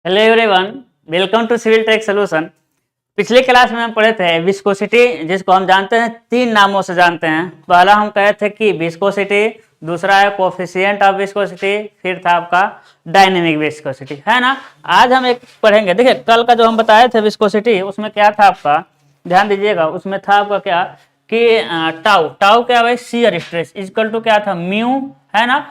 Hello everyone, welcome to civil tech solution. पिछले class में हम पढ़े थे विस्कोसिटी, जिसको हम जानते हैं तीन नामों से जानते हैं। पहला हम कहे थे कि विस्कोसिटी, दूसरा है कोफिशिएंट ऑफ विस्कोसिटी, फिर था आपका डायनेमिक विस्कोसिटी, है ना। आज हम एक पढ़ेंगे। देखिए, कल का जो हम बताए थे विस्कोसिटी, उसमें क्या था आपका, ध्यान दीजिएगा। उसमें था आपका क्या कि टाउ टाउ क्या भाई, शियर स्ट्रेस इक्वल टू क्या था, म्यू, है ना,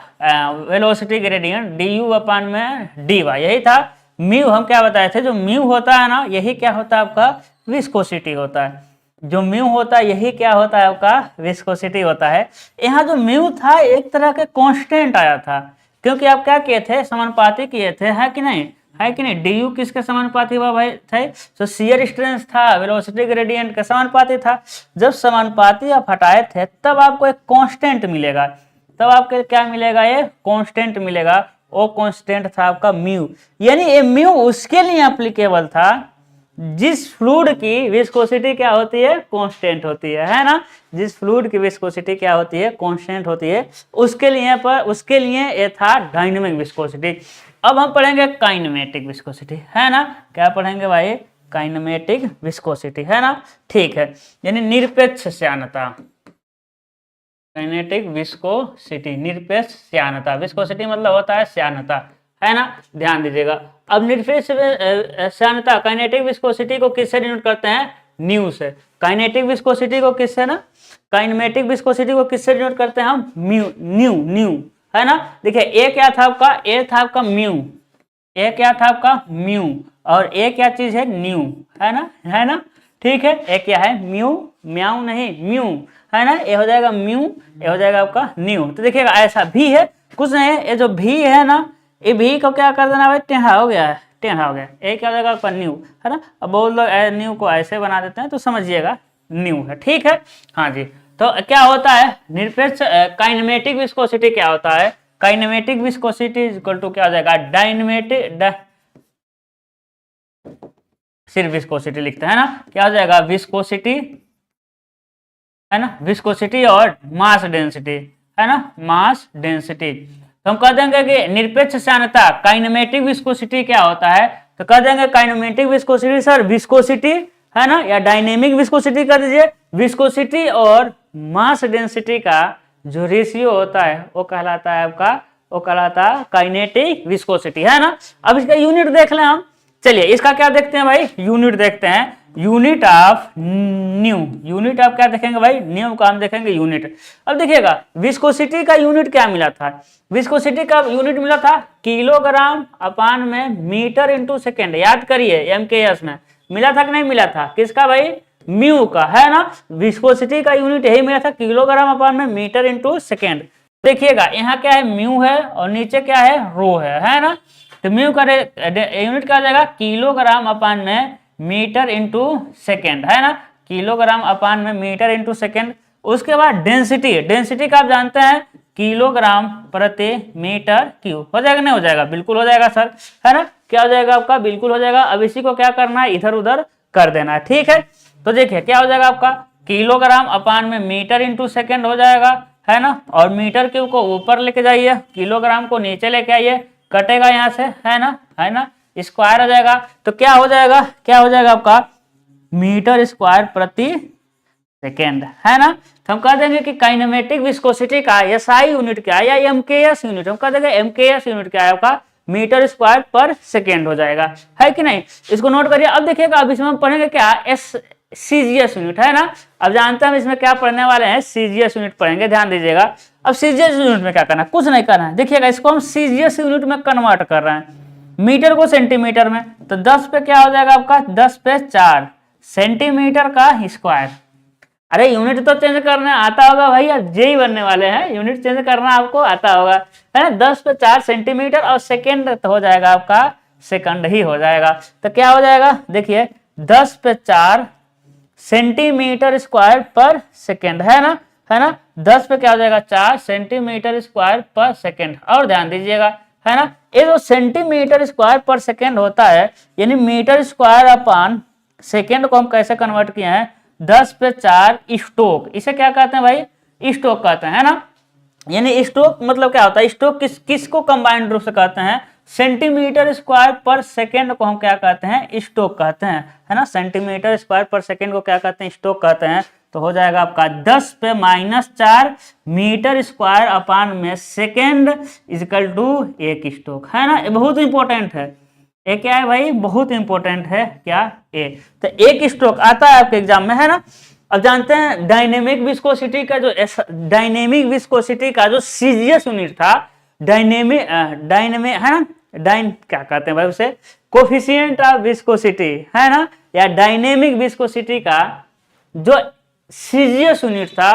वेलोसिटी ग्रेडियंट डी यू अपान में डी वाई, यही था। म्यू हम क्या बताए थे, जो म्यू होता है ना, यही क्या होता है आपका विस्कोसिटी होता है। जो म्यू होता है यही क्या होता है आपका विस्कोसिटी होता है। यहाँ जो म्यू था एक तरह के कांस्टेंट आया था, क्योंकि आप क्या किए थे, समानुपाती किए थे, है कि नहीं, है कि नहीं। डी यू किसके समानुपाती हुआ भाई थे, तो शियर स्ट्रेंथ था वेलोसिटी ग्रेडियंट के समानुपाती था। जब समानुपाती आप हटाए थे तब आपको एक कांस्टेंट मिलेगा, तब आपको क्या मिलेगा, ये कांस्टेंट मिलेगा। वो कांस्टेंट था आपका म्यू, यानी ये म्यू उसके लिए एप्लीकेबल था जिस फ्लूइड की विस्कोसिटी क्या होती है, कांस्टेंट होती है ना। जिस फ्लूइड की विस्कोसिटी क्या होती है, कांस्टेंट होती है, उसके लिए ये था डायनेमिक विस्कोसिटी। अब हम पढ़ेंगे काइनेमेटिक विस्कोसिटी, है ना। क्या पढ़ेंगे भाई, काइनेमेटिक विस्कोसिटी, है ना। ठीक है, यानी निरपेक्ष श्यानता। काइनेटिक विस्कोसिटी, निरपेक्ष श्यानता। विस्कोसिटी मतलब होता है श्यानता, है ना, ध्यान दीजिएगा। अब निरपेक्ष श्यानता, काइनेटिक विस्कोसिटी को किससे डिनोट करते हैं, न्यू से। काइनेटिक विस्कोसिटी को किससे ना, काइनेमेटिक विस्कोसिटी को किससे डिनोट करते हैं हम, म्यू, न्यू, न्यू, है ना। देखिए, ए क्या था आपका, ए था आपका म्यू, ए क्या था आपका म्यू, और ए क्या चीज है, न्यू, है ना। ठीक है, ए क्या है, म्यू, म्याऊ नहीं, म्यू, है ना। ये हो जाएगा म्यू, ये हो जाएगा आपका न्यू। तो देखिएगा ऐसा भी है, कुछ नहीं है, ये जो भी है ना, ये भी को क्या कर देना भाई, टेढ़ा हो गया है, टेढ़ा हो गया। ये क्या हो जाएगा आपका न्यू, है ना। अब बहुत लोग न्यू को ऐसे बना देते हैं, तो समझिएगा न्यू है, ठीक है। हाँ जी, तो क्या होता है निरपेक्ष काइनेमेटिक विस्कोसिटी, क्या होता है काइनेमेटिक विस्कोसिटी इक्वल टू क्या हो जाएगा, डायनेमेटिक, सिर्फ विस्कोसिटी लिखते हैं ना, क्या हो जाएगा विस्कोसिटी, है ना, विस्कोसिटी और मास डेंसिटी, है ना, मास डेंसिटी। तो हम कह देंगे कि निरपेक्ष श्यानता काइनेमेटिक विस्कोसिटी क्या होता है, तो कह देंगे काइनेमेटिक विस्कोसिटी सर विस्कोसिटी, है ना, या डायनेमिक विस्कोसिटी कर दीजिए। विस्कोसिटी और मास डेंसिटी का जो रेशियो होता है वो कहलाता है आपका, वो कहलाता है काइनेटिक विस्कोसिटी, है ना। अब इसका यूनिट देख लें हम। चलिए इसका क्या देखते हैं भाई, यूनिट देखते हैं। Unit of new, unit of क्या देखेंगे भाई, न्यू का हम देखेंगे यूनिट। अब देखिएगा विस्कोसिटी का यूनिट क्या मिला था, विस्कोसिटी का यूनिट मिला था किलोग्राम अपान में मीटर इंटू सेकेंड। याद करिए एमकेएस में मिला था कि नहीं मिला था, किसका भाई, म्यू का, है ना। विस्कोसिटी का यूनिट यही मिला था किलोग्राम अपान में मीटर इंटू सेकेंड। देखिएगा यहाँ क्या है, म्यू है और नीचे क्या है, रो है ना। तो म्यू का यूनिट क्या हो जाएगा, किलोग्राम अपान में मीटर इंटू सेकेंड, है ना, किलोग्राम अपान में मीटर इंटू सेकेंड। उसके बाद डेंसिटी, डेंसिटी का आप जानते हैं किलोग्राम प्रति मीटर क्यूब। हो जाएगा नहीं हो जाएगा, बिल्कुल हो जाएगा सर, है ना। क्या हो जाएगा आपका, बिल्कुल हो जाएगा। अब इसी को क्या करना है, इधर उधर कर देना है, ठीक है। तो देखिए क्या हो जाएगा आपका, किलोग्राम अपान में मीटर इंटू सेकेंड हो जाएगा, है ना। और मीटर क्यूब को ऊपर लेके जाइए, किलोग्राम को नीचे लेके आइए, कटेगा यहाँ से, है ना, स्क्वायर हो जाएगा। तो क्या हो जाएगा, क्या हो जाएगा आपका मीटर स्क्वायर प्रति सेकेंड, है ना। तो हम कह देंगे कि काइनेमेटिक विस्कोसिटी का एसआई यूनिट क्या है, या एमकेएस यूनिट, हम कह देंगे एमकेएस यूनिट क्या है आपका, मीटर स्क्वायर पर सेकेंड हो जाएगा, है कि नहीं। इसको नोट करिए। अब देखिएगा, अब इसमें हम पढ़ेंगे क्या, सीजीएस यूनिट, है ना। अब जानते हैं हम इसमें क्या पढ़ने वाले हैं, सीजीएस यूनिट पढ़ेंगे, ध्यान दीजिएगा। अब सीजीएस यूनिट में क्या करना है, कुछ नहीं करना है। देखिएगा इसको हम सीजीएस यूनिट में कन्वर्ट कर रहे हैं, मीटर को सेंटीमीटर में। तो 10 पे क्या हो जाएगा आपका, 10 पे 4 सेंटीमीटर का स्क्वायर। अरे यूनिट तो चेंज करना आता होगा भाई, अब जेई बनने वाले हैं, यूनिट चेंज करना आपको आता होगा, है ना। 10 पे 4 सेंटीमीटर और सेकेंड तो हो जाएगा आपका सेकंड ही हो जाएगा। तो क्या हो जाएगा, देखिए 10 पे 4 सेंटीमीटर स्क्वायर पर सेकेंड, है ना। 10 पे क्या हो जाएगा, 4 सेंटीमीटर स्क्वायर पर सेकेंड। और ध्यान दीजिएगा, है ना, ये जो सेंटीमीटर स्क्वायर पर सेकेंड होता है, यानी मीटर स्क्वायर अपान सेकेंड को हम कैसे कन्वर्ट किए हैं, 10 पे 4 स्टोक। इसे क्या कहते हैं भाई, स्टोक कहते हैं, है ना। यानी स्टोक मतलब क्या होता है, स्टोक किसको कंबाइंड रूप से कहते हैं, सेंटीमीटर स्क्वायर पर सेकेंड को हम क्या कहते हैं, स्टोक कहते हैं, है ना। सेंटीमीटर स्क्वायर पर सेकेंड को क्या कहते हैं, स्टोक कहते हैं। तो हो जाएगा आपका 10 पे -4 मीटर स्क्वायर अपान में सेकेंड इजकल टू 1 स्टोक, है ना। ये बहुत इंपॉर्टेंट है, ये क्या है भाई, बहुत इंपॉर्टेंट है क्या, ए। तो 1 स्ट्रोक आता है आपके एग्जाम में, है ना। अब जानते हैं डायनेमिक विस्कोसिटी का जो सीजीएस यूनिट था, डायनेमिक है ना, क्या कहते हैं भाई उसे, कोफिशिएंट ऑफ विस्कोसिटी, है ना, या डायनेमिक विस्कोसिटी का जो सीजीएस यूनिट था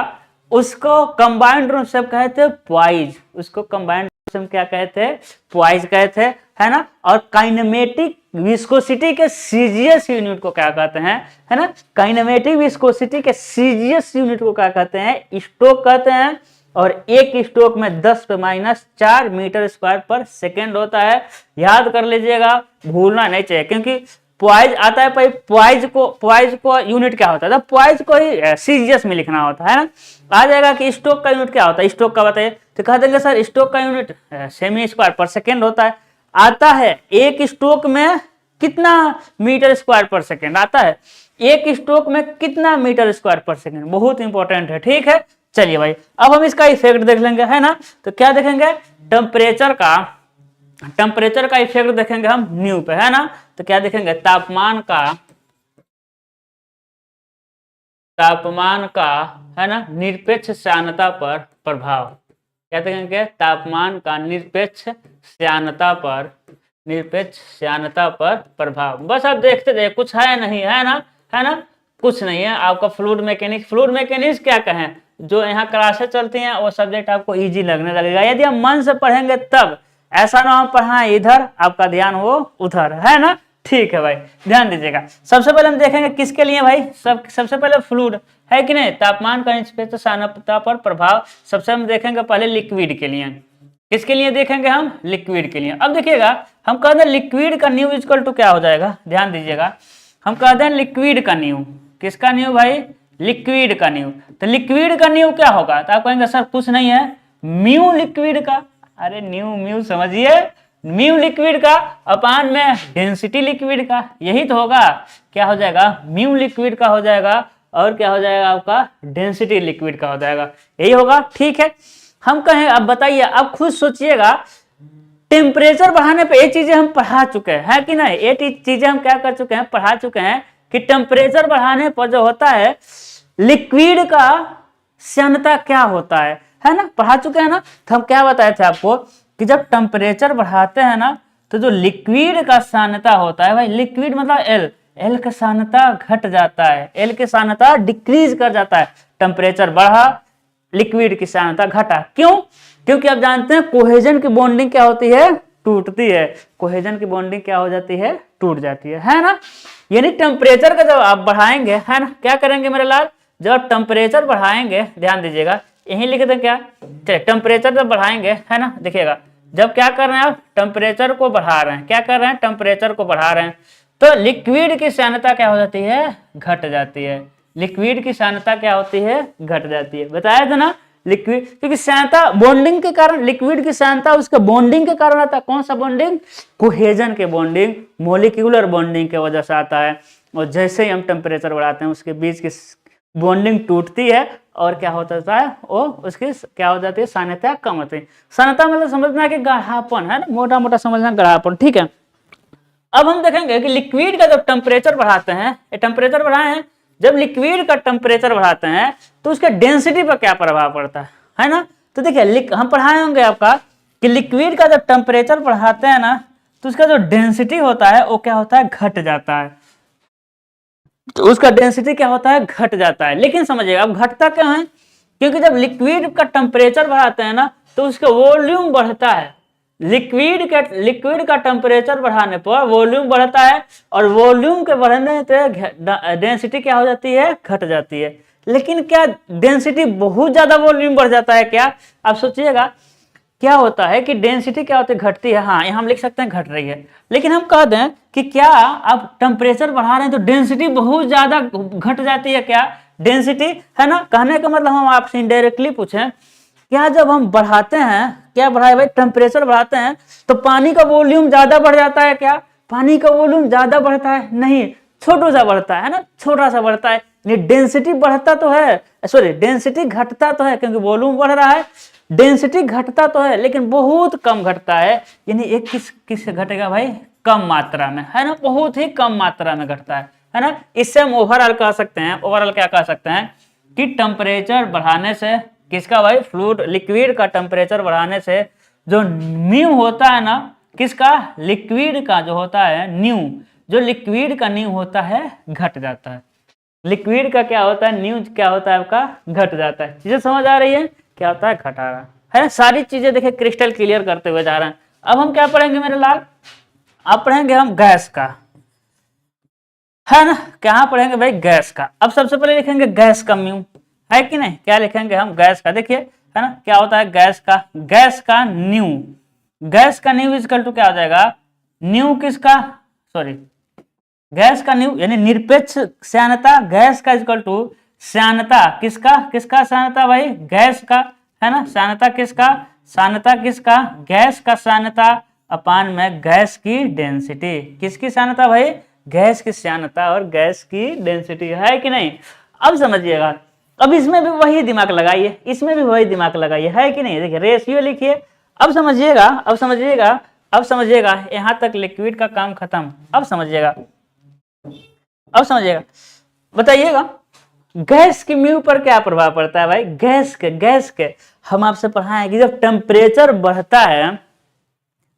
उसको कंबाइंड रूप से कहते हैं पॉइज, उसको कंबाइंड हम क्या कहते हैं, पॉइज कहते हैं, है ना। और काइनेमेटिक विस्कोसिटी के सीजीएस यूनिट को क्या कहते हैं, है ना, काइनेमेटिक विस्कोसिटी के सीजीएस यूनिट को क्या कहते हैं, स्टोक कहते हैं। और 1 स्टोक में 10 पे -4 मीटर स्क्वायर पर सेकेंड होता है। याद कर लीजिएगा, भूलना नहीं चाहिए, क्योंकि पॉइज आता है भाई, पॉइज को यूनिट क्या होता है, तो पॉइज को ही सीजीएस में लिखना होता है ना। आ जाएगा कि स्टोक का यूनिट क्या होता है, स्टोक का बताइए, तो कह देंगे सर स्टोक का यूनिट सेमी स्क्वायर पर सेकेंड होता है। आता है 1 स्टोक में कितना मीटर स्क्वायर पर सेकेंड आता है, 1 स्टोक में कितना मीटर स्क्वायर पर सेकेंड, बहुत इंपॉर्टेंट है, ठीक है। चलिए भाई, अब हम इसका इफेक्ट देख लेंगे, है ना। तो क्या देखेंगे, टेम्परेचर का इफेक्ट देखेंगे हम न्यू पे, है ना। तो क्या देखेंगे, तापमान का है ना निरपेक्ष श्यानता पर प्रभाव, क्या देखेंगे, तापमान का निरपेक्ष श्यानता पर प्रभाव। बस आप देखते जाइए, कुछ है नहीं, है ना, कुछ नहीं है। आपका फ्लूइड मैकेनिक्स क्या कहें, जो यहाँ क्लासेस चलती हैं वो सब्जेक्ट आपको इजी लगने लगेगा यदि हम मन से पढ़ेंगे तब। ऐसा ना हम पढ़ाएं इधर, आपका ध्यान हो उधर, है ना। ठीक है भाई, ध्यान दीजिएगा। सबसे पहले हम देखेंगे किसके लिए भाई, सबसे पहले फ्लूइड है कि नहीं, तापमान का निरपेक्ष श्यानता पर प्रभाव। सबसे हम देखेंगे पहले लिक्विड के लिए, किसके लिए देखेंगे हम, लिक्विड के लिए। अब देखिएगा, हम कहते हैं लिक्विड का न्यू इक्वल टू क्या हो जाएगा, ध्यान दीजिएगा। हम कहते हैं लिक्विड का न्यू, किसका न्यू भाई, लिक्विड का न्यू। तो लिक्विड का न्यू क्या होगा, तो आप कहेंगे सर कुछ नहीं है, म्यू लिक्विड का, अरे म्यू समझिए, म्यू लिक्विड का अपान में डेंसिटी लिक्विड का, यही तो होगा। क्या हो जाएगा, म्यू लिक्विड का हो जाएगा, और क्या हो जाएगा आपका, डेंसिटी लिक्विड का हो जाएगा, यही होगा, ठीक है। हम कहें, अब बताइए, अब खुद सोचिएगा, टेम्परेचर बढ़ाने पे ये चीजें हम पढ़ा चुके हैं कि नहीं, ये चीजें हम क्या कर चुके हैं, पढ़ा चुके हैं कि टेम्परेचर बढ़ाने पर जो होता है लिक्विड का श्यानता क्या होता है ना, पढ़ा चुके हैं ना। तो हम क्या बताए थे आपको कि जब टेम्परेचर बढ़ाते हैं ना, तो जो लिक्विड का श्यानता होता है भाई, लिक्विड मतलब एल का श्यानता घट जाता है, एल की श्यानता डिक्रीज कर जाता है। टेम्परेचर बढ़ा, लिक्विड की श्यानता घटा, क्यों, क्योंकि आप जानते हैं कोहेजन की बॉन्डिंग क्या होती है, टूटती है। कोहेजन की बॉन्डिंग क्या हो जाती है, टूट जाती है ना। यानी टेम्परेचर का जब आप बढ़ाएंगे, है ना, क्या करेंगे मेरे लाल, जब आप टेम्परेचर बढ़ाएंगे, ध्यान दीजिएगा, यही लिख दें क्या, चलिए टेम्परेचर जब बढ़ाएंगे, है ना, देखिएगा, जब क्या कर रहे हैं आप, टेम्परेचर को बढ़ा रहे हैं, क्या कर रहे हैं, टेम्परेचर को बढ़ा रहे हैं, तो लिक्विड की श्यानता क्या हो जाती है, घट जाती है। लिक्विड की श्यानता क्या होती है, घट जाती है, बताया था ना। लिक्विड क्योंकि श्यानता बॉन्डिंग के कारण, लिक्विड की श्यानता उसके बॉन्डिंग के कारण आता है। कौन सा बॉन्डिंग, कोहेजन के बॉन्डिंग, मॉलिक्यूलर बॉन्डिंग की वजह से आता है। और जैसे ही हम टेम्परेचर बढ़ाते हैं, उसके बीच की बॉन्डिंग टूटती है, और क्या होता है, वो उसकी क्या हो जाती है, श्यानता कम होती है। श्यानता मतलब समझना है कि गाढ़ापन, है ना, मोटा मोटा समझना, गाढ़ापन, ठीक है। अब हम देखेंगे कि लिक्विड का जब टेम्परेचर बढ़ाते हैं, टेम्परेचर बढ़ाए हैं, जब लिक्विड का टेम्परेचर बढ़ाते हैं तो उसके डेंसिटी पर क्या प्रभाव पड़ता है ना। तो देखिए, हम पढ़ाए होंगे आपका कि लिक्विड का जब टेम्परेचर बढ़ाते हैं ना, तो उसका जो डेंसिटी होता है वो क्या होता है, घट जाता है। तो उसका डेंसिटी क्या होता है, घट जाता है। लेकिन समझिएगा, अब घटता क्या है, क्योंकि जब लिक्विड का टेम्परेचर बढ़ाते हैं ना, तो उसका वॉल्यूम बढ़ता है। लिक्विड का टेम्परेचर बढ़ाने पर वॉल्यूम बढ़ता है, और वॉल्यूम के बढ़ने से डेंसिटी क्या हो जाती है, घट जाती है। लेकिन क्या डेंसिटी बहुत ज्यादा वॉल्यूम बढ़ जाता है क्या, आप सोचिएगा, क्या होता है कि डेंसिटी क्या होती है, घटती है, हाँ यहाँ हम लिख सकते हैं घट रही है। लेकिन हम कह दें कि क्या आप टेम्परेचर बढ़ा रहे हैं तो डेंसिटी बहुत ज्यादा घट जाती है क्या, डेंसिटी, है ना। कहने का मतलब हम आपसे इनडायरेक्टली पूछें क्या जब हम बढ़ाते हैं, क्या बढ़ाए भाई, टेम्परेचर बढ़ाते हैं तो पानी का वॉल्यूम ज्यादा बढ़ जाता है क्या? पानी का वॉल्यूम ज्यादा बढ़ता है? नहीं, छोटा सा बढ़ता है ना, छोटा सा बढ़ता है। डेंसिटी बढ़ता तो है, सॉरी डेंसिटी घटता तो है क्योंकि वॉल्यूम बढ़ रहा है, डेंसिटी घटता तो है लेकिन बहुत कम घटता है। यानी एक किस घटेगा भाई? कम मात्रा में, है ना, बहुत ही कम मात्रा में घटता है ना। इससे हम ओवरऑल कह सकते हैं, ओवरऑल क्या कह सकते हैं कि टेम्परेचर बढ़ाने से किसका भाई? फ्लूइड लिक्विड का टेम्परेचर बढ़ाने से जो न्यू होता है ना, किसका? लिक्विड का जो होता है न्यू, जो लिक्विड का न्यू होता है घट जाता है। लिक्विड का क्या होता है? न्यू क्या होता है आपका? घट जाता है। चीजें समझ आ रही है? क्या होता है? घटा रहा है। सारी चीजें देखिए क्रिस्टल क्लियर करते हुए जा रहे हैं। अब हम क्या पढ़ेंगे मेरे लाल? अब पढ़ेंगे हम गैस का, है ना। क्या पढ़ेंगे भाई? गैस का। अब सबसे पहले लिखेंगे गैस का म्यू, है कि नहीं? क्या लिखेंगे हम? गैस का। देखिए, है ना, क्या होता है गैस का? गैस का न्यू, गैस का न्यू इक्वल टू क्या हो जाएगा? न्यू किसका? सॉरी, गैस का न्यू यानी निरपेक्ष श्यानता, गैस का इक्वल टू श्यानता किसका? किसका श्यानता भाई? गैस का, है ना। श्यानता किसका? श्यानता किसका? गैस का श्यानता अपान में गैस की डेंसिटी। किसकी श्यानता भाई? गैस की श्यानता और गैस की डेंसिटी, है कि नहीं? अब समझिएगा, अब इसमें भी वही दिमाग लगाइए, इसमें भी वही दिमाग लगाइए, है कि नहीं? देखिए रेशियो लिखिए। अब समझिएगा, अब समझिएगा, अब समझिएगा, यहां तक लिक्विड का काम खत्म। अब समझिएगा, अब समझिएगा, बताइएगा गैस की म्यू पर क्या प्रभाव पड़ता है भाई? गैस के हम आपसे पढ़ाएं कि जब टेम्परेचर बढ़ता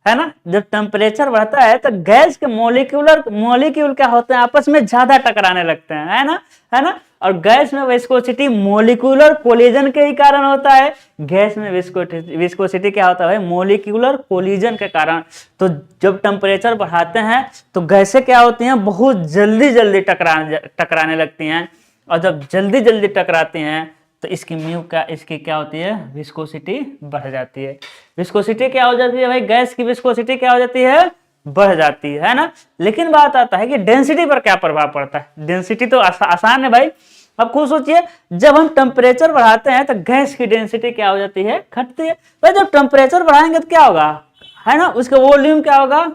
है ना, जब टेम्परेचर बढ़ता है तो गैस के मॉलिक्यूल क्या होते हैं? आपस में ज्यादा टकराने लगते हैं, है ना, है ना। और गैस में विस्कोसिटी मॉलिक्यूलर कोलिजन के ही कारण होता है। गैस में विस्कोसिटी क्या होता है भाई? मॉलिक्यूलर कोलिजन के कारण। तो जब टेम्परेचर बढ़ाते हैं तो गैसें क्या होती हैं? बहुत जल्दी टकराने लगती हैं। और जब जल्दी टकराती हैं तो इसकी म्यू क्या, इसकी क्या होती है? विस्कोसिटी बढ़ जाती है। विस्कोसिटी क्या हो जाती है भाई? गैस की विस्कोसिटी क्या हो जाती है? बढ़ जाती है ना। लेकिन बात आता है कि डेंसिटी पर क्या प्रभाव पड़ता है? डेंसिटी तो आसान है भाई। अब खुद सोचिए, जब हम टेम्परेचर बढ़ाते हैं तो गैस की डेंसिटी क्या हो जाती है? घटती है। भाई जब टेम्परेचर बढ़ाएंगे तो क्या होगा, है ना, उसका वॉल्यूम क्या होगा?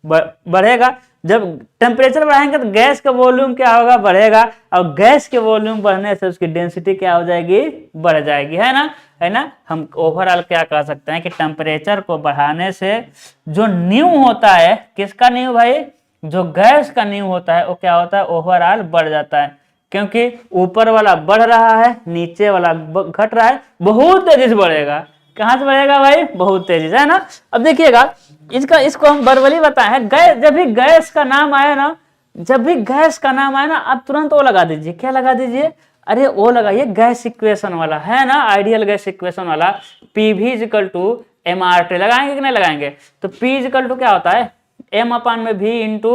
बढ़ेगा। जब टेम्परेचर बढ़ाएंगे तो गैस का वॉल्यूम क्या होगा? बढ़ेगा। और गैस के वॉल्यूम बढ़ने से उसकी डेंसिटी क्या हो जाएगी? बढ़ जाएगी, है ना, है ना। हम ओवरऑल क्या कह सकते हैं कि टेम्परेचर को बढ़ाने से जो न्यू होता है, किसका न्यू भाई? जो गैस का न्यू होता है वो क्या होता है? ओवरऑल बढ़ जाता है। क्योंकि ऊपर वाला बढ़ रहा है, नीचे वाला घट रहा है, बहुत तेजी से बढ़ेगा। कहां से बढ़ेगा भाई? बहुत तेजी से, है ना। अब देखिएगा, इसको हम वर्बली बताए हैं। गैस, जब भी गैस का नाम आए ना, जब भी गैस का नाम आए ना, आप तुरंत वो लगा दीजिए। क्या लगा दीजिए? अरे वो लगाइए गैस इक्वेशन वाला, है ना, आइडियल गैस इक्वेशन वाला। PV इक्वल टू MRT लगाएंगे कि नहीं लगाएंगे? तो P इक्वल टू क्या होता है? M अपान में V इंटू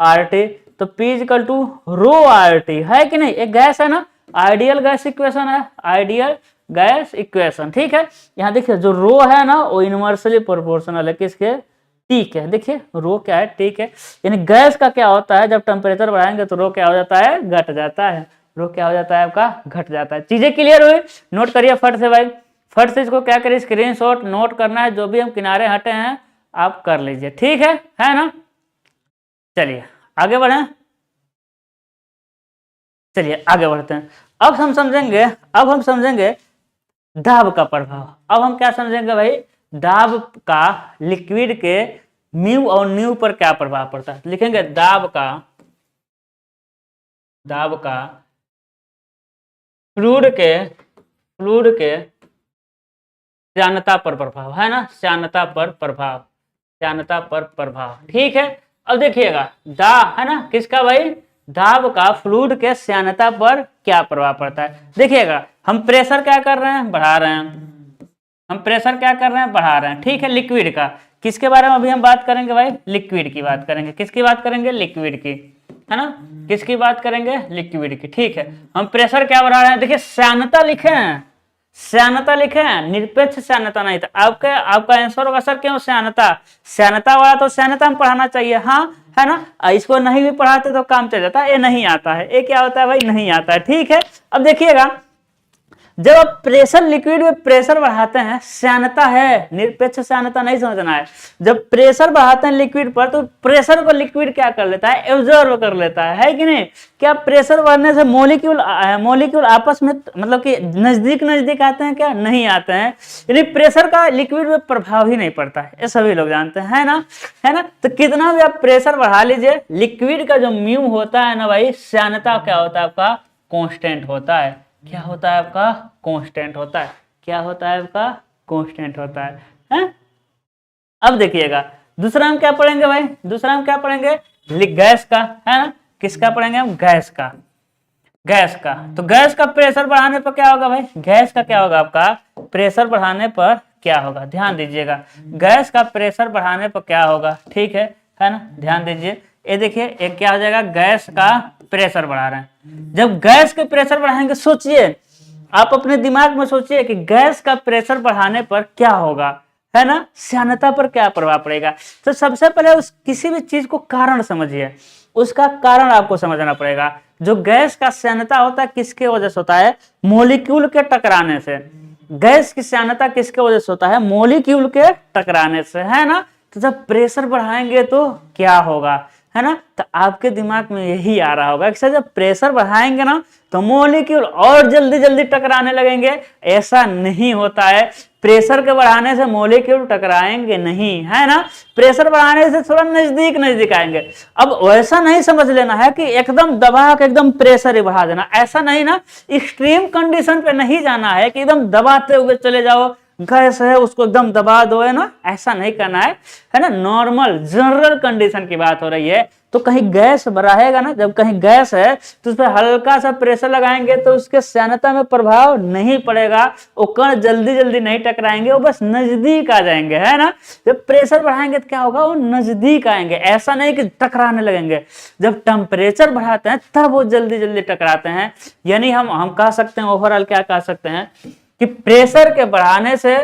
RT। तो P equal to rho RT, है कि नहीं? एक गैस है ना, आइडियल गैस इक्वेशन है, आइडियल गैस इक्वेशन, ठीक है। यहाँ देखिए जो रो है ना वो इनवर्सली प्रोपोर्शनल है किसके? टी के। देखिए रो क्या है? टी के। यानी गैस का क्या होता है? जब टेम्परेचर बढ़ाएंगे तो रो क्या हो जाता है? घट जाता है। रो क्या हो जाता है आपका? घट जाता है। चीजें क्लियर हुई? नोट करिए फट से भाई, फट से इसको क्या करिए? स्क्रीनशॉट नोट करना है। जो भी हम किनारे हटे हैं आप कर लीजिए, ठीक है ना। चलिए आगे बढ़े, चलिए आगे बढ़ते हैं। अब हम समझेंगे दाब का प्रभाव। अब हम क्या समझेंगे भाई? दाब का लिक्विड के म्यू और न्यू पर क्या प्रभाव पड़ता है? लिखेंगे दाब का फ्लूइड के श्यानता पर प्रभाव, है ना, श्यानता पर प्रभाव, ठीक है। अब देखिएगा है ना, किसका भाई? दाब का फ्लूइड के श्यानता पर क्या प्रभाव पड़ता है? देखिएगा हम प्रेशर क्या कर रहे हैं? बढ़ा रहे हैं। हम प्रेशर क्या कर रहे हैं? बढ़ा रहे हैं, ठीक है। लिक्विड का, किसके बारे में अभी हम बात करेंगे भाई? लिक्विड की बात करेंगे। किसकी बात करेंगे? लिक्विड की, है ना। किसकी बात करेंगे? लिक्विड की, ठीक है। हम प्रेशर क्या बढ़ा रहे हैं? देखिए श्यानता लिखे हैं, श्यानता लिखे हैं, निरपेक्ष श्यानता नहीं था। आपका आंसर होगा सर क्यों श्यानता वाला? तो श्यानता हम पढ़ाना चाहिए, हाँ, है ना। इसको नहीं भी पढ़ाते तो काम चल जाता है। ये नहीं आता है, ये क्या होता है भाई? नहीं आता है, ठीक है। अब देखिएगा जब आप प्रेशर लिक्विड में प्रेशर बढ़ाते हैं, श्यानता है, निरपेक्ष श्यानता नहीं समझना है। जब प्रेशर बढ़ाते हैं लिक्विड पर तो प्रेशर को लिक्विड क्या कर लेता है, एब्जॉर्ब कर लेता है कि नहीं। क्या प्रेशर बढ़ने से मॉलिक्यूल आपस में मतलब कि नजदीक आते हैं, क्या नहीं आते हैं। यानी प्रेशर का लिक्विड में प्रभाव ही नहीं पड़ता है, ये सभी लोग जानते हैं, है ना। तो कितना भी आप प्रेशर बढ़ा लीजिए, लिक्विड का जो म्यू होता है ना भाई, श्यानता क्या होता है आपका, कांस्टेंट होता है। क्या होता है आपका, कांस्टेंट होता है। क्या होता है आपका, कांस्टेंट होता है, हैं? अब देखिएगा दूसरा हम क्या पढ़ेंगे भाई, दूसरा हम क्या पढ़ेंगे, गैस का, है ना। किसका पढ़ेंगे हम, गैस का। तो गैस का प्रेशर बढ़ाने पर क्या होगा भाई, गैस का क्या होगा आपका, प्रेशर बढ़ाने पर क्या होगा, ध्यान दीजिएगा। गैस का प्रेशर बढ़ाने पर क्या होगा, ठीक है ना, ध्यान दीजिए। ये देखिए एक क्या हो जाएगा, गैस का प्रेशर बढ़ा रहे हैं। जब गैस के प्रेशर बढ़ाएंगे, सोचिए आप अपने दिमाग में सोचिए कि गैस का प्रेशर बढ़ाने पर क्या होगा, है ना, श्यानता पर क्या प्रभाव पड़ेगा। तो सबसे पहले उस किसी भी चीज को कारण समझिए, उसका कारण आपको समझना पड़ेगा। जो गैस का श्यानता होता है किसके वजह से होता है, मॉलिक्यूल के टकराने से। गैस की श्यानता किसके वजह से होता है, मॉलिक्यूल के टकराने से, है ना। तो जब प्रेशर बढ़ाएंगे तो क्या होगा, है ना। तो आपके दिमाग में यही आ रहा होगा कि जब प्रेशर बढ़ाएंगे ना तो मॉलिक्यूल और जल्दी टकराने लगेंगे। ऐसा नहीं होता है, प्रेशर के बढ़ाने से मॉलिक्यूल टकराएंगे नहीं, है ना। प्रेशर बढ़ाने से थोड़ा नजदीक आएंगे। अब वैसा नहीं समझ लेना है कि एकदम दबा के एकदम प्रेशर ही बढ़ा देना, ऐसा नहीं ना। एक्सट्रीम कंडीशन पे नहीं जाना है कि एकदम दबाते हुए चले जाओ, गैस है उसको एकदम दबा दो, है ना, ऐसा नहीं करना है ना। नॉर्मल जनरल कंडीशन की बात हो रही है। तो कहीं गैस बढ़ाएगा ना, जब कहीं गैस है तो उस पर हल्का सा प्रेशर लगाएंगे तो उसके श्यानता में प्रभाव नहीं पड़ेगा, वो कण जल्दी नहीं टकराएंगे, वो बस नजदीक आ जाएंगे, है ना। जब प्रेशर बढ़ाएंगे तो क्या होगा, वो नजदीक आएंगे, ऐसा नहीं कि टकराने लगेंगे। जब टेम्परेचर बढ़ाते हैं तब वो जल्दी टकराते हैं। यानी हम कह सकते हैं, ओवरऑल क्या कह सकते हैं कि प्रेशर के बढ़ाने से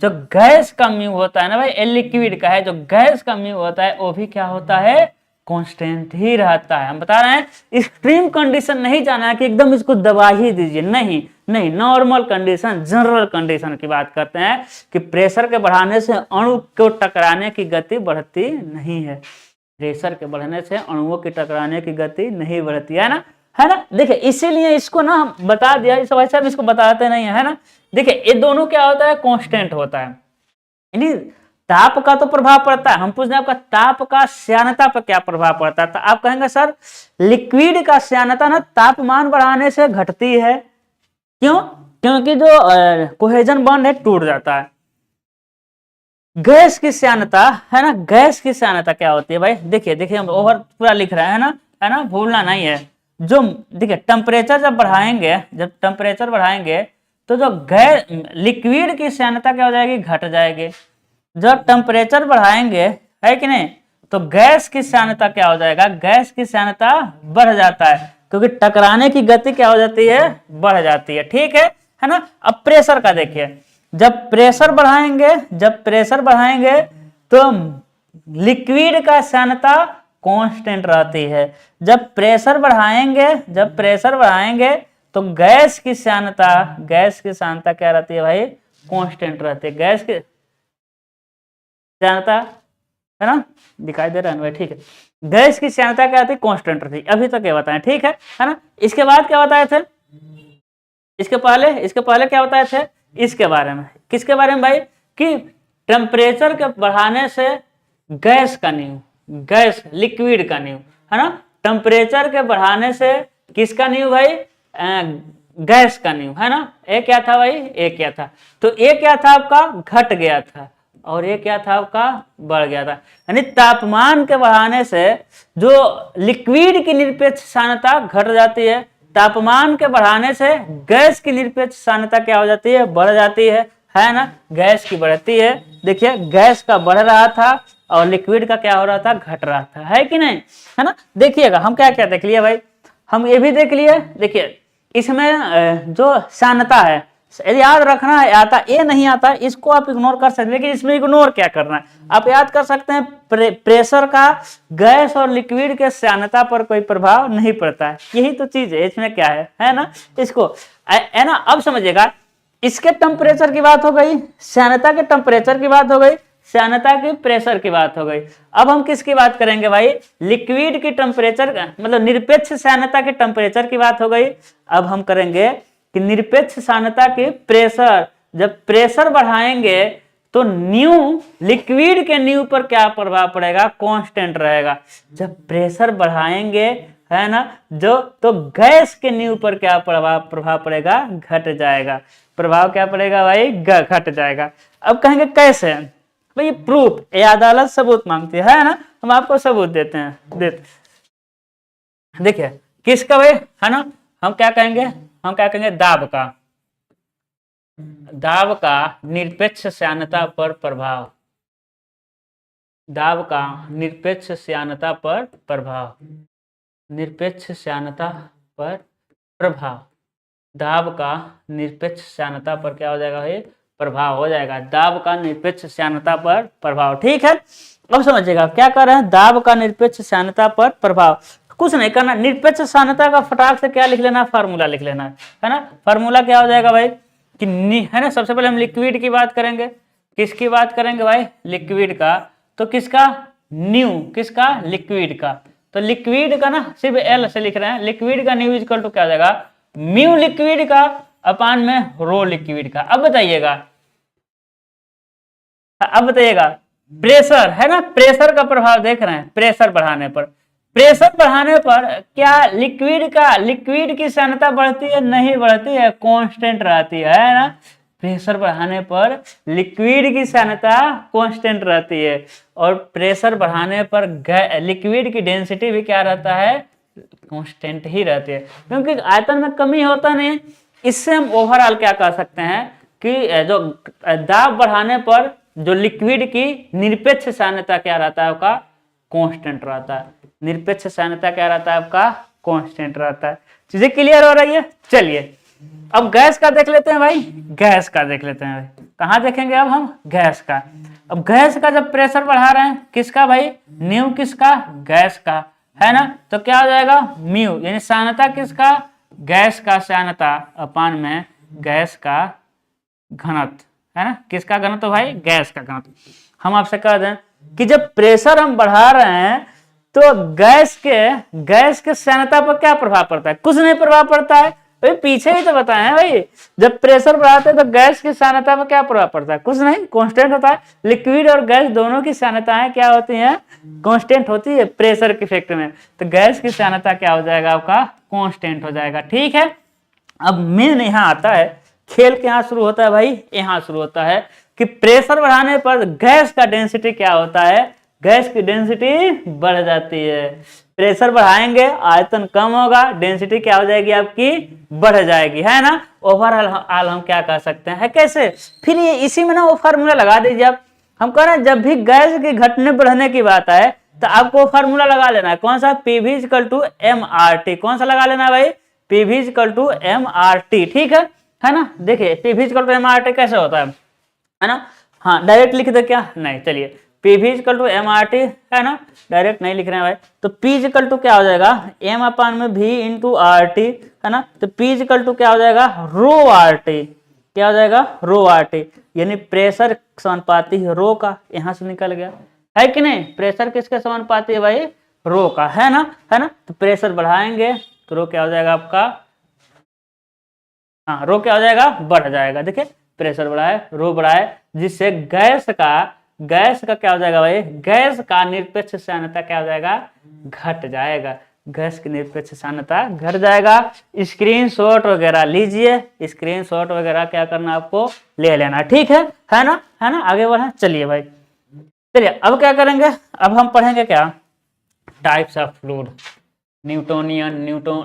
जो गैस का म्यू होता है ना भाई, लिक्विड का है, जो गैस का म्यू होता है वो भी क्या होता है, कांस्टेंट ही रहता है। हम बता रहे हैं एक्सट्रीम कंडीशन नहीं जाना है कि एकदम इसको दबा ही दीजिए, नहीं, नॉर्मल कंडीशन, जनरल कंडीशन की बात करते हैं कि प्रेशर के बढ़ाने से अणु को टकराने की गति बढ़ती नहीं है। प्रेशर के बढ़ने से अणुओं की टकराने की गति नहीं बढ़ती है ना। देखिए इसीलिए इसको ना हम बता दिया, इस वजह से हम इसको बताते नहीं है ना। देखिए ये दोनों क्या होता है, कांस्टेंट होता है। यानी ताप का तो प्रभाव पड़ता है। हम पूछ रहे हैं आपका ताप का श्यानता पर क्या प्रभाव पड़ता है, तो आप कहेंगे सर लिक्विड का श्यानता ना तापमान बढ़ाने से घटती है। क्यों, क्योंकि जो कोहेजन बॉन्ड है टूट जाता है। गैस की श्यानता है ना, गैस की श्यानता क्या होती है भाई, देखिए हम ओवर पूरा लिख रहे हैं है ना, भूलना नहीं है। जो देखिए टेम्परेचर जब टेम्परेचर बढ़ाएंगे तो जो गैस लिक्विड की श्यानता क्या हो जाएगी, घट जाएगी। जब टेम्परेचर बढ़ाएंगे, है कि नहीं, तो गैस की श्यानता क्या हो जाएगा, गैस की श्यानता बढ़ जाता है, क्योंकि टकराने की गति क्या हो जाती है, बढ़ जाती है। ठीक है ना। अब प्रेशर का देखिए, जब प्रेशर बढ़ाएंगे तो लिक्विड का श्यानता कांस्टेंट रहती है। जब प्रेशर बढ़ाएंगे तो गैस की श्यानता क्या रहती है भाई, कांस्टेंट रहती है। गैस की श्यानता है ना, दिखाई दे रहा है भाई, ठीक है। गैस की श्यानता क्या रहती है, कांस्टेंट रहती है। अभी तक ये बताएं, ठीक है ना। इसके बाद क्या बताए थे, इसके पहले क्या बताए थे, इसके बारे में, किसके बारे में भाई, कि टेम्परेचर के बढ़ाने से गैस लिक्विड का न्यू, है ना। टेम्परेचर के बढ़ाने से किसका न्यू भाई, गैस का न्यू, है ना। एक क्या था भाई, एक क्या था, तो एक क्या था आपका, घट गया था, और एक क्या था आपका, बढ़ गया था। यानी तापमान के बढ़ाने से जो लिक्विड की निरपेक्ष श्यानता घट जाती है, तापमान के बढ़ाने से गैस की निरपेक्ष श्यानता क्या हो जाती है, बढ़ जाती है ना। गैस की बढ़ती है, देखिए गैस का बढ़ रहा था और लिक्विड का क्या हो रहा था, घट रहा था, है कि नहीं, है ना। देखिएगा हम क्या क्या देख लिए भाई, हम ये भी देख लिए। देखिए इसमें जो श्यानता है, यदि याद रखना है, आता ये नहीं आता इसको आप इग्नोर कर सकते हैं, लेकिन इसमें इग्नोर क्या करना है, आप याद कर सकते हैं प्रेशर का गैस और लिक्विड के श्यानता पर कोई प्रभाव नहीं पड़ता है। यही तो चीज है, इसमें क्या है ना। इसको है ना। अब समझिएगा, इसके टेम्परेचर की बात हो गई, श्यानता के टेम्परेचर की बात हो गई, श्यानता की प्रेशर की बात हो गई। अब हम किसकी बात करेंगे भाई, लिक्विड की टेम्परेचर, मतलब निरपेक्ष श्यानता के टेम्परेचर की बात हो गई। अब हम करेंगे कि निरपेक्ष श्यानता की प्रेशर, जब प्रेशर बढ़ाएंगे तो न्यू, लिक्विड के न्यू पर क्या प्रभाव पड़ेगा, कांस्टेंट रहेगा। जब प्रेशर बढ़ाएंगे, है ना, जो तो गैस के न्यू पर क्या प्रभाव पड़ेगा, घट जाएगा। प्रभाव क्या पड़ेगा भाई, घट जाएगा। अब कहेंगे कैसे भाई, प्रूफ, ये अदालत सबूत मांगती है ना, हम आपको सबूत देते हैं। देखिए किसका भाई, है ना, हम क्या कहेंगे, दाब का, दाब का निरपेक्ष श्यानता पर प्रभाव, दाब का निरपेक्ष श्यानता पर प्रभाव, निरपेक्ष श्यानता पर प्रभाव, दाब का निरपेक्ष श्यानता पर क्या हो जाएगा भाई, प्रभाव हो जाएगा। दाब का निरपेक्ष श्यानता पर प्रभाव, ठीक है। अब समझिएगा क्या कर रहे हैं, दाब का निरपेक्ष श्यानता पर प्रभाव, कुछ नहीं करना, निरपेक्ष श्यानता का फटाक से क्या लिख लेना, फार्मूला लिख लेना है ना। फार्मूला क्या हो जाएगा भाई कि है ना, सबसे पहले हम लिक्विड की बात करेंगे। किसकी बात करेंगे भाई, लिक्विड का। तो किसका, न्यू, किसका, लिक्विड का। तो लिक्विड का ना सिर्फ एल से लिख रहे हैं, लिक्विड का न्यू इक्वल टू क्या हो जाएगा, म्यू लिक्विड का अपान में रो लिक्विड का। अब बताइएगा, प्रेशर है ना, प्रेशर का प्रभाव देख रहे हैं, प्रेशर बढ़ाने पर, प्रेशर बढ़ाने पर क्या लिक्विड की श्यानता बढ़ती है, नहीं बढ़ती है, कांस्टेंट रहती है ना। प्रेशर बढ़ाने पर लिक्विड की श्यानता कांस्टेंट रहती है, और प्रेशर बढ़ाने पर लिक्विड की डेंसिटी भी क्या रहता है, कांस्टेंट ही रहती है, क्योंकि आयतन में कमी होता नहीं। इससे हम ओवरऑल क्या कह सकते हैं कि जो दाब बढ़ाने पर जो लिक्विड की निरपेक्ष श्यानता क्या रहता है, आपका कांस्टेंट रहता है। निरपेक्ष श्यानता क्या रहता है, आपका कांस्टेंट रहता है। चीजें क्लियर हो रही है। चलिए अब गैस का देख लेते हैं भाई, गैस का देख लेते हैं भाई। कहाँ देखेंगे अब हम, गैस का। अब गैस का जब प्रेशर बढ़ा रहे हैं, किसका भाई, न्यू किसका, गैस का, है ना। तो क्या हो जाएगा, म्यू, यानी श्यानता किसका, गैस का श्यानता अपान में गैस का घनत्व, है ना। किसका घनत्व भाई, गैस का घनत्व। हम आपसे कह दें कि जब प्रेशर हम बढ़ा रहे हैं तो गैस के श्यानता पर क्या प्रभाव पड़ता है, कुछ नहीं प्रभाव पड़ता है भाई, पीछे ही तो बताए हैं भाई। जब प्रेशर बढ़ाते हैं तो गैस की श्यानता पर क्या प्रभाव पड़ता है, कुछ नहीं, कांस्टेंट होता है। लिक्विड और गैस दोनों की श्यानताएं क्या होती हैं, कांस्टेंट होती है प्रेशर के इफेक्ट में। तो गैस की श्यानता क्या हो जाएगा, आपका कांस्टेंट हो जाएगा, ठीक है। अब मेन यहाँ आता है, खेल के यहाँ शुरू होता है भाई, यहाँ शुरू होता है कि प्रेशर बढ़ाने पर गैस का डेंसिटी क्या होता है, गैस की डेंसिटी बढ़ जाती है। प्रेशर बढ़ाएंगे, आयतन कम होगा, डेंसिटी क्या हो जाएगी आपकी, बढ़ जाएगी, है ना। ओवरऑल हम क्या कह सकते हैं, कैसे, फिर ये इसी में ना वो फार्मूला लगा दीजिए आप। हम कह रहे हैं जब भी गैस के घटने बढ़ने की बात आए तो आपको फार्मूला लगा लेना है, कौन सा, पीवी इक्वल टू MRT। कौन सा लगा लेना है भाई, पीवी इक्वल टू MRT, ठीक है ना। देखिए पीवी इक्वल टू MRT कैसे होता है ना। हाँ डायरेक्ट लिख दे क्या, नहीं, चलिए पीवी इक्वल टू MRT, है ना, डायरेक्ट नहीं लिख रहे हैं भाई। तो पी इक्वल टू क्या हो जाएगा, M अपान में V इंटू RT, है ना। तो पी इक्वल टू क्या हो जाएगा, रो RT, क्या हो जाएगा, रो RT, यानी प्रेशर समानुपाती है रो का, यहां से निकल गया, है कि नहीं। प्रेशर किसके समानुपाती है भाई, रो का, है ना, है ना। तो प्रेशर बढ़ाएंगे तो रो क्या हो जाएगा आपका, हाँ रो क्या हो जाएगा, बढ़ जाएगा। देखिए प्रेशर बढ़ाए, रो बढ़ाए, जिससे गैस का क्या हो जाएगा भाई, गैस का निरपेक्ष श्यानता क्या हो जाएगा, घट जाएगा। गैस की निरपेक्ष श्यानता घट जाएगा। स्क्रीनशॉट वगैरह लीजिए, स्क्रीनशॉट वगैरह क्या करना आपको, ले लेना, ठीक है ना, है ना। आगे बढ़े, चलिए भाई, चलिए अब क्या करेंगे, अब हम पढ़ेंगे क्या, types of fluid, Newtonian,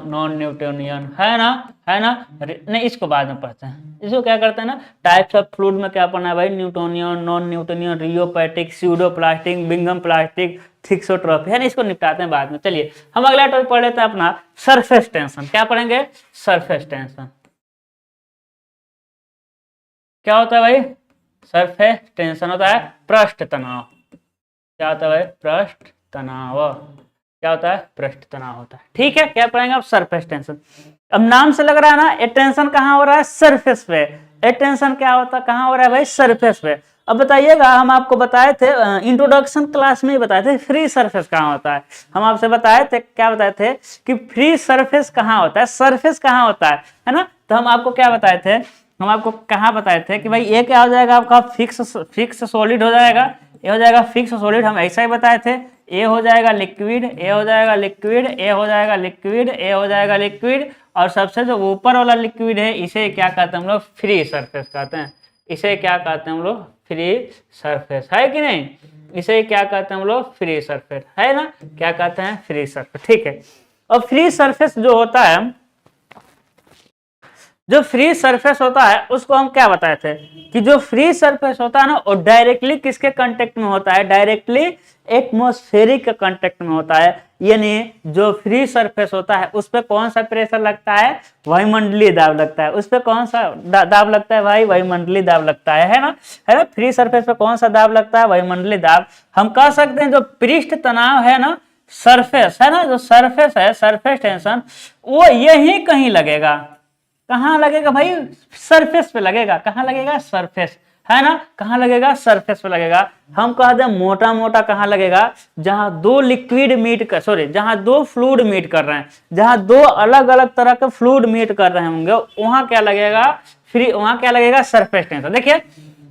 non Newtonian, है ना, नहीं इसको बाद में पढ़ते हैं। इसको क्या करते हैं ना, टाइप्स ऑफ फ्लूइड में क्या पढ़ना है भाई, Newtonian, non Newtonian, rheopectic, pseudoplastic, Bingham plastic, thixotropy, है ना, इसको निपटाते हैं बाद में। चलिए हम अगला टॉपिक पढ़ लेते हैं अपना, सरफेस टेंशन। क्या पढ़ेंगे, सरफेस टेंशन। क्या होता है भाई, सरफेस टेंशन होता है पृष्ठ तनाव। क्या होता है भाई, पृष्ठ तनाव। क्या होता है, पृष्ठ तनाव होता है। ठीक है, क्या पढ़ेंगे आप, सरफेस टेंशन। अब नाम से लग रहा है ना, ये टेंशन कहाँ हो रहा है, सरफेस पे। ये टेंशन क्या होता है, कहाँ हो रहा है भाई, सरफेस पे। अब बताइएगा, हम आपको बताए थे इंट्रोडक्शन क्लास में ही बताए थे फ्री सरफेस कहाँ होता है। हम आपसे बताए थे, क्या बताए थे कि फ्री सरफेस कहाँ होता है, सरफेस कहाँ होता है ना। तो हम आपको क्या बताए थे, हम आपको कहाँ बताए थे कि भाई ये क्या हो जाएगा आपका, फिक्स सॉलिड हो जाएगा, ये हो जाएगा फिक्स सॉलिड, हम ऐसा ही बताए थे। ए हो जाएगा लिक्विड, ए हो जाएगा लिक्विड, ए हो जाएगा लिक्विड, ए हो जाएगा लिक्विड, और सबसे जो ऊपर वाला लिक्विड है इसे क्या कहते हैं हम लोग, फ्री सरफेस कहते हैं। इसे क्या कहते हैं हम लोग, फ्री सरफेस, है कि नहीं। इसे क्या कहते हैं हम लोग, फ्री सरफेस, है ना, क्या कहते हैं, फ्री सरफेस। ठीक है, और फ्री सरफेस जो होता है, जो फ्री सरफेस होता है उसको हम क्या बताए थे कि जो फ्री सरफेस होता है ना, वो डायरेक्टली किसके कांटेक्ट में होता है, डायरेक्टली एटमॉस्फेरिक के कांटेक्ट में होता है। यानी जो फ्री सरफेस होता है उस पर कौन सा प्रेशर लगता है, वायुमंडलीय दाब लगता है। उस पर कौन सा दाब लगता है भाई, वायुमंडलीय दाब लगता है ना, है ना। फ्री सरफेस पे कौन सा दाब लगता है, वायुमंडलीय दाब। हम कह सकते हैं जो पृष्ठ तनाव है ना, सरफेस है ना, जो सरफेस है, सरफेस टेंशन, वो यही कहीं लगेगा। कहाँ लगेगा भाई, सरफेस पे लगेगा। कहाँ लगेगा, सरफेस, है ना, कहाँ लगेगा, सरफेस पे लगेगा। हम कह दें मोटा मोटा कहाँ लगेगा, जहां दो लिक्विड मीट कर, सॉरी, जहां दो फ्लूइड मीट कर रहे हैं, जहां दो अलग अलग तरह के फ्लूइड मीट कर रहे होंगे, वहां क्या लगेगा, फ्री, वहां क्या लगेगा, सरफेस टेंशन। देखिए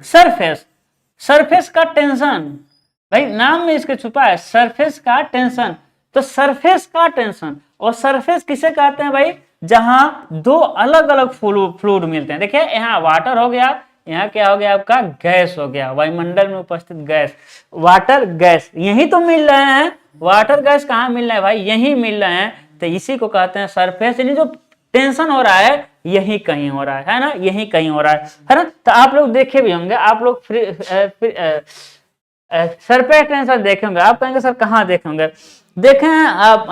सरफेस, सरफेस का टेंशन, भाई नाम में इसके छुपा है, सरफेस का टेंशन। तो सरफेस का टेंशन, और सरफेस किसे कहते हैं भाई, जहां दो अलग अलग फ्लूइड मिलते हैं। देखिए यहाँ वाटर हो गया, यहाँ क्या हो गया आपका, गैस हो गया, वायुमंडल में उपस्थित गैस, वाटर गैस, यही तो मिल रहे हैं। वाटर गैस कहाँ मिल रहे हैं भाई, यही मिल रहे हैं। तो इसी को कहते हैं सरफेस, यानी जो टेंशन हो रहा है यही कहीं हो रहा है ना, यही कहीं हो रहा है ना। तो आप लोग देखे भी होंगे, आप लोग सरफेस टेंशन देखेंगे, आप कहेंगे सर कहाँ देखेंगे, देखें आप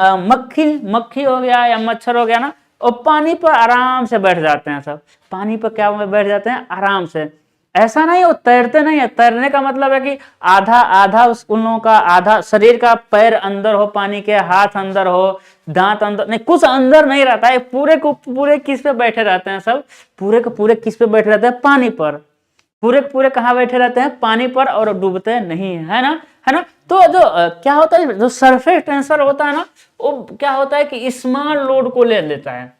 मक्खी हो गया या मच्छर हो गया ना, और पानी पर आराम से बैठ जाते हैं सब, पानी पर क्या बैठ जाते हैं, आराम से। ऐसा नहीं वो तैरते नहीं है, तैरने का मतलब है कि आधा आधा उन लोगों का, आधा शरीर का, पैर अंदर हो पानी के, हाथ अंदर हो, दांत अंदर नहीं, कुछ अंदर नहीं रहता है, पूरे को पूरे किस पे बैठे रहते हैं सब, पूरे को पूरे किस पे बैठे रहते हैं, पानी पर, पूरे पूरे कहाँ बैठे रहते हैं, पानी पर, और डूबते नहीं है ना, है ना। तो जो क्या होता है, जो सरफेस टेंशन होता है ना, वो क्या होता है कि स्मॉल लोड को ले लेता है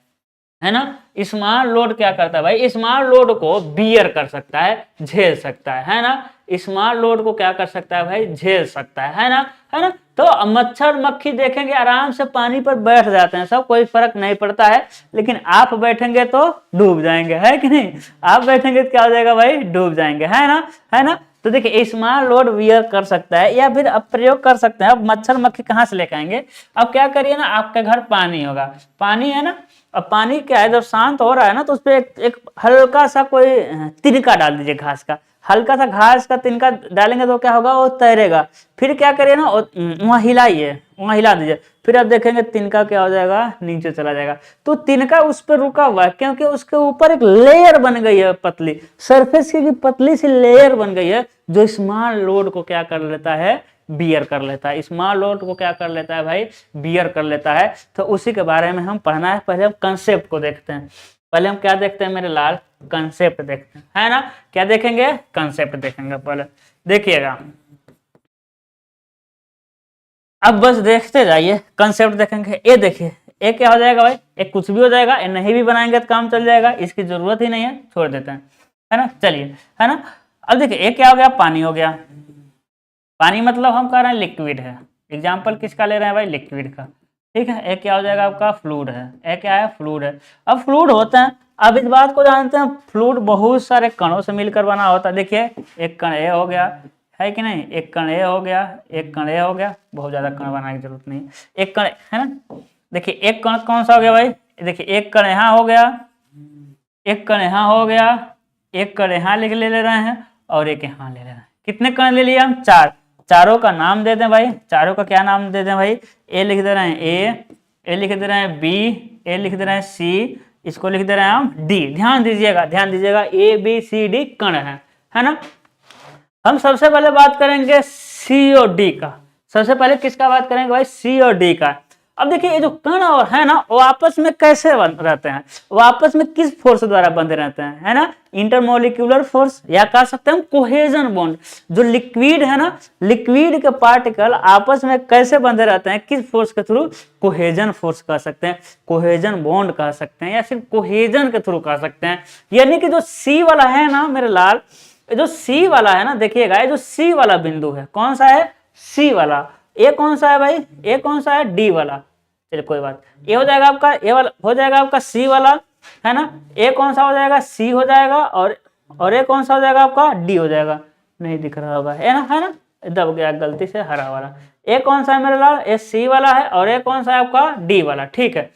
ना। स्मॉल लोड क्या करता है भाई, स्मॉल लोड को बियर कर सकता है, झेल सकता है ना। स्मॉल लोड को क्या कर सकता है भाई, झेल सकता है ना, है ना। तो मच्छर मक्खी देखेंगे आराम से पानी पर बैठ जाते हैं सब, कोई फर्क नहीं पड़ता है। लेकिन आप बैठेंगे तो डूब जाएंगे, है कि नहीं, आप बैठेंगे तो क्या हो जाएगा भाई, डूब जाएंगे, है ना, है ना। तो देखिए स्मॉल लोड वियर कर सकता है, या फिर अब प्रयोग कर सकते हैं। अब मच्छर मक्खी कहाँ से लेकर आएंगे, अब क्या करिए ना, आपके घर पानी होगा, पानी है ना, अब पानी क्या है, जब शांत हो रहा है ना, तो उस पर एक हल्का सा कोई तिनका डाल दीजिए घास का, हल्का सा घास का तिनका डालेंगे तो क्या होगा, वो तैरेगा। फिर क्या करिए ना, वहाँ हिलाइए, वहाँ हिला दीजिए, फिर आप देखेंगे तिनका क्या हो जाएगा, नीचे चला जाएगा। तो तिनका उस पर रुका हुआ है क्योंकि उसके ऊपर एक लेयर बन गई है, पतली सरफेस की पतली सी लेयर बन गई है, जो स्मॉल लोड को क्या कर लेता है, बियर कर लेता है। स्मॉल लोड को क्या कर लेता है भाई, बियर कर लेता है। तो उसी के बारे में हम पढ़ना है। पहले हम कंसेप्ट को देखते हैं, पहले हम क्या देखते हैं मेरे लाल, कंसेप्ट देखते हैं, है ना। क्या देखेंगे, कंसेप्ट देखेंगे पहले, देखिएगा अब बस देखते जाइए, कंसेप्ट देखेंगे। ये देखिए, ये क्या हो जाएगा भाई, एक कुछ भी हो जाएगा, ये नहीं भी बनाएंगे तो काम चल जाएगा, इसकी जरूरत ही नहीं है, छोड़ देते हैं, है ना। चलिए, है ना। अब देखिए ये क्या हो गया, पानी हो गया। पानी मतलब हम कह रहे हैं लिक्विड है, एग्जाम्पल किसका ले रहे हैं भाई, लिक्विड का, ठीक है। एक क्या हो जाएगा आपका, फ्लूइड है, एक क्या है, फ्लूइड है। अब फ्लूइड होते हैं, अब इस बात को जानते हैं, फ्लूइड बहुत सारे कणों से मिलकर बना होता है। देखिए एक कण ए हो गया, है कि नहीं, एक कण ए हो गया, एक कण ए हो गया, बहुत ज्यादा कण बनाने की जरूरत नहीं, एक कण, है ना। देखिए एक कण कौन सा हो गया भाई, देखिए एक कण यहाँ हो गया, एक कण यहाँ हो गया, एक कण यहाँ ले रहे हैं, और एक यहाँ ले रहे हैं। कितने कण ले लिए हम, चार। चारों का नाम दे दें भाई, चारों का क्या नाम दे दें भाई, ए लिख दे रहे हैं ए लिख दे रहे हैं बी, ए लिख दे रहे हैं सी, इसको लिख दे रहे हैं हम डी। ध्यान दीजिएगा, ध्यान दीजिएगा, ए बी सी डी कण है ना। हम सबसे पहले बात करेंगे सी और डी का। सबसे पहले किसका बात करेंगे भाई, सी और डी का। अब देखिए ये जो कण और है ना वो आपस में कैसे रहते हैं, वो आपस में किस फोर्स द्वारा बंधे रहते हैं, है ना, इंटरमोलिक्यूलर फोर्स, या कह सकते हैं हम कोहेजन बॉन्ड। जो लिक्विड है ना, लिक्विड के पार्टिकल आपस में कैसे बंधे रहते हैं, किस फोर्स के थ्रू, कोहेजन फोर्स कह सकते हैं, कोहेजन बॉन्ड कह सकते हैं, या सिर्फ कोहेजन के थ्रू कह सकते हैं। यानी कि जो सी वाला है ना मेरे लाल, जो सी वाला है ना, देखिएगा ये जो सी वाला बिंदु है, कौन सा है, सी वाला। ए कौन सा है भाई, ए कौन सा है, डी वाला। चलिए कोई बात, ये हो जाएगा आपका, ए वाला हो जाएगा आपका सी वाला, है ना। ए कौन सा हो जाएगा, सी हो जाएगा, और ए कौन सा हो जाएगा आपका, डी हो जाएगा। नहीं दिख रहा होगा, है ना, दब गया गलती से, हरा वाला। ए कौन सा है मेरे लाल, ए सी वाला है, और ए कौन सा है आपका, डी वाला। ठीक है,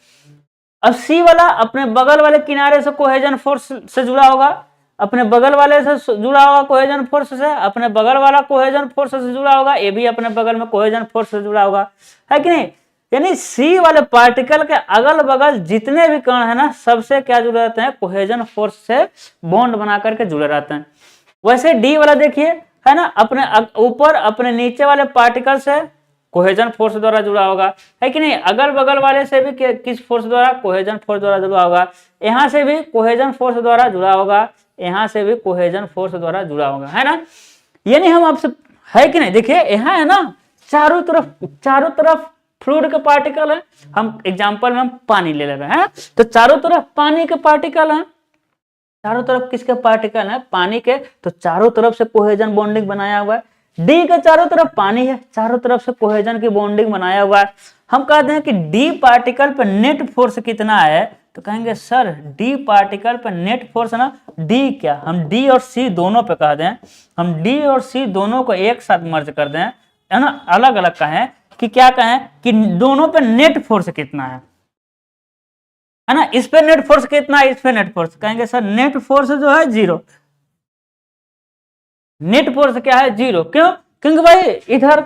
अब सी वाला अपने बगल वाले किनारे से कोहेजन फोर्स से जुड़ा होगा, अपने बगल वाले से जुड़ा होगा कोहेजन फोर्स से, अपने बगल वाला कोहेजन फोर्स से जुड़ा होगा, ये भी अपने बगल में कोहेजन फोर्स से जुड़ा होगा, है कि नहीं। यानी सी वाले पार्टिकल के अगल बगल जितने भी कण है ना, सबसे क्या जुड़े रहते हैं, कोहेजन फोर्स से बॉन्ड बना करके जुड़े रहते हैं। वैसे डी वाला देखिए, है ना, अपने ऊपर अपने नीचे वाले पार्टिकल से कोहेजन फोर्स द्वारा जुड़ा होगा, है कि नहीं। अगल बगल वाले से भी किस फोर्स द्वारा, कोहेजन फोर्स द्वारा जुड़ा होगा। यहाँ से भी कोहेजन फोर्स द्वारा जुड़ा होगा, यहाँ से भी कोहेजन फोर्स द्वारा जुड़ा होगा, है ना। यानी हम आपसे, है कि नहीं, देखिए यहाँ है ना, चारों तरफ फ्लूइड के पार्टिकल है। हम एग्जांपल में हम पानी ले रहे हैं, तो चारों तरफ पानी के पार्टिकल हैं, चारों तरफ किसके पार्टिकल हैं, पानी के। तो चारों तरफ से कोहेजन बॉन्डिंग बनाया हुआ है। डी के चारों तरफ पानी है, चारों तरफ से कोहेजन की बॉन्डिंग बनाया हुआ है। हम कहते हैं कि डी पार्टिकल पर नेट फोर्स कितना है, तो कहेंगे सर डी पार्टिकल पर नेट फोर्स है ना, डी क्या, हम डी और सी दोनों पे कह दें, हम डी और सी दोनों को एक साथ मर्ज कर दें, है ना, अलग अलग कहें कि क्या कहें कि दोनों पे नेट फोर्स कितना है ना, इस पे नेट फोर्स कितना है, इस पे नेट फोर्स, कहेंगे सर नेट फोर्स जो है 0, नेट फोर्स क्या है 0। क्यों, क्योंकि भाई इधर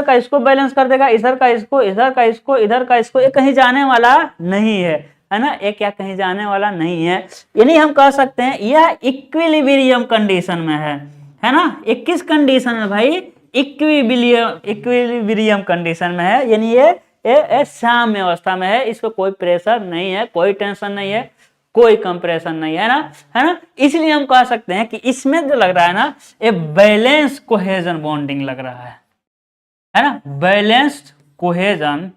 का इसको बैलेंस कर देगा, इधर का इसको, इधर का इसको, इधर का इसको, ये कहीं जाने वाला नहीं है ना, ये क्या कहीं जाने वाला नहीं है। यानी हम कह सकते हैं यह इक्विलिब्रियम कंडीशन में है ना। ये किस कंडीशन में भाई, इक्विलिब्रियम कंडीशन में है, यानी ये साम्य अवस्था में है, इस पर कोई प्रेशर नहीं है, कोई टेंशन नहीं है, कोई कंप्रेशन नहीं है ना, इसलिए हम कह सकते हैं कि इसमें जो लग रहा है ना, ये बैलेंस कोहेजन बॉन्डिंग लग रहा है ना, बैलेंस्ड कोहेजन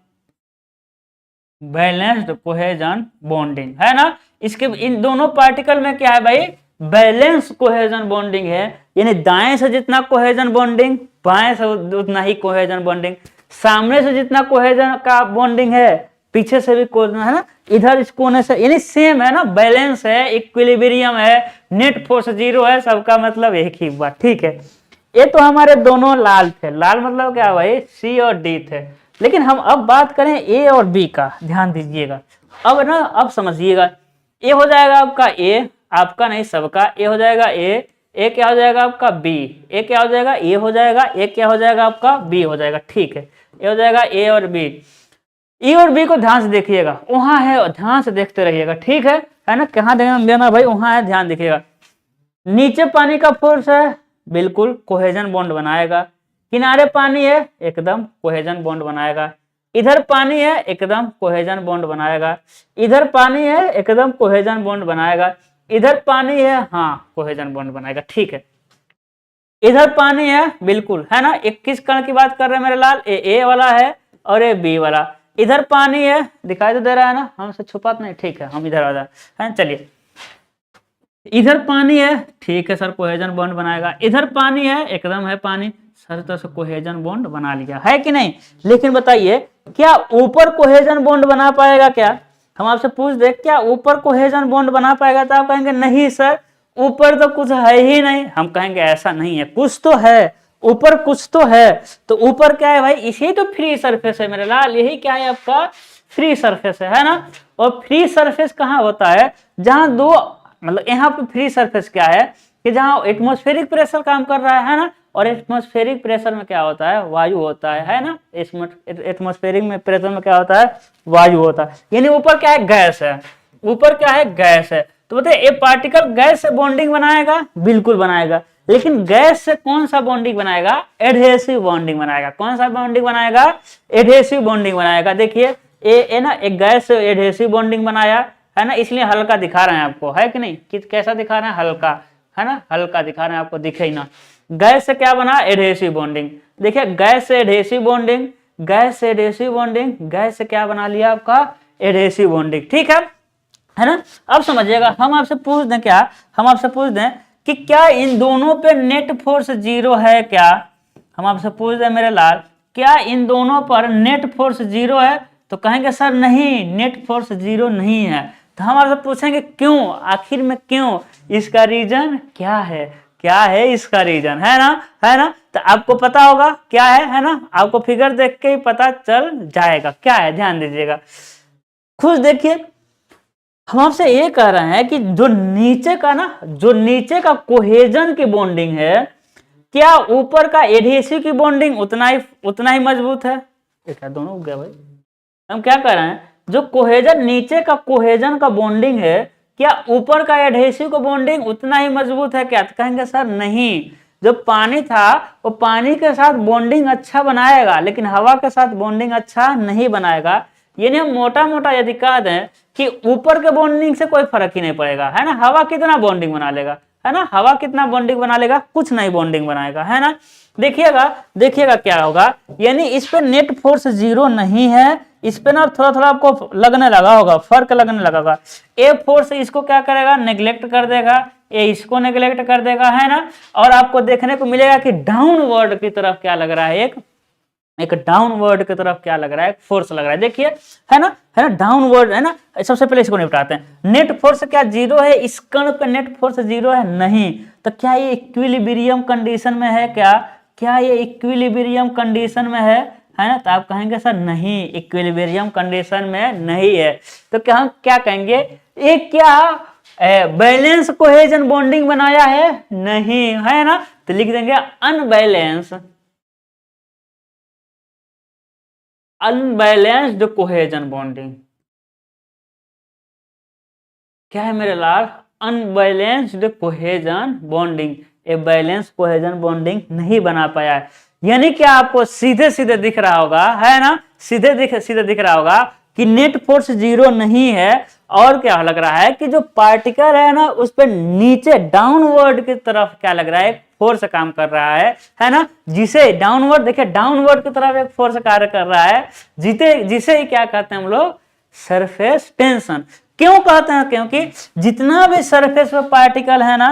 बॉन्डिंग, है ना। इसके इन दोनों पार्टिकल में क्या है भाई, बैलेंस कोहेजन बॉन्डिंग है, यानी दाएं से जितना कोहेजन बॉन्डिंग, बाएं से उतना ही कोहेजन बॉन्डिंग, सामने से जितना कोहेजन का बॉन्डिंग है, पीछे से भी कोहेजन, है ना, इधर इस कोने से, यानी सेम है ना, बैलेंस है, इक्विलिब्रियम है, नेट फोर्स 0 है, सबका मतलब एक ही बात। ठीक है, ये तो हमारे दोनों लाल थे, लाल मतलब क्या भाई, सी और डी थे। लेकिन हम अब बात करें ए और बी का, ध्यान दीजिएगा अब ना, अब समझिएगा। ए हो जाएगा आपका ए, आपका नहीं सबका, ए हो जाएगा ए क्या हो जाएगा आपका बी, ए क्या हो जाएगा, ए हो जाएगा, ए क्या हो जाएगा आपका बी हो जाएगा। ठीक है, ये हो जाएगा ए और बी। ई और बी को ध्यान से देखिएगा, वहां है, ध्यान से देखते रहिएगा, ठीक है ना, कहाँ ध्यान देना भाई, वहां है, ध्यान देखिएगा। नीचे पानी का फोर्स है, बिल्कुल कोहेजन बॉन्ड बनाएगा, किनारे पानी है, एकदम कोहेजन बॉन्ड बनाएगा, इधर पानी है, एकदम कोहेजन बॉन्ड बनाएगा, इधर पानी है, एकदम कोहेजन बॉन्ड बनाएगा, इधर पानी है, हाँ कोहेजन बॉन्ड बनाएगा। ठीक है, इधर पानी है, बिल्कुल, है ना। एक किस कण की बात कर रहे हैं मेरे लाल, ए वाला है और ए बी वाला। इधर पानी है, दिखाई तो दे रहा है ना, हमसे छुपात नहीं, ठीक है, हम इधर आ जाए, है चलिए, इधर पानी है, ठीक है सर कोहेजन बॉन्ड बनाएगा, इधर पानी है, एकदम है पानी, सर तो से कोहेजन बॉन्ड बना लिया, है कि नहीं। लेकिन बताइए क्या ऊपर कोहेजन बॉन्ड बना पाएगा क्या, हम आपसे पूछ दे क्या ऊपर कोहेजन बॉन्ड बना पाएगा, तो आप कहेंगे नहीं सर ऊपर तो कुछ है ही नहीं। हम कहेंगे ऐसा नहीं है, कुछ तो है ऊपर, कुछ तो है। तो ऊपर क्या है भाई, इसी तो फ्री सरफेस है मेरे लाल, यही क्या है आपका फ्री सरफेस है ना। और फ्री सरफेस कहाँ होता है, जहां दो, मतलब यहाँ पे फ्री सरफेस क्या है कि जहां एटमॉस्फेरिक प्रेशर काम कर रहा है ना, और एटमॉस्फेरिक प्रेशर में क्या होता है, वायु होता है ना। एटमॉस्फेरिक में प्रेशर में क्या होता है, वायु होता है, यानी ऊपर क्या है, गैस है, ऊपर क्या है, गैस है। तो बताइए ये पार्टिकल गैस से बॉन्डिंग बनाएगा, बिल्कुल बनाएगा। लेकिन गैस से कौन सा बॉन्डिंग बनाएगा, एडहेसिव बॉन्डिंग बनाएगा। कौन सा बॉन्डिंग बनाएगा, एडहेसिव बॉन्डिंग बनाएगा। देखिए ये ना एक गैस से एडहेसिव बॉन्डिंग बनाया है ना, इसलिए हल्का दिखा रहे हैं आपको, है कि नहीं, कि कैसा दिखा रहे हैं, हल्का, है ना, हल्का दिखा रहे हैं, आपको दिखे ही ना। गैस से क्या बना, एडहेसिव बॉन्डिंग। देखिए गैस से एडहेसिव बॉन्डिंग, गैस से एडहेसिव बॉन्डिंग, गैस से क्या बना लिया आपका, एडहेसिव बॉन्डिंग, ठीक है ना। अब समझिएगा, हम आपसे पूछ दें क्या, हम आपसे पूछ दें कि क्या इन दोनों पे नेट फोर्स जीरो है क्या, हम आपसे पूछ दें मेरे लाल, क्या इन दोनों पर नेट फोर्स जीरो है, तो कहेंगे सर नहीं, नेट फोर्स जीरो नहीं है। तो हम आपसे पूछेंगे क्यों, आखिर में क्यों, इसका रीजन क्या है, क्या है इसका रीजन, है ना, है ना। तो आपको पता होगा क्या है ना, आपको फिगर देख के ही पता चल जाएगा क्या है, ध्यान दीजिएगा खुद देखिए। हम आपसे ये कह रहे हैं कि जो नीचे का ना, जो नीचे का कोहेजन की बॉन्डिंग है, क्या ऊपर का एडहेसिव की बॉन्डिंग उतना ही मजबूत है, क्या दोनों उग गया भाई। हम क्या कह रहे हैं, जो कोहेजन नीचे का कोहेजन का बॉन्डिंग है, क्या ऊपर का एडहेसिव का बॉन्डिंग उतना ही मजबूत है क्या, तो कहेंगे सर नहीं। जो पानी था वो पानी के साथ बॉन्डिंग अच्छा बनाएगा, लेकिन हवा के साथ बॉन्डिंग अच्छा नहीं बनाएगा। यानी हम मोटा मोटा यदि कह दें कि ऊपर के बॉन्डिंग से कोई फर्क ही नहीं पड़ेगा, है ना, हवा कितना बॉन्डिंग बना लेगा, है ना, हवा कितना बॉन्डिंग बना लेगा, कुछ नहीं बॉन्डिंग बनाएगा, है ना। देखिएगा देखिएगा क्या होगा, यानी इस पे नेट फोर्स जीरो नहीं है, इस पे ना थोड़ा थोड़ा आपको लगने लगा होगा, फर्क लगने लगा होगा। ए फोर्स इसको क्या करेगा, नेग्लेक्ट कर देगा, ए इसको नेग्लेक्ट कर देगा, है ना। और आपको देखने को मिलेगा कि डाउनवर्ड की तरफ क्या लग रहा है, एक डाउनवर्ड की तरफ क्या लग रहा है, फोर्स लग रहा है, देखिए, है ना डाउनवर्ड, है ना। सबसे पहले इसको निपटाते हैं, नेट फोर्स क्या जीरो है, इस कण पे नेट फोर्स जीरो है, नहीं। तो क्या ये इक्विलिब्रियम कंडीशन में है क्या, क्या ये इक्विलिब्रियम कंडीशन में है ना, तो आप कहेंगे सर नहीं, इक्विलिब्रियम कंडीशन में नहीं है। तो क्या हम क्या कहेंगे, ये क्या बैलेंस कोहेजन बॉन्डिंग बनाया है, नहीं, है ना। तो लिख देंगे अनबैलेंस्ड कोहेजन बॉन्डिंग। क्या है मेरे लाल, unbalanced cohesion bonding, a balance cohesion bonding नहीं बना पाया है। यानी क्या आपको सीधे सीधे दिख रहा होगा, है ना, सीधे दिख रहा होगा कि नेट फोर्स जीरो नहीं है, और क्या लग रहा है कि जो पार्टिकल है ना उस पर नीचे डाउनवर्ड की तरफ क्या लग रहा है, फोर्स काम कर रहा है ना, जिसे डाउनवर्ड, देखिए डाउनवर्ड की तरफ एक फोर्स कार्य कर रहा है, जिसे क्या कहते हैं हम लोग, सरफेस टेंशन। क्यों कहते हैं, क्योंकि जितना भी सरफेस पे पार्टिकल है ना,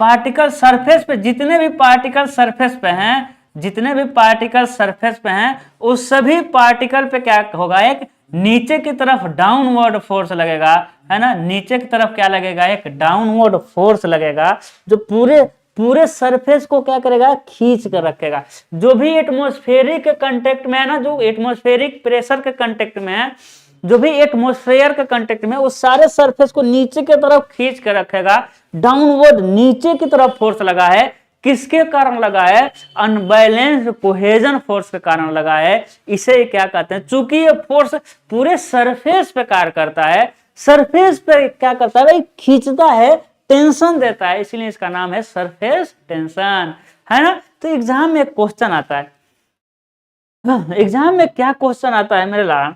पार्टिकल सरफेस पे, जितने भी पार्टिकल सरफेस पे हैं, जितने भी पार्टिकल सरफेस पे हैं, उस सभी पार्टिकल पे क्या होगा, एक नीचे की तरफ डाउनवर्ड फोर्स लगेगा, है ना, नीचे की तरफ क्या लगेगा, एक डाउनवर्ड फोर्स लगेगा, जो पूरे सरफेस को क्या करेगा, खींच कर रखेगा। जो भी एटमॉस्फेरिक कांटेक्ट में है ना, जो एटमॉस्फेरिक प्रेशर के कांटेक्ट में है, जो भी एटमॉस्फेयर के कांटेक्ट में, उस सारे सरफेस को नीचे की तरफ खींच कर रखेगा। डाउनवर्ड नीचे की तरफ फोर्स लगा है, किसके कारण लगा है, अनबैलेंस्ड कोहेजन फोर्स के कारण लगा है। इसे क्या कहते हैं, चूंकि ये फोर्स पूरे सरफेस पे कार्य करता है, सरफेस पे क्या करता है भाई, खींचता है, टेंशन देता है, इसलिए इसका नाम है सरफेस टेंशन, है ना। तो एग्जाम में एक क्वेश्चन आता है, एग्जाम में क्या क्वेश्चन आता है मेरे लाल,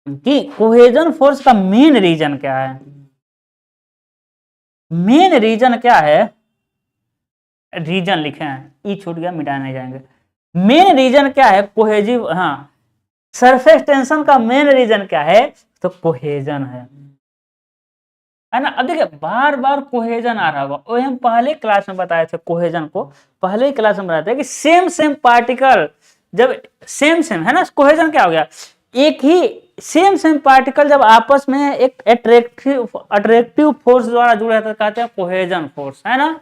कि कोहेजन फोर्स का मेन रीजन क्या है, मेन रीजन क्या है, रीजन लिखे हैं, ई छूट गया, मिटाने नहीं जाएंगे। मेन रीजन क्या है कोहेजिव, हाँ, सरफेस टेंशन का मेन रीजन क्या है, तो कोहेजन है ना। अब देखिए बार बार कोहेजन आ रहा होगा, और हम पहले क्लास में बताए थे कोहेजन को, पहले ही क्लास में बताते हैं कि सेम पार्टिकल जब सेम है ना, कोहेजन क्या हो गया, एक ही सेम पार्टिकल जब आपस में एक अट्रैक्टिव फोर्स द्वारा जुड़े रहते कहते हैं कोहेजन फोर्स, है ना।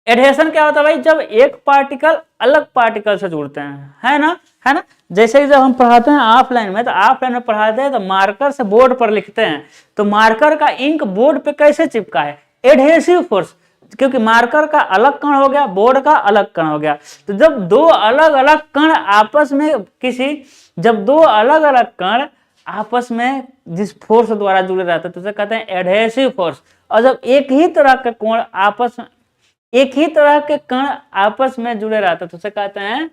एडहेशन क्या होता है भाई, जब एक पार्टिकल अलग पार्टिकल से जुड़ते हैं, है ना, है ना। जैसे कि जब हम पढ़ाते हैं ऑफलाइन में, तो ऑफलाइन में पढ़ाते हैं तो मार्कर से बोर्ड पर लिखते हैं, तो मार्कर का इंक बोर्ड पे कैसे चिपका है, एडहेसिव फोर्स, क्योंकि मार्कर का अलग कण हो गया, बोर्ड का अलग कण हो गया। तो जब दो अलग अलग कण आपस में जब दो अलग अलग कण आपस में जिस फोर्स द्वारा जुड़े रहते हैं तो उसे कहते हैं एडहेसिव फोर्स। और जब एक ही तरह के कोण आपस में एक ही तरह के कण आपस में जुड़े रहते हैं तो उसे कहते हैं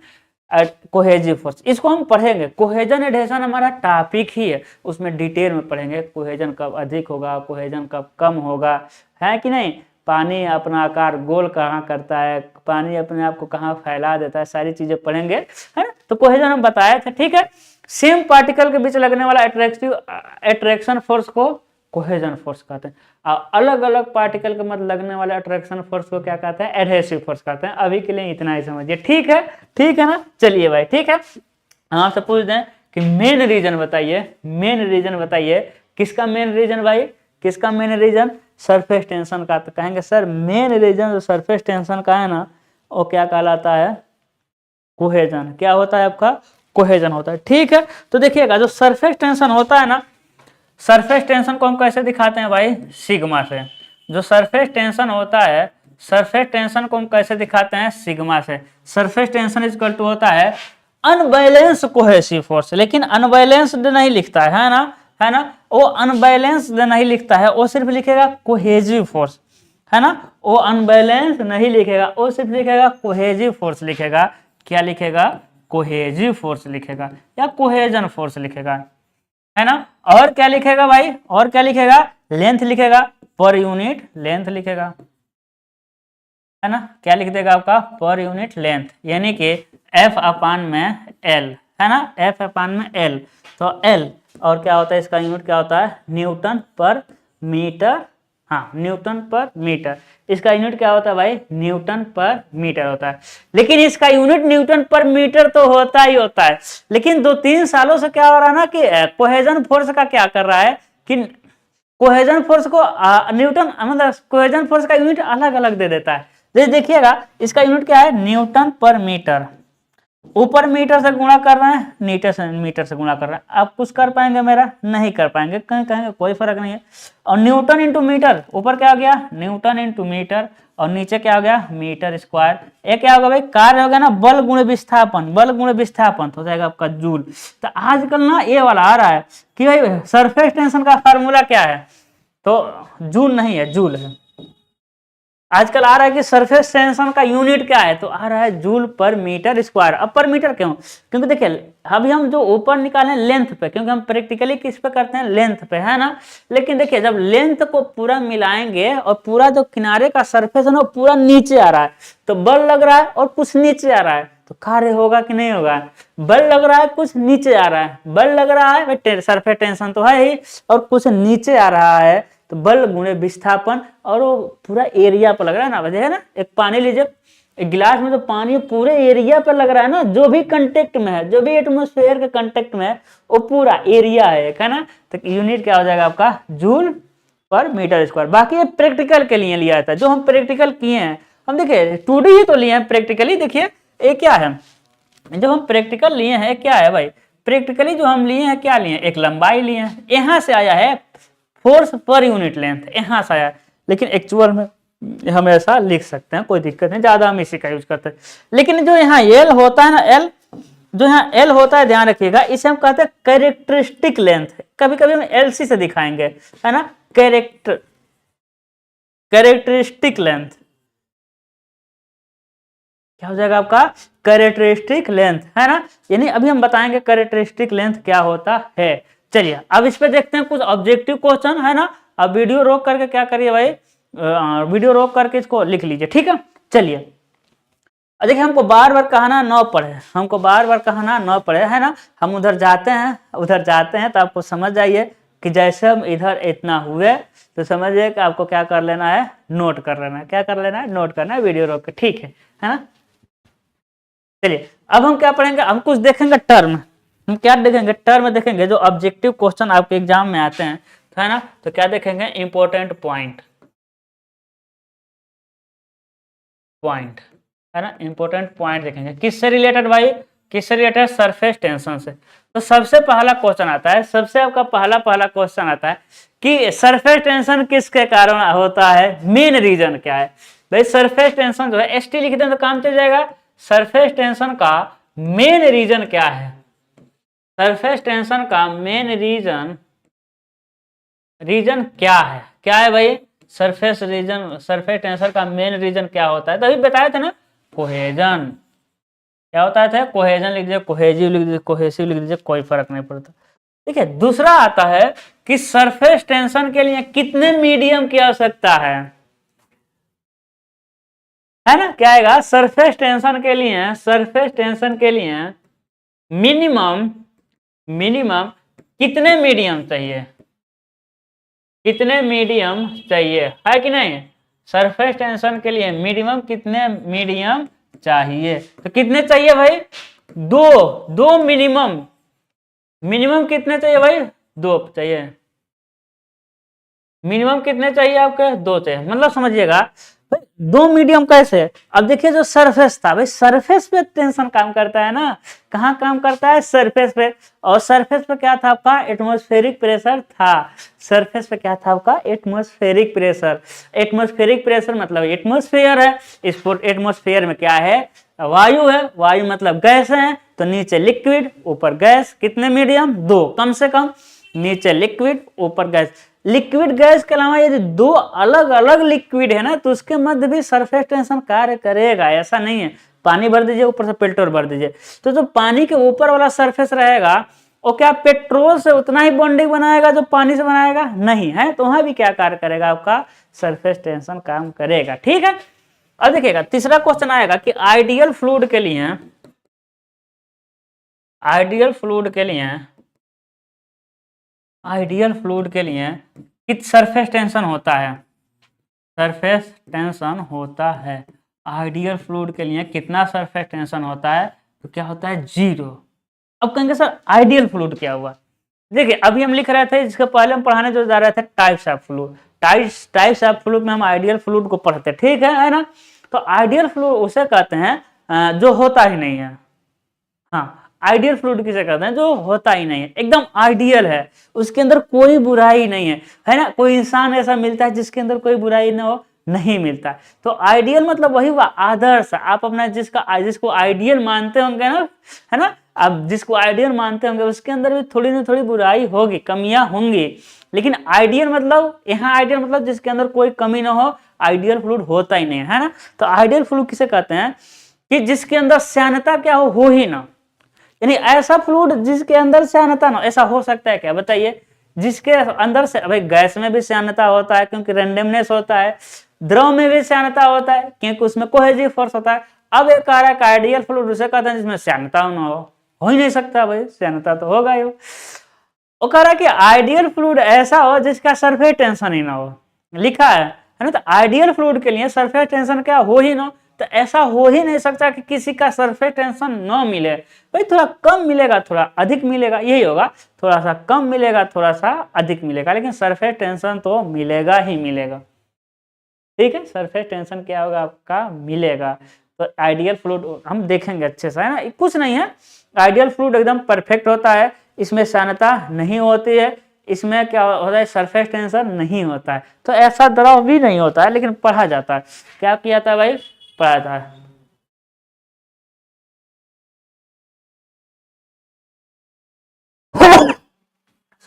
कोहेजिव फोर्स। इसको हम पढ़ेंगे, कोहेजन एडहेशन हमारा टॉपिक ही है, उसमें डिटेल में पढ़ेंगे कोहेजन कब अधिक होगा, कोहेजन कब कम होगा, है कि नहीं, पानी अपना आकार गोल कहाँ करता है, पानी अपने आप को कहाँ फैला देता है, सारी चीजें पढ़ेंगे, है ना। तो कोहेजन हम बताए थे, ठीक है। सेम पार्टिकल के बीच लगने वाला अट्रैक्शन फोर्स को कोहेजन फोर्स कहते हैं। अलग अलग पार्टिकल के मध्य लगने वाले अट्रैक्शन फोर्स को क्या कहते हैं, एडहेसिव फोर्स कहते हैं। अभी के लिए इतना ही समझिए, ठीक है, ठीक है ना। चलिए भाई, ठीक है, हम आपसे पूछ दें कि मेन रीजन बताइए, मेन रीजन बताइए, किसका मेन रीजन भाई, किसका मेन रीजन, सरफेस टेंशन का। तो कहेंगे सर मेन रीजन जो सरफेस टेंशन का है ना, वो क्या कहलाता है, कोहेजन। क्या होता है आपका, कोहेजन होता है, ठीक है। तो देखिएगा जो सरफेस टेंशन होता है ना, सरफेस टेंशन को हम कैसे दिखाते हैं भाई, सिग्मा से। जो सरफेस टेंशन होता है, सरफेस टेंशन को हम कैसे दिखाते हैं, सिग्मा से। सरफेस टेंशन इक्वल टू होता है अनबैलेंस कोहेसिव फोर्स, लेकिन अनबैलेंस्ड नहीं लिखता है ना, है ना, वो अनबैलेंस्ड नहीं लिखता है, वो सिर्फ लिखेगा कोहेजिव फोर्स, है ना, वो अनबैलेंस नहीं लिखेगा, वो सिर्फ लिखेगा कोहेजिव फोर्स लिखेगा। क्या लिखेगा, कोहेजिव फोर्स लिखेगा या कोहेजन फोर्स लिखेगा, है ना। और क्या लिखेगा भाई, और क्या लिखेगा, लेंथ लिखेगा, पर यूनिट लेंथ लिखेगा, है ना। क्या लिख देगा आपका, पर यूनिट लेंथ, यानी कि एफ अपान में एल, है ना, एफ अपान में एल। तो एल और क्या होता है, इसका यूनिट क्या होता है, न्यूटन पर मीटर, हाँ न्यूटन पर मीटर। इसका यूनिट क्या होता है भाई, न्यूटन पर मीटर होता है। लेकिन इसका यूनिट न्यूटन पर मीटर तो होता ही होता है, लेकिन 2-3 सालों से क्या हो रहा है ना कि कोहेजन फोर्स का क्या कर रहा है कि कोहेजन फोर्स को न्यूटन, मतलब कोहेजन फोर्स का यूनिट अलग अलग दे देता है। जैसे देखिएगा इसका यूनिट क्या है, न्यूटन पर मीटर, ऊपर मीटर से गुणा कर रहे हैं, मीटर से गुणा कर रहे हैं। आप कुछ कर पाएंगे मेरा, नहीं कर पाएंगे, कहीं कहेंगे कोई फर्क नहीं है। और न्यूटन इंटू मीटर, ऊपर क्या हो गया, न्यूटन इंटू मीटर, और नीचे क्या हो गया, मीटर स्क्वायर। ये क्या होगा भाई, कार्य हो गया ना बल गुणे विस्थापन, बल गुणे विस्थापन तो हो जाएगा आपका जूल। तो आजकल ना ये वाला आ रहा है कि भाई सरफेस टेंशन का फार्मूला क्या है, तो जूल नहीं है, जूल है। आजकल आ रहा है कि सरफेस टेंशन का यूनिट क्या है, तो आ रहा है जूल पर मीटर स्क्वायर। अब पर मीटर क्यों, क्योंकि देखिए अभी हम जो ऊपर निकाले लेंथ पे, क्योंकि हम प्रैक्टिकली किस पे करते हैं, लेंथ पे, है ना। लेकिन देखिए जब लेंथ को पूरा मिलाएंगे और पूरा जो किनारे का सरफेस है ना पूरा नीचे आ रहा है, तो बल लग रहा है और कुछ नीचे आ रहा है, तो कार्य होगा कि नहीं होगा, बल लग रहा है कुछ नीचे आ रहा है, बल लग रहा है, सरफेस टेंशन तो है ही, और कुछ नीचे आ रहा है, तो बल गुणे विस्थापन, और वो पूरा एरिया पर लग रहा है ना। वजह है ना, एक पानी लीजिए, एक गिलास में तो पानी पूरे एरिया पर लग रहा है ना, जो भी कंटेक्ट में है, जो भी एटमोस्फेयर के कंटेक्ट में है, वो पूरा एरिया है ना। तो यूनिट क्या हो जाएगा आपका, जूल पर मीटर स्क्वायर। बाकी ये प्रैक्टिकल के लिए लिया था, जो हम प्रैक्टिकल किए हैं, हम देखिए 2D ही तो लिए हैं प्रैक्टिकली। देखिए ये क्या है, जो हम प्रैक्टिकल लिए हैं क्या है भाई, प्रैक्टिकली जो हम लिए हैं क्या लिए हैं, एक लंबाई लिए हैं, यहाँ से आया है फोर्स पर यूनिट लेंथ, यहाँ से आया, लेकिन एक्चुअल में हम ऐसा लिख सकते हैं, कोई दिक्कत नहीं, ज्यादा हम इसी का यूज करते हैं। लेकिन जो यहाँ एल होता है ना, एल जो यहाँ एल होता है, ध्यान रखिएगा, इसे हम कहते हैं कैरेक्टरिस्टिक लेंथ। कभी कभी हम एलसी से दिखाएंगे, है ना, कैरेक्टरिस्टिक लेंथ क्या हो जाएगा आपका, कैरेक्टरिस्टिक लेंथ, है ना। यानी अभी हम बताएंगे कैरेक्टरिस्टिक लेंथ क्या होता है। चलिए अब इस पे देखते हैं कुछ ऑब्जेक्टिव क्वेश्चन, है ना। अब वीडियो रोक करके क्या करिए भाई, वीडियो रोक करके इसको लिख लीजिए, ठीक है। चलिए देखिए हमको बार बार कहना न पड़े, हमको बार बार कहना न पड़े, है ना। हम उधर जाते हैं तो आपको समझ जाइए कि जैसे हम इधर इतना हुए तो समझिए कि आपको क्या कर लेना है, नोट कर लेना है। क्या कर लेना है, नोट करना है, वीडियो रोक के, ठीक है ना। चलिए अब हम क्या पढ़ेंगे, हम कुछ देखेंगे टर्म, हम क्या देखेंगे, टर्म देखेंगे जो ऑब्जेक्टिव क्वेश्चन आपके एग्जाम में आते हैं, है ना। तो क्या देखेंगे, इंपॉर्टेंट पॉइंट, है ना, इंपॉर्टेंट पॉइंट देखेंगे। किससे रिलेटेड भाई, किससे रिलेटेड, सरफेस टेंशन से। तो सबसे पहला क्वेश्चन आता है, सबसे आपका पहला क्वेश्चन आता है कि सरफेस टेंशन किसके कारण होता है, मेन रीजन क्या है। भाई सरफेस टेंशन जो है, एसटी लिख दें तो काम चल जाएगा। सरफेस टेंशन का मेन रीजन क्या है, सरफेस टेंशन का मेन रीजन क्या है, क्या है भाई, सरफेस रीजन, सरफेस टेंशन का मेन रीजन क्या होता है, तभी बताया था ना, कोहेजन। क्या होता है, कोहेजन लिख दीजिए, कोहेजिव लिख दीजिए, कोहेसिव लिख दीजिए, कोई फर्क नहीं पड़ता। ठीक है। दूसरा आता है कि सरफेस टेंशन के लिए कितने मीडियम की आवश्यकता है ना, क्या आएगा, सरफेस टेंशन के लिए, सरफेस टेंशन के लिए मिनिमम, मिनिमम कितने मीडियम चाहिए, कितने मीडियम चाहिए, है कि नहीं। सरफेस टेंशन के लिए मिनिमम कितने मीडियम चाहिए, तो कितने चाहिए भाई, दो, दो मिनिमम, मिनिमम कितने चाहिए भाई, दो चाहिए, मिनिमम कितने चाहिए आपके, दो चाहिए। मतलब समझिएगा भाई, दो मीडियम कैसे, अब देखिए जो सरफेस था भाई, सरफेस पे टेंशन काम करता है ना, कहाँ काम करता है, सरफेस पे, और सरफेस पे क्या था आपका, एटमॉस्फेरिक प्रेशर था, सरफेस पे क्या था आपका, एटमॉस्फेरिक प्रेशर, एटमॉस्फेरिक प्रेशर मतलब एटमॉस्फेयर है, इस एटमॉस्फेयर में क्या है, वायु है, वायु मतलब गैस है, तो नीचे लिक्विड ऊपर गैस, कितने मीडियम, दो कम से कम, नीचे लिक्विड ऊपर गैस। लिक्विड गैस के अलावा यदि दो अलग अलग लिक्विड है ना, तो उसके मध्य भी सरफेस टेंशन कार्य करेगा, ऐसा नहीं है पानी भर दीजिए ऊपर से पेट्रोल भर दीजिए, तो जो पानी के ऊपर वाला सरफेस रहेगा वो क्या पेट्रोल से उतना ही बॉन्डिंग बनाएगा जो पानी से बनाएगा, नहीं है, तो वहां भी क्या कार्य करेगा, आपका सरफेस टेंशन काम करेगा। ठीक है। अब देखिएगा तीसरा क्वेश्चन आएगा कि आइडियल फ्लूइड के लिए, आइडियल फ्लूइड के लिए, आइडियल फ्लूइड के लिए कित सरफेस टेंशन होता है, सरफेस टेंशन होता है, आइडियल फ्लूइड के लिए कितना सरफेस टेंशन होता है, तो क्या होता है, जीरो। अब कहेंगे सर आइडियल फ्लूइड क्या हुआ, देखिए अभी हम लिख रहे थे, जिसके पहले हम पढ़ाने जो जा रहे थे types of fluid, types of fluid में हम आइडियल फ्लूइड को पढ़ते, ठीक है ना। तो आइडियल फ्लूइड उसे कहते हैं जो होता ही नहीं है, हाँ आइडियल फ्लूइड किसे कहते हैं, जो होता ही नहीं है, एकदम आइडियल है, उसके अंदर कोई बुराई नहीं है ना, कोई इंसान ऐसा मिलता है जिसके अंदर कोई बुराई ना हो, नहीं मिलता। तो आइडियल मतलब वही हुआ आदर्श, आप अपना जिसको आइडियल मानते होंगे ना, है ना, आप जिसको आइडियल मानते होंगे उसके अंदर भी थोड़ी ना थोड़ी बुराई होगी, कमियां होंगी, लेकिन आइडियल मतलब, यहाँ आइडियल मतलब जिसके अंदर कोई कमी ना हो, आइडियल फ्लूइड होता ही नहीं है ना। तो आइडियल फ्लूइड किसे कहते हैं कि जिसके अंदर श्यानता क्या हो ही ना, यानी ऐसा फ्लूइड जिसके अंदर श्यानता ना, ऐसा हो सकता है क्या बताइए, जिसके अंदर से, भाई गैस में भी श्यानता होता है क्योंकि रेंडमनेस होता है, द्रव में भी श्यानता होता है क्योंकि उसमें कोहेसिव फोर्स होता है। अब एक कारक आइडियल फ्लूइड उसे कहते हैं जिसमें श्यानता ना हो ही नहीं सकता, भाई श्यानता तो होगा ही। वो कह रहा है कि आइडियल फ्लूइड ऐसा हो जिसका सरफेस टेंशन ही ना हो, लिखा है ना, तो आइडियल फ्लूइड के लिए सरफेस टेंशन क्या हो ही ना, तो ऐसा हो ही नहीं सकता कि किसी का सरफेस टेंशन न मिले, भाई थोड़ा कम मिलेगा थोड़ा अधिक मिलेगा, यही होगा, थोड़ा सा कम मिलेगा थोड़ा सा अधिक मिलेगा, लेकिन सरफेस टेंशन तो मिलेगा ही मिलेगा। ठीक है, सरफेस टेंशन क्या होगा आपका, मिलेगा। तो आइडियल फ्लूइड हम देखेंगे अच्छे से, है ना, कुछ नहीं है, आइडियल फ्लूइड एकदम परफेक्ट होता है, इसमें श्यानता नहीं होती है, इसमें क्या होता है, सरफेस टेंशन नहीं होता है, तो ऐसा द्रव भी नहीं होता है, लेकिन पढ़ा जाता है, क्या किया जाता है भाई, पढ़ा जाता है।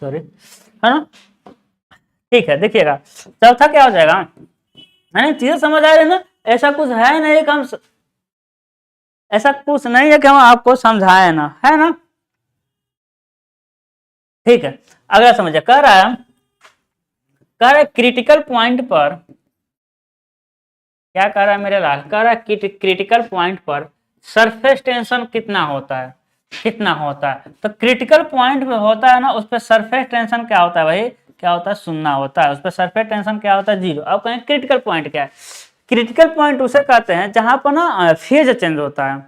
सॉरी, है ना। ठीक है, देखिएगा चौथा क्या हो जाएगा, है ना, चीजें समझ आ रही है ना, ऐसा कुछ है नहीं कि हम, ऐसा कुछ नहीं है कि हम आपको समझाए ना, है ना। ठीक है, अगला समझिए, कह रहा है क्रिटिकल पॉइंट पर, क्या कह रहा है मेरे लाल, कह रहा है क्रिटिकल पॉइंट पर सरफेस टेंशन कितना होता है, कितना होता है, तो क्रिटिकल पॉइंट पे होता है ना, उस पर सरफेस टेंशन क्या होता है भाई, क्या होता है, शून्य होता है, उस पर सरफेस टेंशन क्या होता है, जीरो। अब कहें क्रिटिकल पॉइंट क्या है, क्रिटिकल पॉइंट उसे कहते हैं जहां पर ना फेज चेंज होता है,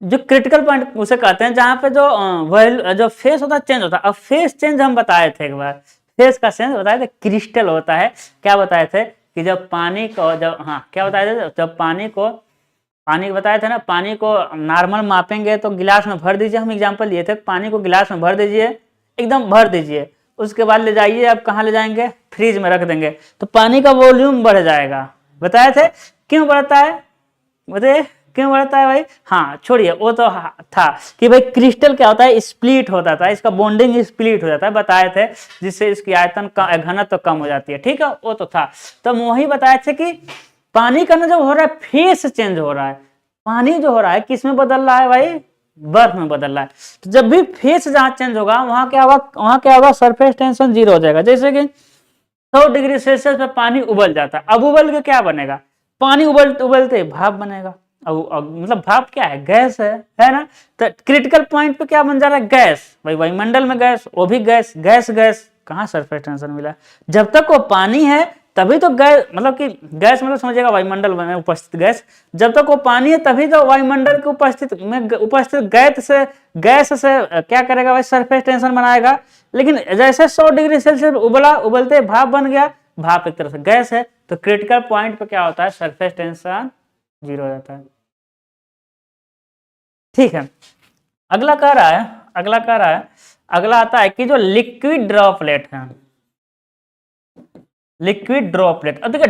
जो क्रिटिकल पॉइंट उसे कहते हैं जहां पे जो फेस होता है चेंज होता है। अब फेस चेंज हम बताए थे एक बार, फेस का चेंज बताए थे, क्रिस्टल होता है, क्या बताए थे कि जब पानी को, जब, हाँ क्या बताए थे, जब पानी बताए थे ना, पानी को नॉर्मल मापेंगे तो गिलास में भर दीजिए, हम एग्जांपल दिए थे, पानी को गिलास में भर दीजिए, एकदम भर दीजिए, उसके बाद ले जाइए, आप कहाँ ले जाएंगे, फ्रिज में रख देंगे, तो पानी का वॉल्यूम बढ़ जाएगा, बताए थे, क्यों बढ़ता है बताइए, क्यों बढ़ता है भाई? हाँ छोड़िए, वो तो था कि भाई क्रिस्टल क्या होता है, स्प्लिट होता था, इसका बॉन्डिंग स्प्लिट हो जाता है, बताए थे, जिससे इसकी आयतन घनत्व तो कम हो जाती है, ठीक है, वो तो था। तो वही बताए थे कि पानी का ना जो हो रहा है फेस चेंज हो रहा है, पानी जो हो रहा है किस में बदल रहा है भाई? बर्फ में बदल रहा है। तो जब भी फेस जहां चेंज होगा वहां क्या होगा? वहां क्या होगा? सरफेस टेंशन 0 हो जाएगा। जैसे कि 100 डिग्री सेल्सियस पे पानी उबल जाता है, अब उबल के क्या बनेगा? पानी उबलते भाप बनेगा। अब मतलब भाप क्या है? गैस है ना? तो क्रिटिकल पॉइंट पे क्या बन जा रहा है? गैस। भाई वायुमंडल में गैस, वो भी गैस, गैस कहाँ सरफेस टेंशन मिला? जब तक वो पानी है तभी तो गैस, मतलब कि गैस मतलब समझिएगा वायुमंडल में उपस्थित गैस, जब तक वो पानी है तभी तो वायुमंडल के उपस्थित गैस से क्या करेगा भाई? सरफेस टेंशन बनाएगा। लेकिन जैसे 100 डिग्री सेल्सियस उबलते भाप बन गया, भाप एक तरह से गैस है, तो क्रिटिकल पॉइंट पे क्या होता है? सरफेस टेंशन 0 हो जाता है। ठीक है, अगला कह रहा है, अगला आता है कि जो लिक्विड ड्रॉपलेट है, लिक्विड ड्रॉपलेट। अब देखिए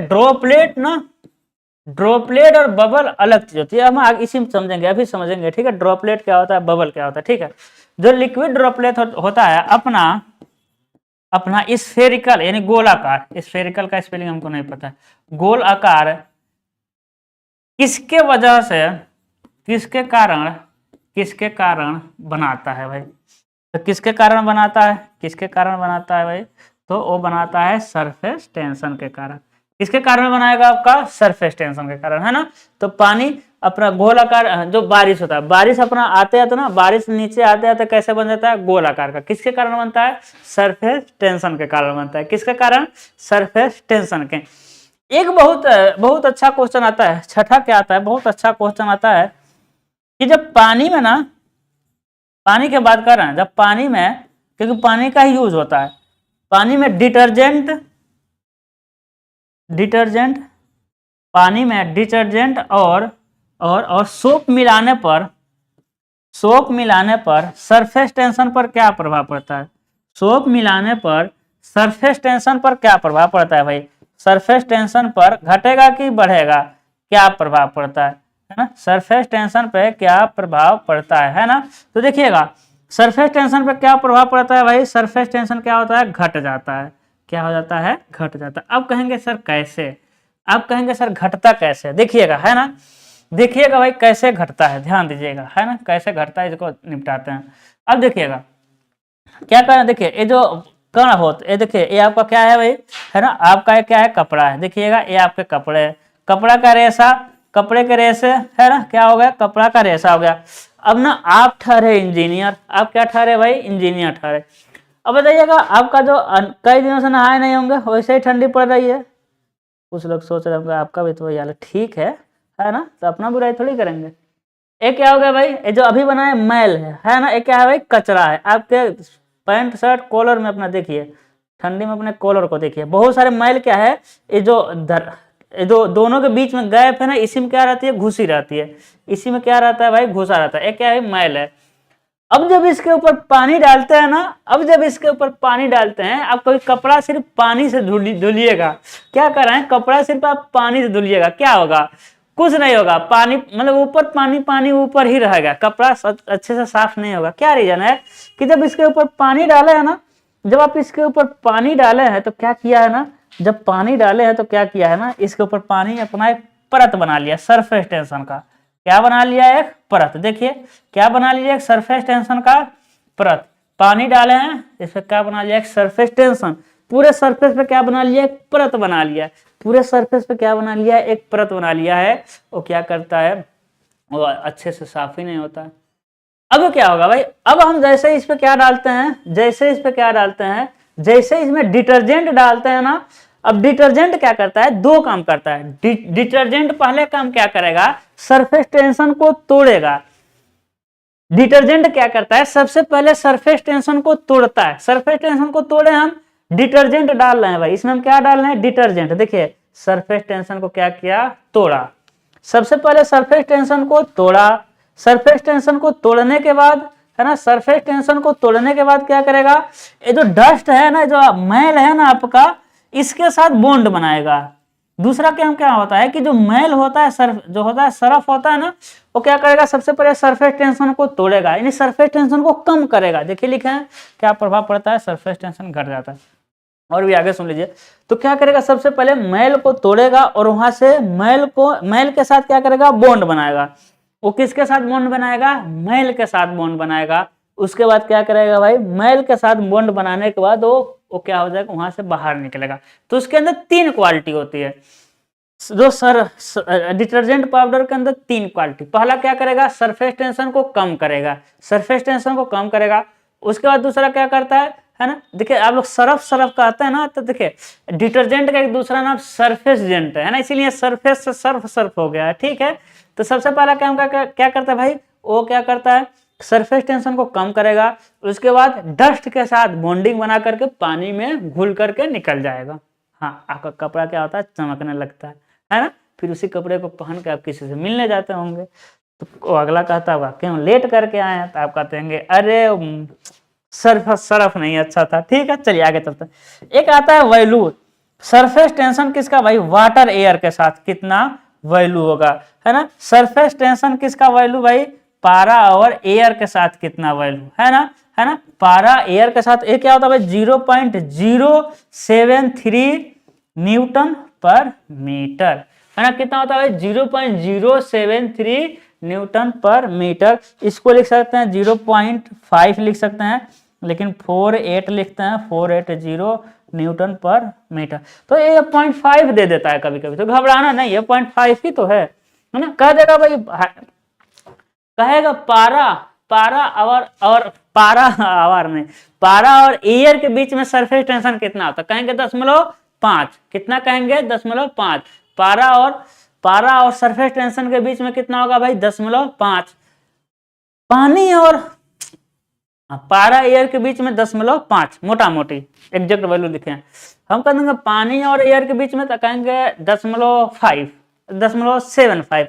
ड्रॉपलेट और बबल अलग चीज होती है, हम आगे इसी में समझेंगे, अभी समझेंगे, ठीक है। ड्रॉपलेट क्या होता है, बबल क्या होता है, ठीक है। जो लिक्विड ड्रॉपलेट होता है अपना स्फेरिकल यानी गोलाकार, स्फेरिकल का स्पेलिंग हमको नहीं पता है, गोल आकार किसके वजह से, किसके कारण बनाता है भाई? तो किसके कारण बनाता है भाई? तो वो बनाता है सरफेस टेंशन के कारण। किसके कारण बनाएगा? आपका सरफेस टेंशन के कारण, है ना। तो पानी अपना गोलाकार, जो बारिश होता है, बारिश अपना आते आते ना, बारिश नीचे आते आते कैसे बन जाता है? गोलाकार का। किसके कारण बनता है? सरफेस टेंशन के कारण बनता है। किसके कारण? सरफेस टेंशन के। एक बहुत अच्छा क्वेश्चन आता है, छठा क्या आता है? बहुत अच्छा क्वेश्चन आता है कि जब पानी में ना, पानी की बात कर रहे हैं, जब पानी में, क्योंकि पानी का ही यूज होता है, पानी में डिटर्जेंट, पानी में डिटर्जेंट और सोप मिलाने पर सरफेस टेंशन पर क्या प्रभाव पड़ता है? सोप मिलाने पर सरफेस टेंशन पर क्या प्रभाव पड़ता है भाई? सरफेस टेंशन पर घटेगा कि बढ़ेगा? क्या प्रभाव पड़ता है ना? सरफेस टेंशन पे क्या प्रभाव पड़ता है ना? तो देखिएगा सरफेस टेंशन पे क्या प्रभाव पड़ता है भाई? सरफेस टेंशन क्या होता है? घट जाता है। क्या हो जाता है? घट जाता है। अब कहेंगे सर कैसे? आप कहेंगे सर घटता कैसे? देखिएगा, है ना, देखिएगा भाई कैसे घटता है, ध्यान दीजिएगा, है ना, कैसे घटता है, इसको निपटाते हैं। अब देखिएगा क्या करें, देखिए ये जो कण होते, ये देखिए ये आपका क्या है भाई, है ना, आपका ये क्या है? कपड़ा है। देखिएगा ये आपके कपड़े, कपड़ा का रेशा, कपड़े के रेशे, है ना, क्या हो गया? कपड़ा का रेशा हो गया। अब ना आप ठहरे इंजीनियर, आप क्या ठहरे भाई? इंजीनियर ठहरे। अब बताइएगा आपका जो कई दिनों से नहाए नहीं होंगे, वैसे ही ठंडी पड़ रही है, कुछ लोग सोच रहे होंगे आपका भी तो वही हाल है, ठीक है ना, तो अपना बुराई थोड़ी करेंगे। एक क्या हो गया भाई? ये जो अभी बना है मैल है ना, एक क्या है भाई? कचरा है। आपके पैंट शर्ट कॉलर में अपना देखिए, ठंडी में अपने कॉलर को देखिए, बहुत सारे मैल क्या है, ये जो दोनों के बीच में गैप है ना, इसी में क्या रहती है? घुसी रहती है। इसी में क्या रहता है भाई? घुसा रहता है। एक क्या है? मैल है। अब जब इसके ऊपर पानी डालते हैं ना, आप कोई कपड़ा सिर्फ पानी से धुलिएगा, क्या कर रहे हैं? कपड़ा सिर्फ आप पानी से धुलिएगा, क्या होगा? कुछ नहीं होगा, पानी मतलब ऊपर पानी ऊपर ही रहेगा, कपड़ा अच्छे से साफ नहीं होगा। क्या रीजन है कि जब इसके ऊपर पानी डाले है ना, जब आप इसके ऊपर पानी डाले हैं तो क्या किया है ना, जब पानी डाले हैं तो क्या किया है ना, इसके ऊपर पानी अपना एक परत बना लिया सरफेस टेंशन का। क्या बना लिया? एक परत। देखिए क्या बना लिया? एक सरफेस टेंशन का परत। पानी डाले हैं, इस पर क्या बना लिया? एक सरफेस टेंशन। पूरे सरफेस पे क्या बना लिया? एक परत बना लिया। पूरे सरफेस पे क्या बना लिया? एक परत बना लिया है। वो क्या करता है? वो अच्छे से साफ ही नहीं होता है। अब क्या होगा भाई? अब हम जैसे इस पे क्या डालते हैं, जैसे इसमें डिटर्जेंट डालते हैं ना, अब डिटर्जेंट क्या करता है? दो काम करता है। डिटर्जेंट पहले काम क्या करेगा? सरफेस टेंशन को तोड़ेगा। डिटर्जेंट क्या करता है? सबसे पहले सरफेस टेंशन को तोड़ता है। सरफेस टेंशन को तोड़े, हम डिटर्जेंट डाल रहे हैं भाई, इसमें हम क्या डाल रहे हैं? डिटर्जेंट। देखिए सरफेस टेंशन को क्या किया? तोड़ा। सबसे पहले सरफेस टेंशन को तोड़ा। सरफेस टेंशन को तोड़ने के बाद, है ना, सरफेस टेंशन को तोड़ने के बाद क्या करेगा? ये जो डस्ट है ना, जो मैल है ना आपका, इसके साथ बॉन्ड बनाएगा। दूसरा काम क्या होता है कि जो मैल होता है, सर्फ जो होता है, सरफ होता है ना, वो क्या करेगा, सबसे पहले सरफेस टेंशन को तोड़ेगा, यानी सरफेस टेंशन को कम करेगा। देखिए लिखा है क्या प्रभाव पड़ता है, सरफेस टेंशन घट जाता है। और भी आगे सुन लीजिए, तो क्या करेगा, सबसे पहले मैल को तोड़ेगा और वहां से मैल के साथ क्या करेगा, बॉन्ड बनाएगा। वो किसके साथ बॉन्ड बनाएगा, मैल के साथ बॉन्ड बनाएगा। उसके बाद क्या करेगा भाई, मैल के साथ बॉन्ड बनाने के बाद वो क्या हो जाएगा, वहां से बाहर निकलेगा। तो उसके अंदर 3 क्वालिटी होती है, जो डिटर्जेंट पाउडर के अंदर 3 क्वालिटी। पहला क्या करेगा, सरफेस टेंशन को कम करेगा, सरफेस टेंशन को कम करेगा। उसके बाद दूसरा क्या करता है ना, देखिए आप लोग सरफ कहते हैं ना, तो देखिए डिटर्जेंट का एक दूसरा नाम सरफेसजेंट है ना, इसीलिए सरफेस से सर्फ हो गया है, ठीक है। तो सबसे पहला काम क्या करता है भाई, वो क्या करता है, सरफेस टेंशन को कम करेगा। उसके बाद डस्ट के साथ बॉन्डिंग बना करके पानी में घुल करके निकल जाएगा। हाँ, आपका कपड़ा क्या होता है, चमकने लगता है ना। फिर उसी कपड़े को पहन के आप किसी से मिलने जाते होंगे, तो अगला कहता होगा क्यों लेट करके आए हैं, तो आप कहते होंगे अरे सरफ नहीं अच्छा था, ठीक है। चलिए आगे चलते हैं। एक आता है वैल्यू, सरफेस टेंशन किसका भाई, वाटर एयर के साथ कितना वैल्यू होगा, है ना। सरफेस टेंशन किसका वैल्यू भाई, पारा और एयर के साथ कितना वैल्यू, है ना, पारा एयर के साथ ये क्या होता है भाई, 0.073 न्यूटन पर मीटर, है ना। कितना होता है भाई, 0.073 न्यूटन पर मीटर। इसको लिख सकते हैं 0.5 लिख सकते हैं, लेकिन 48 लिखते हैं, 480 न्यूटन पर मीटर। तो ये 0.5 दे देता है कभी कभी, तो घबराना नहीं, ये 0.5 ही तो है ना। कह देगा भाई, कहेगा पारा और एयर के बीच में सरफेस टेंशन कितना होता है, कहेंगे 0.5। कितना कहेंगे, 0.5। पारा और सरफेस टेंशन के बीच में कितना होगा भाई, 0.5। पानी और पारा एयर के बीच में 0.5, मोटा मोटी एग्जैक्ट वैल्यू लिखे हैं। हम कह देंगे पानी और एयर के बीच में, तो कहेंगे 0.5, 0.75,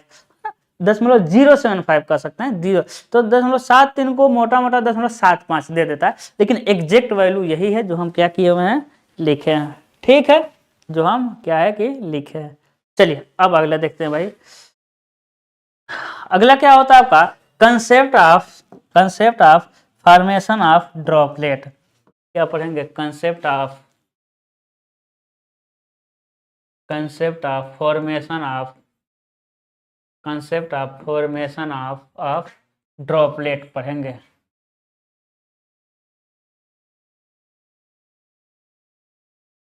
0.075 कर सकते हैं, 0। तो 0.73 को मोटा मोटा 0.75 दे देता है, लेकिन एग्जैक्ट वैल्यू यही है जो हम क्या किए हुए हैं, लिखे हैं, ठीक है, जो हम क्या है कि लिखे हैं। चलिए अब अगला देखते हैं भाई। अगला क्या होता है आपका, concept of formation of droplet. क्या पढ़ेंगे, concept of formation of droplet पढ़ेंगे।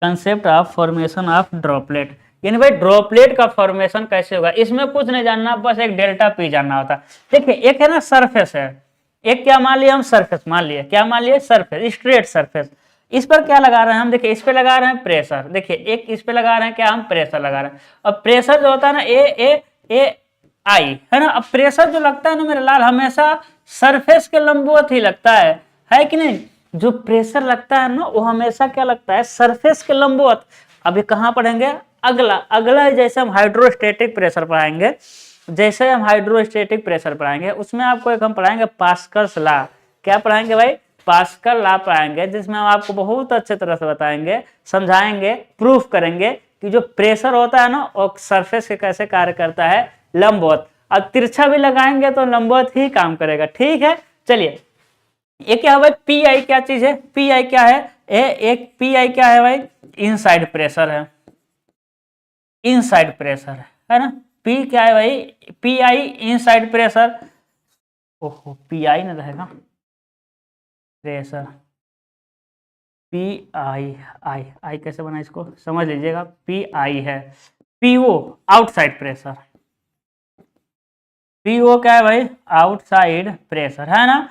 Concept of formation of droplet, यानी भाई ड्रॉपलेट का फॉर्मेशन कैसे होगा, इसमें कुछ नहीं जानना, बस एक डेल्टा पी जानना होता है। देखिए एक है ना सरफेस है, एक क्या मान लिया हम, सरफेस मान लिए, क्या मान लिए, सरफेस, स्ट्रेट सरफेस। इस पर क्या लगा रहे हैं हम, देखिए इस पे लगा रहे हैं प्रेशर, देखिए एक इस पे लगा रहे हैं क्या, हम प्रेशर लगा रहे हैं। अब प्रेशर जो होता है ना, ए आई, है ना। अब प्रेशर जो लगता है ना मेरे लाल, हमेशा सरफेस के लंबवत ही लगता है कि नहीं। जो प्रेशर लगता है ना, वो हमेशा क्या लगता है, सरफेस के लंबवत। अभी कहाँ पढ़ेंगे, अगला जैसे हम हाइड्रोस्टेटिक प्रेशर पढ़ाएंगे, उसमें आपको एक हम पढ़ाएंगे पास्कल्स लॉ। क्या पढ़ाएंगे भाई, पास्कल लॉ पढ़ाएंगे, जिसमें हम आपको बहुत अच्छे तरह से बताएंगे, समझाएंगे, प्रूफ करेंगे कि जो प्रेशर होता है ना, वो सरफेस के कैसे कार्य करता है, लंबवत। अब तिरछा भी लगाएंगे तो लंबवत ही काम करेगा, ठीक है। चलिए ये क्या है भाई, पी आई क्या चीज है, पी आई क्या है, एक पी आई क्या है भाई, इनसाइड प्रेशर है, इनसाइड प्रेशर है ना। पी क्या है भाई, पी आई इनसाइड प्रेशर, ओहो पी आई ना रहेगा, प्रेशर, पी आई आई आई कैसे बना, इसको समझ लीजिएगा, पी आई है, पीओ आउटसाइड प्रेशर, पीओ क्या है भाई, आउटसाइड प्रेशर, है ना,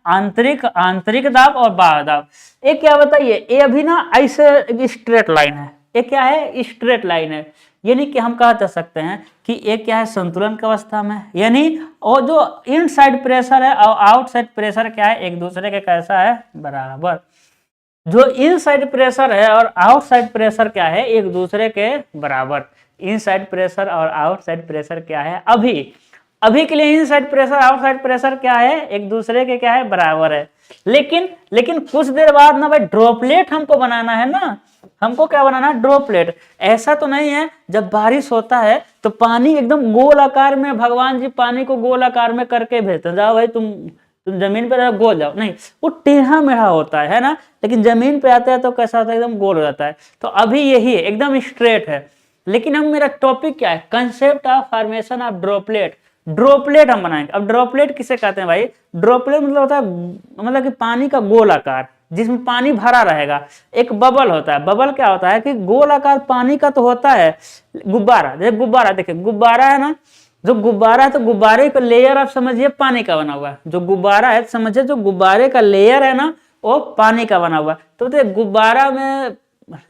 आंतरिक दाब और बाह्य दाब। ये क्या बताइए, ये अभी ना ऐसे स्ट्रेट लाइन है, ये क्या है, स्ट्रेट लाइन है, यानी कि हम कह जा सकते हैं कि एक क्या है, संतुलन की अवस्था में, यानी और जो इनसाइड प्रेशर है और आउटसाइड प्रेशर क्या है, एक दूसरे के कैसा है, बराबर। जो इनसाइड प्रेशर है और आउटसाइड प्रेशर क्या है, एक दूसरे के बराबर। इनसाइड प्रेशर और आउटसाइड प्रेशर क्या है, अभी के लिए इनसाइड प्रेशर आउटसाइड प्रेशर क्या है, एक दूसरे के क्या है, बराबर है। लेकिन कुछ देर बाद ना भाई ड्रॉपलेट हमको बनाना है ना, हमको क्या बनाना है, ड्रॉपलेट। ऐसा तो नहीं है जब बारिश होता है तो पानी एकदम गोल आकार में, भगवान जी पानी को गोल आकार में करके भेजते हैं, जाओ भाई तुम जमीन पे गोल जाओ, नहीं, वो टेढ़ा मेढ़ा होता है ना। लेकिन जमीन पे आता है तो कैसा होता है, एकदम गोल हो जाता है। तो अभी यही है, एकदम स्ट्रेट है। लेकिन हम, मेरा टॉपिक क्या है, concept of formation of droplet. Droplet हम बनाएंगे। अब ड्रॉपलेट किसे कहते हैं भाई, ड्रॉपलेट मतलब होता है, मतलब कि पानी का गोल आकार जिसमें पानी भरा रहेगा। एक बबल होता है, बबल क्या होता है कि गोल आकार पानी का तो होता है। गुब्बारा, जैसे गुब्बारा, देखिए गुब्बारा है ना, जो गुब्बारा है तो गुब्बारे का लेयर आप समझिए पानी का बना हुआ है। जो गुब्बारा है समझिए, जो गुब्बारे का लेयर है ना वो पानी का बना हुआ है। तो देखिए गुब्बारा में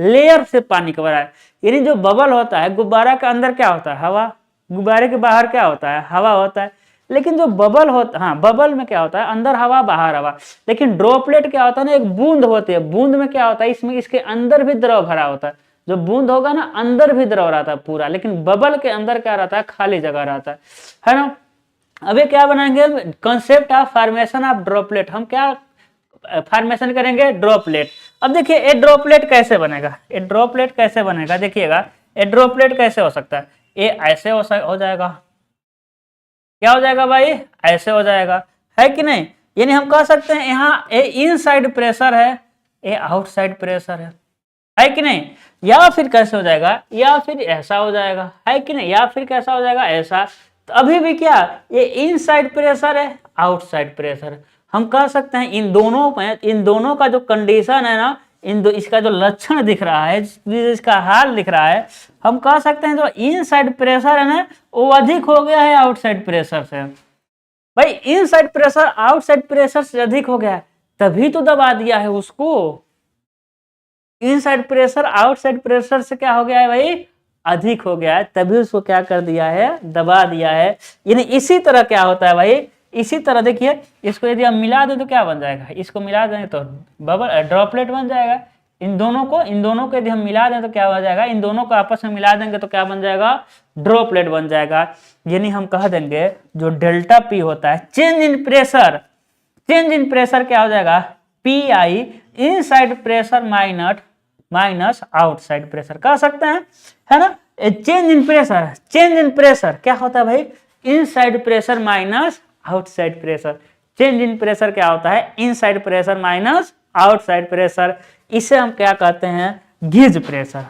लेयर से पानी का बना है, यानी जो बबल होता है गुब्बारा के अंदर क्या होता है, हवा। गुब्बारे के बाहर क्या होता है, हवा होता है। लेकिन जो बबल होता, हाँ बबल में क्या होता है, अंदर हवा बाहर हवा। लेकिन ड्रॉपलेट क्या होता है ना, एक बूंद होती है। बूंद में क्या होता है, इसमें इसके अंदर भी द्रव भरा होता है। जो बूंद होगा ना अंदर भी द्रव रहता है पूरा, लेकिन बबल के अंदर क्या रहता है, खाली जगह रहता है ना। अभी क्या बनाएंगे, concept of formation of droplet. हम क्या फॉर्मेशन करेंगे, ड्रॉपलेट। अब देखिए ए ड्रॉपलेट कैसे बनेगा, ए ड्रॉपलेट कैसे बनेगा, देखिएगा ए ड्रॉपलेट कैसे हो सकता है, ये ऐसे हो जाएगा। क्या हो जाएगा भाई, ऐसे हो जाएगा, है कि नहीं। यानी हम कह सकते हैं यहाँ ए इनसाइड प्रेशर है, ए आउटसाइड प्रेशर है कि नहीं। या फिर कैसे हो जाएगा, या फिर ऐसा हो जाएगा, है कि नहीं, या फिर कैसा हो जाएगा, ऐसा। तो अभी भी क्या, ये इनसाइड प्रेशर है, आउटसाइड प्रेशर। हम कह सकते हैं इन दोनों में, इन दोनों का जो कंडीशन है ना, इसका जो लक्षण दिख रहा है, इसका हाल दिख रहा है, हम कह सकते हैं जो इनसाइड प्रेशर है ना वो अधिक हो गया है आउटसाइड प्रेशर से। भाई इनसाइड प्रेशर आउटसाइड प्रेशर से अधिक हो गया है, तभी तो दबा दिया है उसको। इनसाइड प्रेशर आउटसाइड प्रेशर से क्या हो गया है भाई, अधिक हो गया है, तभी उसको क्या कर दिया है, दबा दिया है। यानी इसी तरह क्या होता है भाई, इसी तरह देखिए इसको यदि हम मिला दें तो क्या बन जाएगा, इसको मिला देंगे तो बबल ड्रॉपलेट बन जाएगा। इन दोनों को यदि हम मिला दें तो क्या हो जाएगा, इन दोनों को आपस में मिला देंगे तो क्या बन जाएगा, ड्रॉपलेट बन जाएगा। यानी हम कह देंगे जो डेल्टा पी होता है, change in pressure, change in pressure क्या हो जाएगा, P I inside pressure minus outside pressure कह सकते हैं, है ना। Change in pressure, change in pressure क्या होता है भाई, inside pressure minus outside pressure. Change in pressure क्या होता है, inside pressure minus outside pressure. इसे हम क्या कहते हैं, गेज प्रेशर।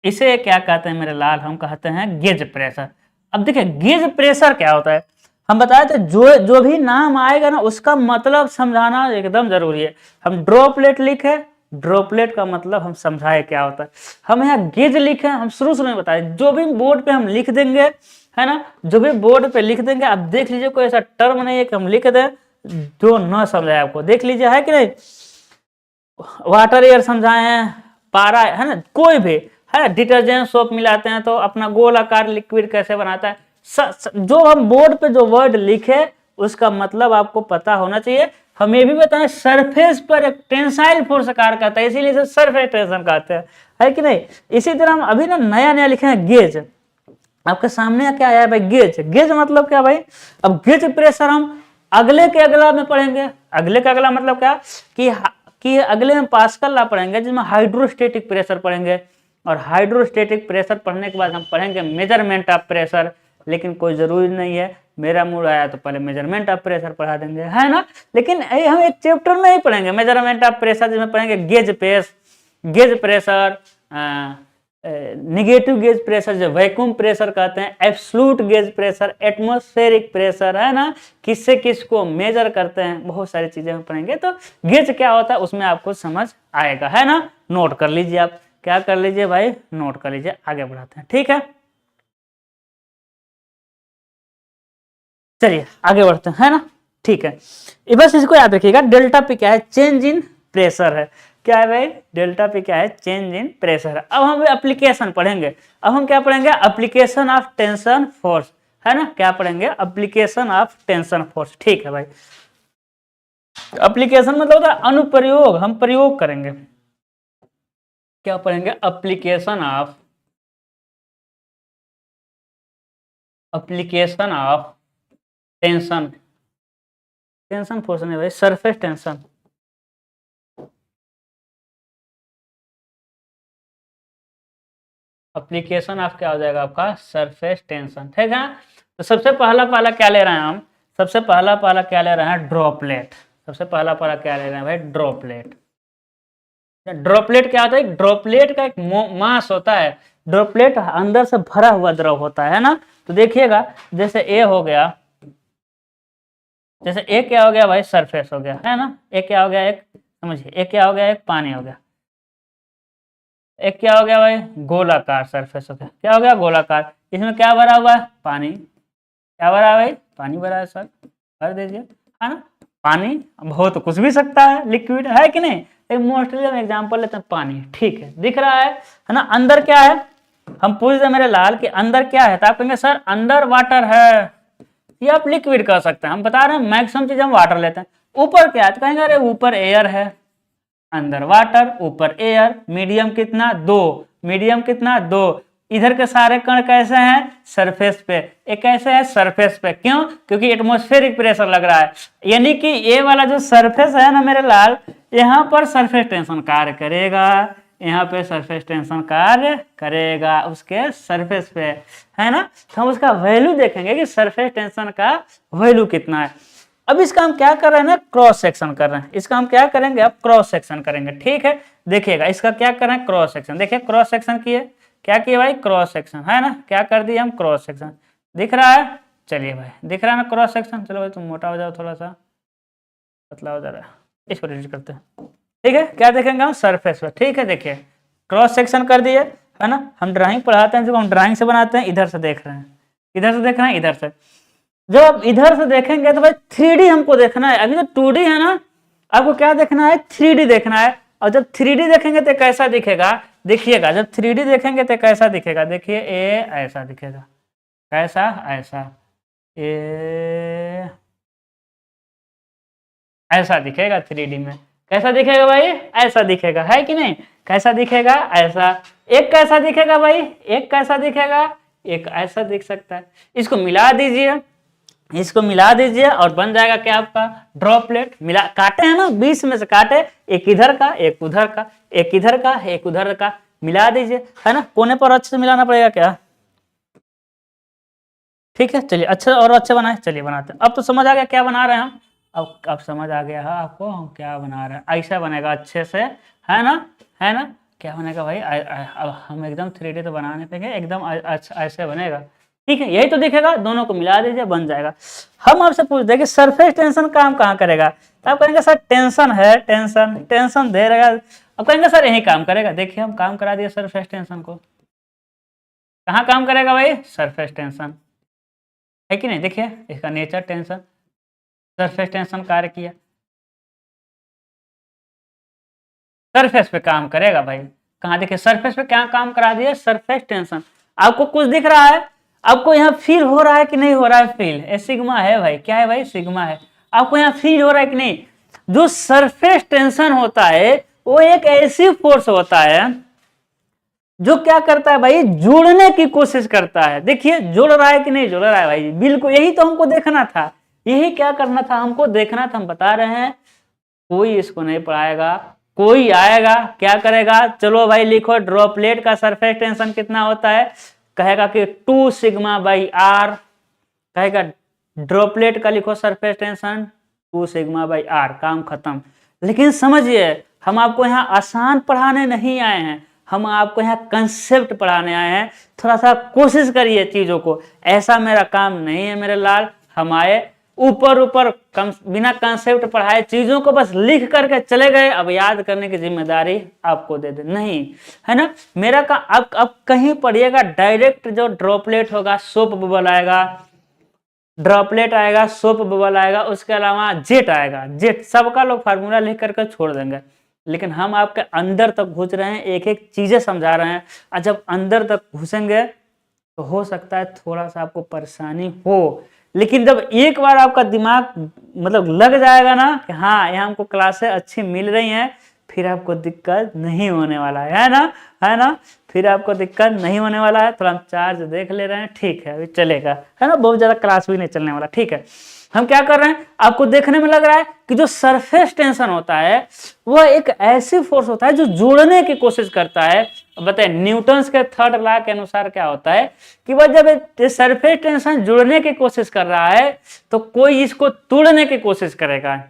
इसे क्या कहते हैं मेरे लाल, हम कहते हैं गेज प्रेशर। अब देखिए गेज प्रेशर क्या होता है, हम बताए थे जो भी नाम आएगा ना उसका मतलब समझाना एकदम जरूरी है। हम ड्रॉपलेट लिखे, ड्रॉपलेट का मतलब हम समझाए क्या होता है। हम यहाँ गेज लिखे, हम शुरू में बताए, जो भी बोर्ड पे हम लिख देंगे, है ना, जो भी बोर्ड पे लिख देंगे, आप देख लीजिए कोई ऐसा टर्म नहीं है कि हम लिख दें जो न समझाए आपको, देख लीजिए, है कि नहीं। वाटर एयर समझाए हैं, पारा है ना, कोई भी है, डिटर्जेंट सोप मिलाते हैं तो अपना गोल आकार लिक्विड कैसे बनाता है, जो हम बोर्ड पे जो वर्ड लिखे उसका मतलब आपको पता होना चाहिए। हम ये भी बताएं सरफेस पर एक टेंसाइल फोर्स कार्य करता है, इसीलिए इसे सरफेस टेंशन कहते हैं, है कि नहीं। इसी तरह हम अभी ना नया लिखे हैं गेज। आपके सामने क्या आया है भाई, गेज। गेज मतलब क्या भाई, अब गेज प्रेशर हम अगले के अगला में पढ़ेंगे। अगले का अगला मतलब क्या कि अगले में पास्कल ला पढ़ेंगे, जिसमें हाइड्रोस्टेटिक प्रेशर पढ़ेंगे। और हाइड्रोस्टेटिक प्रेशर पढ़ने के बाद हम पढ़ेंगे मेजरमेंट ऑफ प्रेशर। लेकिन कोई जरूरी नहीं है, मेरा मूड आया तो पहले मेजरमेंट ऑफ प्रेशर पढ़ा देंगे, है ना। लेकिन हम एक चैप्टर में ही पढ़ेंगे मेजरमेंट ऑफ प्रेशर, जिसमें पढ़ेंगे gauge pressure, negative gauge pressure जो वैक्यूम प्रेशर कहते हैं, absolute gauge pressure, atmospheric pressure, है ना, किससे किसको मेजर करते हैं, बहुत सारी चीजें हम पढ़ेंगे। तो गेज क्या होता है उसमें आपको समझ आएगा, है ना। नोट कर लीजिए, आप क्या कर लीजिए भाई, नोट कर लीजिए। आगे बढ़ाते हैं, ठीक है, चलिए आगे बढ़ते हैं, है ना, ठीक है। बस इसको याद रखिएगा, डेल्टा पी क्या है, चेंज इन प्रेशर है। क्या है भाई, डेल्टा पी क्या है, चेंज इन प्रेशर। अब हम एप्लीकेशन पढ़ेंगे। अब हम क्या पढ़ेंगे, एप्लीकेशन ऑफ टेंशन फोर्स, है ना। क्या पढ़ेंगे, एप्लीकेशन ऑफ टेंशन फोर्स, ठीक है भाई। एप्लीकेशन मतलब होता है अनुप्रयोग, हम प्रयोग करेंगे। क्या पढ़ेंगे, application of application of tension, tension force नहीं भाई, सरफेस टेंशन। एप्लीकेशन ऑफ क्या हो जाएगा आपका, सरफेस टेंशन, ठीक है। तो सबसे पहला पहला क्या ले रहे हैं हम, सबसे पहला पहला क्या ले रहे हैं, ड्रॉपलेट। सबसे पहला पहला क्या ले रहे हैं भाई, ड्रॉपलेट। ड्रॉपलेट क्या होता है, ड्रॉपलेट का एक मास होता है, ड्रॉपलेट अंदर से भरा हुआ द्रव होता है ना। तो देखिएगा जैसे ए हो गया, जैसे ए क्या हो गया भाई, सरफेस हो गया है ना। ए क्या हो गया, एक समझिए, ए क्या हो गया, एक पानी हो गया। एक क्या हो गया भाई, गोलाकार सरफेस हो गया। क्या हो गया, गोलाकार। इसमें क्या भरा हुआ है, पानी। क्या भरा है भाई, पानी भरा है सर, भर दीजिए, है ना। पानी हो तो कुछ भी सकता है, लिक्विड है कि नहीं। एक मोस्टली हम एग्जांपल लेते हैं पानी, ठीक है, दिख रहा है ना। अंदर क्या है, हम पूछते मेरे लाल कि अंदर क्या है, तो आप कहेंगे सर अंदर वाटर है, ये आप लिक्विड कर सकते हैं। हम बता रहे हैं मैक्सिमम चीज हम वाटर लेते हैं। ऊपर क्या है, तो कहेंगे अरे ऊपर एयर है, अंदर वाटर, ऊपर एयर। मीडियम कितना, 2। मीडियम कितना, 2। इधर के सारे कण कैसे हैं, सरफेस पे। एक कैसे है, सरफेस पे। क्यों, क्योंकि एटमॉस्फेरिक प्रेशर लग रहा है, यानी कि ये वाला जो सरफेस है ना मेरे लाल, यहाँ पर सरफेस टेंशन कार्य करेगा, यहाँ पे सरफेस टेंशन कार्य करेगा उसके सरफेस पे, है ना। तो हम उसका वैल्यू देखेंगे कि सरफेस टेंशन का वैल्यू कितना है। अब इसका हम क्या कर रहे हैं ना, क्रॉस सेक्शन कर रहे हैं। इसका हम क्या करेंगे, अब क्रॉस सेक्शन करेंगे, ठीक है। देखिएगा इसका क्या कर रहे हैं, क्रॉस सेक्शन। देखिए क्रॉस सेक्शन किए, क्या किए भाई, क्रॉस सेक्शन, है ना। क्या कर दिए हम, क्रॉस सेक्शन। दिख रहा है, चलिए भाई दिख रहा है ना क्रॉस सेक्शन। चलो भाई तुम मोटा हो जाओ, थोड़ा सा पतला हो जा रहा है, इसको डिलीट करते हैं, ठीक है। क्या देखेंगे हम, सरफेस पर, ठीक है। देखिए क्रॉस सेक्शन कर दिए, है ना। हम ड्राइंग पढ़ाते हैं, जब हम ड्राइंग से बनाते हैं, इधर से देख रहे हैं, इधर से देख रहे हैं, इधर से। जब आप इधर से देखेंगे तो भाई 3D हमको देखना है। अभी तो 2D है ना, आपको क्या देखना है, 3D देखना है। और जब 3D देखेंगे तो कैसा दिखेगा, देखिएगा जब 3D देखेंगे तो कैसा दिखेगा। देखिए ए ऐसा दिखेगा, कैसा, ऐसा, ए ऐसा दिखेगा 3D में। कैसा दिखेगा भाई, ऐसा दिखेगा, है कि नहीं। कैसा दिखेगा, ऐसा। एक कैसा दिखेगा भाई, एक कैसा दिखेगा, एक ऐसा दिख सकता है। इसको मिला दीजिए, इसको मिला दीजिए और बन जाएगा क्या आपका, ड्रॉपलेट। मिला, काटे हैं ना, 20 में से काटे, एक इधर का, एक उधर का, एक इधर का, एक उधर का, मिला दीजिए, है ना। कोने पर अच्छे से मिलाना पड़ेगा क्या, ठीक है। चलिए अच्छे और अच्छे बनाए, चलिए बनाते हैं। अब तो समझ आ गया क्या बना रहे हैं हम, अब समझ आ गया है आपको हम क्या बना रहे हैं। ऐसा बनेगा अच्छे से, है ना, है ना। क्या बनेगा भाई, अब हम एकदम 3D तो बनाने देंगे, एकदम ऐसे बनेगा, ठीक है। यही तो दिखेगा, दोनों को मिला दीजिए, बन जाएगा। हम आपसे पूछते हैं कि सरफेस टेंशन काम कहाँ करेगा, तो आप कहेंगे सर टेंशन है, टेंशन टेंशन दे रहेगा। अब कहेंगे सर यही काम करेगा। देखिए हम काम करा दिए सरफेस टेंशन को, कहाँ काम करेगा भाई, सरफेस टेंशन, है कि नहीं। देखिए इसका नेचर टेंशन, सरफेस टेंशन कार्य किया, सरफेस पे काम करेगा भाई। कहाँ, देखिए सरफेस पे क्या काम करा दिया, सरफेस टेंशन। आपको कुछ दिख रहा है, आपको यहाँ फील हो रहा है कि नहीं हो रहा है, फील ए सिग्मा है भाई, क्या है भाई, सिग्मा है। आपको यहाँ फील हो रहा है कि नहीं। जो सरफेस टेंशन होता है वो एक ऐसी फोर्स होता है जो क्या करता है भाई, जुड़ने की कोशिश करता है। देखिए जुड़ रहा है कि नहीं जुड़ रहा है भाई, बिल्कुल यही तो हमको देखना था, यही क्या करना था हमको देखना था। हम बता रहे हैं कोई इसको नहीं पढ़ाएगा, कोई आएगा क्या करेगा, चलो भाई लिखो ड्रॉपलेट का सरफेस टेंशन कितना होता है, कहेगा कि 2 सिग्मा बाई आर, कहेगा ड्रॉपलेट का लिखो surface tension 2 sigma by R, काम खत्म। लेकिन समझिए हम आपको यहाँ आसान पढ़ाने नहीं आए हैं, हम आपको यहाँ कंसेप्ट पढ़ाने आए हैं। थोड़ा सा कोशिश करिए चीजों को, ऐसा मेरा काम नहीं है मेरे लाल। हम आए ऊपर ऊपर बिना कंसेप्ट पढ़ाए चीजों को बस लिख करके चले गए, अब याद करने की जिम्मेदारी आपको दे दे, नहीं है ना मेरा का। अब कहीं पढ़िएगा डायरेक्ट जो ड्रॉपलेट होगा सोप बबल आएगा, ड्रॉपलेट आएगा, सोप बबल आएगा, उसके अलावा जेट आएगा। जेट सबका लोग फार्मूला लिख करके छोड़ देंगे, लेकिन हम आपके अंदर तक घुस रहे हैं, एक एक चीजें समझा रहे हैं। और जब अंदर तक घुसेंगे तो हो सकता है थोड़ा सा आपको परेशानी हो, लेकिन जब एक बार आपका दिमाग मतलब लग जाएगा ना कि हाँ यहाँ हमको क्लासें अच्छी मिल रही हैं, फिर आपको दिक्कत नहीं होने वाला है ना, है ना, फिर आपको दिक्कत नहीं होने वाला है। थोड़ा हम चार्ज देख ले रहे हैं, ठीक है, अभी चलेगा, है ना, बहुत ज्यादा क्लास भी नहीं चलने वाला, ठीक है। हम क्या कर रहे हैं, आपको देखने में लग रहा है कि जो सरफेस टेंशन होता है वह एक ऐसी फोर्स होता है जो जोड़ने की कोशिश करता है। बताइए न्यूटन्स के थर्ड लॉ के अनुसार क्या होता है कि वह जब सरफेस टेंशन जोड़ने की कोशिश कर रहा है तो कोई इसको तोड़ने की कोशिश करेगा।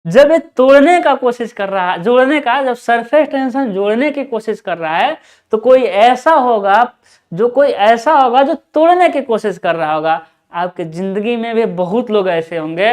जब ये तोड़ने का कोशिश कर रहा है, जोड़ने का, जब सरफेस टेंशन जोड़ने की कोशिश कर रहा है तो कोई ऐसा होगा जो तोड़ने की कोशिश कर रहा होगा। आपके जिंदगी में भी बहुत लोग ऐसे होंगे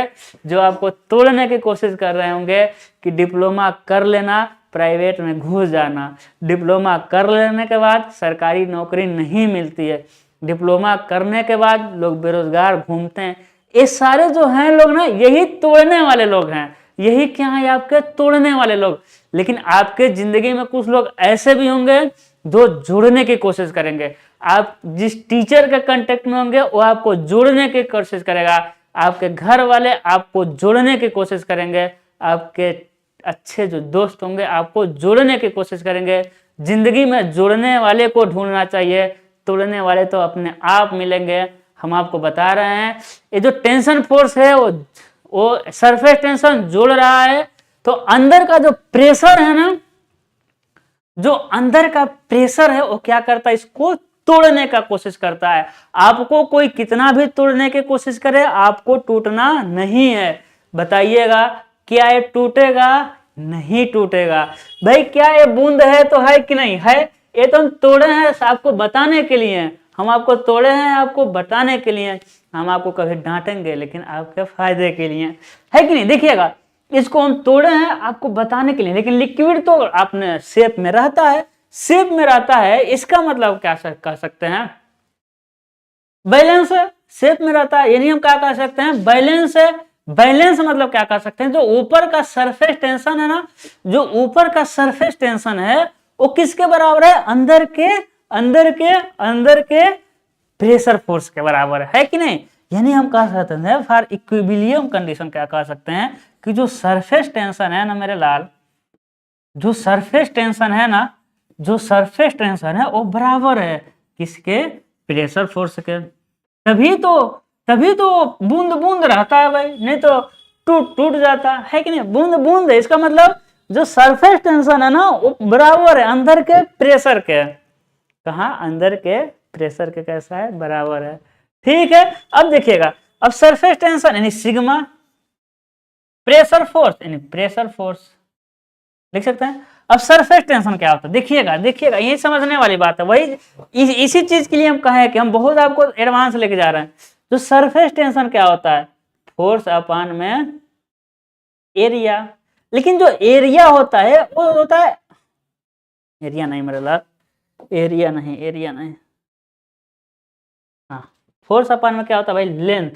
जो आपको तोड़ने की कोशिश कर रहे होंगे कि डिप्लोमा कर लेना, प्राइवेट में घुस जाना, डिप्लोमा कर लेने के बाद सरकारी नौकरी नहीं मिलती है, डिप्लोमा करने के बाद लोग बेरोजगार घूमते हैं। ये सारे जो हैं लोग ना, यही तोड़ने वाले लोग हैं, यही क्या है, आपके तोड़ने वाले लोग। लेकिन आपके जिंदगी में कुछ लोग ऐसे भी होंगे जो जोड़ने की कोशिश करेंगे। आप जिस टीचर के कांटेक्ट में होंगे वो आपको जोड़ने की कोशिश करेगा, आपके घर वाले आपको जोड़ने की कोशिश करेंगे, आपके अच्छे जो दोस्त होंगे आपको जोड़ने की कोशिश करेंगे। जिंदगी में जोड़ने वाले को ढूंढना चाहिए, तोड़ने वाले तो अपने आप मिलेंगे। हम आपको बता रहे हैं ये जो टेंशन फोर्स है वो सरफेस टेंशन जोड़ रहा है, तो अंदर का जो प्रेशर है ना, जो अंदर का प्रेशर है वो क्या करता है, इसको तोड़ने का कोशिश करता है। आपको कोई कितना भी तोड़ने की कोशिश करे, आपको टूटना नहीं है। बताइएगा क्या ये टूटेगा? नहीं टूटेगा। भाई क्या ये बूंद है तो है कि नहीं है? ये तो हम तोड़े हैं आपको बताने के लिए, हम आपको तोड़े हैं आपको बताने के लिए। हम आपको कभी डांटेंगे लेकिन आपके फायदे के लिए, है कि नहीं? देखिएगा, इसको हम तोड़े हैं आपको बताने के लिए, लेकिन लिक्विड तो आपने शेप में रहता है, शेप में रहता है, इसका मतलब क्या कह सकते हैं? बैलेंस है, शेप में रहता है, यानी हम क्या कह सकते हैं? बैलेंस है। बैलेंस मतलब क्या कह सकते हैं? जो ऊपर का सरफेस टेंशन है ना, जो ऊपर का सरफेस टेंशन है वो किसके बराबर है? अंदर के प्रेशर फोर्स के बराबर है कि नहीं? यानी हम कह सकते हैं फॉर इक्विलिब्रियम कंडीशन क्या कह सकते हैं कि जो सरफेस टेंशन है ना मेरे लाल, जो सरफेस टेंशन है ना, जो सरफेस टेंशन है वो बराबर है किसके? प्रेशर फोर्स के। तभी तो बूंद बूंद रहता है भाई, नहीं तो टूट जाता है कि नहीं? बूंद बूंद है, इसका मतलब जो सरफेस टेंशन है ना वो बराबर है अंदर के प्रेशर के। कहा? अंदर के प्रेशर के कैसा है? बराबर है। ठीक है, अब देखिएगा, अब सरफेस टेंशन यानी सिग्मा, प्रेशर फोर्स यानी प्रेशर फोर्स लिख सकते हैं। अब सरफेस टेंशन क्या होता है? देखिएगा यही समझने वाली बात है। वही इसी चीज के लिए हम कहें कि हम बहुत आपको एडवांस लेके जा रहे हैं। जो सरफेस टेंशन क्या होता है? फोर्स अपॉन में एरिया। लेकिन जो एरिया होता है वो होता है, एरिया नहीं मेरे लाल, एरिया नहीं, हाँ, फोर्स अपॉन में क्या होता है भाई? लेंथ।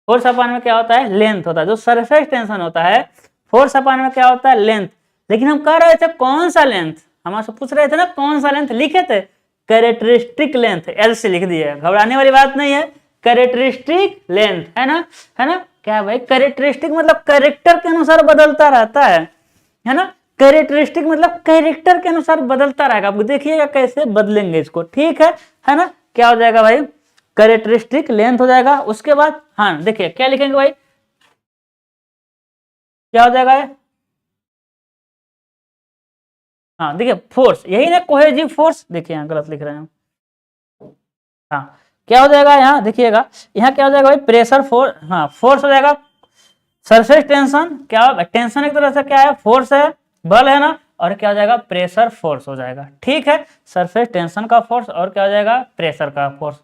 फोर्स अपॉन में क्या होता है? लेंथ होता है। जो सरफेस टेंशन होता है फोर्स अपॉन में क्या होता है? लेंथ। लेकिन हम कह रहे थे कौन सा लेंथ, हमसे पूछ रहे थे ना कौन सा लेंथ, लिखे थे कैरेक्टरिस्टिक लेंथ, एल से लिख दिए, घबराने वाली बात नहीं है, कैरेक्टरिस्टिक लेंथ, है ना? क्या भाई? कैरेक्टरिस्टिक मतलब कैरेक्टर के अनुसार बदलता रहता है ना? कैरेक्टरिस्टिक मतलब कैरेक्टर के अनुसार बदलता रहेगा। आप देखिएगा कैसे बदलेंगे इसको, ठीक है ना? क्या हो जाएगा भाई? कैरेक्टरिस्टिक लेंथ हो जाएगा। उसके बाद हाँ देखिए क्या लिखेंगे भाई, क्या हो जाएगा? हाँ देखिए फोर्स, यही ना कोहेसिव फोर्स, देखिए यहाँ गलत लिख रहे हैं। हाँ क्या हो जाएगा यहाँ? देखिएगा यहाँ क्या हो जाएगा भाई? प्रेशर फोर्स, हाँ फोर्स हो जाएगा। सरफेस टेंशन क्या? टेंशन एक तरह से क्या है? फोर्स है, बल है ना, और क्या हो जाएगा? प्रेशर फोर्स हो जाएगा। ठीक है, सरफेस टेंशन का फोर्स और क्या हो जाएगा? प्रेशर का फोर्स।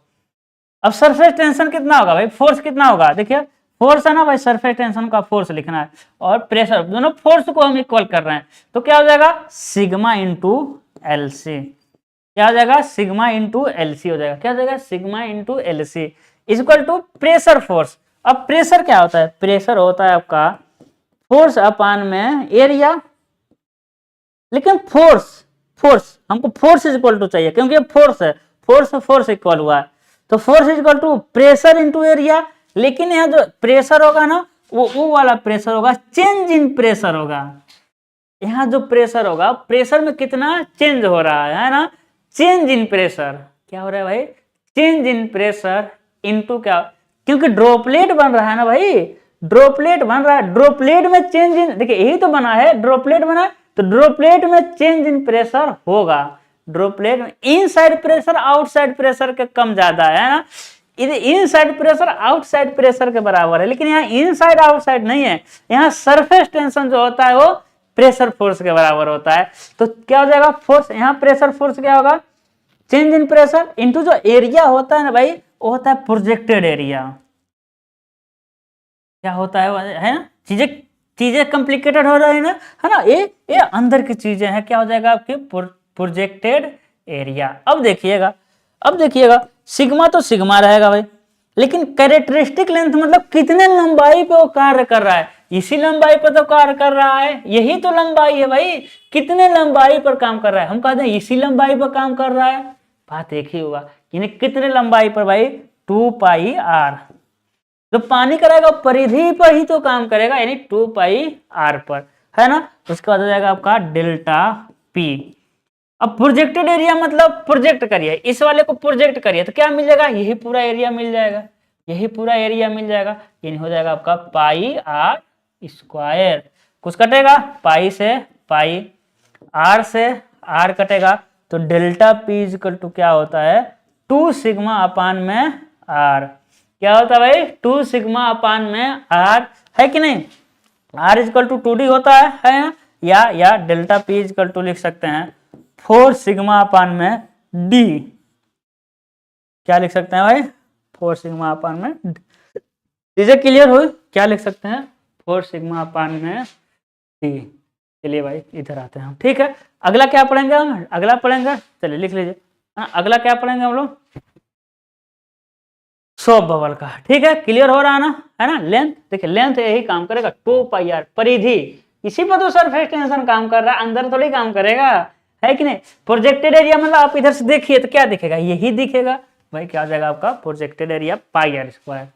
अब सरफेस टेंशन कितना होगा भाई? फोर्स कितना होगा? देखिए फोर्स है ना भाई, सरफेस टेंशन का फोर्स लिखना है, और प्रेशर, दोनों फोर्स को हम इक्वल कर रहे हैं, तो क्या हो जाएगा? Sigma into L C. क्या हो जाएगा? सिग्मा इंटू एल सी हो जाएगा। क्या हो जाएगा? Sigma into L C equal to pressure force. अब प्रेशर क्या होता है? प्रेशर होता है आपका फोर्स अपॉन में एरिया। लेकिन फोर्स हमको फोर्स इक्वल टू चाहिए, क्योंकि फोर्स है, फोर्स इक्वल हुआ है, तो force equal to pressure into area. लेकिन यहाँ जो प्रेशर होगा ना वो वाला प्रेशर होगा चेंज इन प्रेशर होगा। यहाँ जो प्रेशर होगा, प्रेशर में कितना चेंज हो रहा है ना, चेंज इन प्रेशर। क्या हो रहा है भाई, चेंज इन प्रेशर इनटू क्या, क्योंकि ड्रॉपलेट बन रहा है ना भाई, ड्रॉपलेट बन रहा है, ड्रॉपलेट में चेंज इन, देखिए यही तो बना है, ड्रॉपलेट बना है, तो ड्रॉपलेट में चेंज इन प्रेशर होगा। ड्रॉपलेट में इनसाइड प्रेशर आउटसाइड प्रेशर के कम ज्यादा है ना, इनसाइड प्रेशर आउटसाइड प्रेशर के बराबर है, लेकिन यहाँ इनसाइड आउटसाइड नहीं है, यहाँ सरफेस टेंशन जो होता है वो प्रेशर फोर्स के बराबर होता है। तो क्या हो जाएगा, फोर्स, यहाँ प्रेशर फोर्स क्या होगा, चेंज इन प्रेशर इनटू जो एरिया होता है ना भाई, वो होता है प्रोजेक्टेड एरिया। क्या होता है ना, चीजें कॉम्प्लिकेटेड हो रही है ना, ये अंदर की चीजें हैं। क्या हो जाएगा आपके प्रोजेक्टेड एरिया। अब देखिएगा सिग्मा तो सिग्मा रहेगा भाई, लेकिन कैरेक्टरिस्टिक लेंथ मतलब कितने लंबाई पे वो कार्य कर रहा है, इसी लंबाई पर तो कार्य कर रहा है, यही तो लंबाई है भाई, कितने लंबाई पर काम कर रहा है, हम कहते हैं इसी लंबाई पर काम कर रहा है, बात एक ही होगा, यानी कितने लंबाई पर भाई, 2 पाई आर। तो पानी करेगा परिधि पर ही तो काम करेगा, यानी 2 पाई आर पर, है ना। उसके बाद हो जाएगा आपका डेल्टा पी। अब प्रोजेक्टेड एरिया मतलब प्रोजेक्ट करिए, इस वाले को प्रोजेक्ट करिए तो क्या मिल जाएगा, यही पूरा एरिया मिल जाएगा, यही पूरा एरिया मिल जाएगा, यानी हो जाएगा आपका पाई आर स्क्वायर। कुछ कटेगा, पाई से पाई, आर से आर कटेगा, तो डेल्टा पी इक्वल टू क्या होता है, 2 सिग्मा अपान में आर। क्या होता है भाई, 2 सिग्मा अपान में आर, है कि नहीं। आर इक्वल टू 2d होता है ना, या डेल्टा पी इक्वल टू लिख सकते हैं 4 सिग्मा अपान में डी। क्या लिख सकते हैं भाई, 4 सिग्मा अपान में, चीजें क्लियर हो, क्या लिख सकते हैं, 4 सिग्मा अपान में डी। चलिए भाई इधर आते हैं हम, ठीक है। अगला क्या पढ़ेंगे हम, अगला पढ़ेंगे, चलिए लिख लीजिए, अगला क्या पढ़ेंगे हम लोग, सोप बबल का, ठीक है। क्लियर हो रहा है ना। लेंथ, देखिए लेंथ यही काम करेगा, 2 पाई आर, परिधि, इसी पर तो सरफेस टेंशन काम कर रहा है, अंदर थोड़ी काम करेगा, है कि नहीं। प्रोजेक्टेड एरिया मतलब आप इधर से देखिए तो क्या दिखेगा, यही दिखेगा भाई, क्या हो जाएगा आपका projected area pi R square,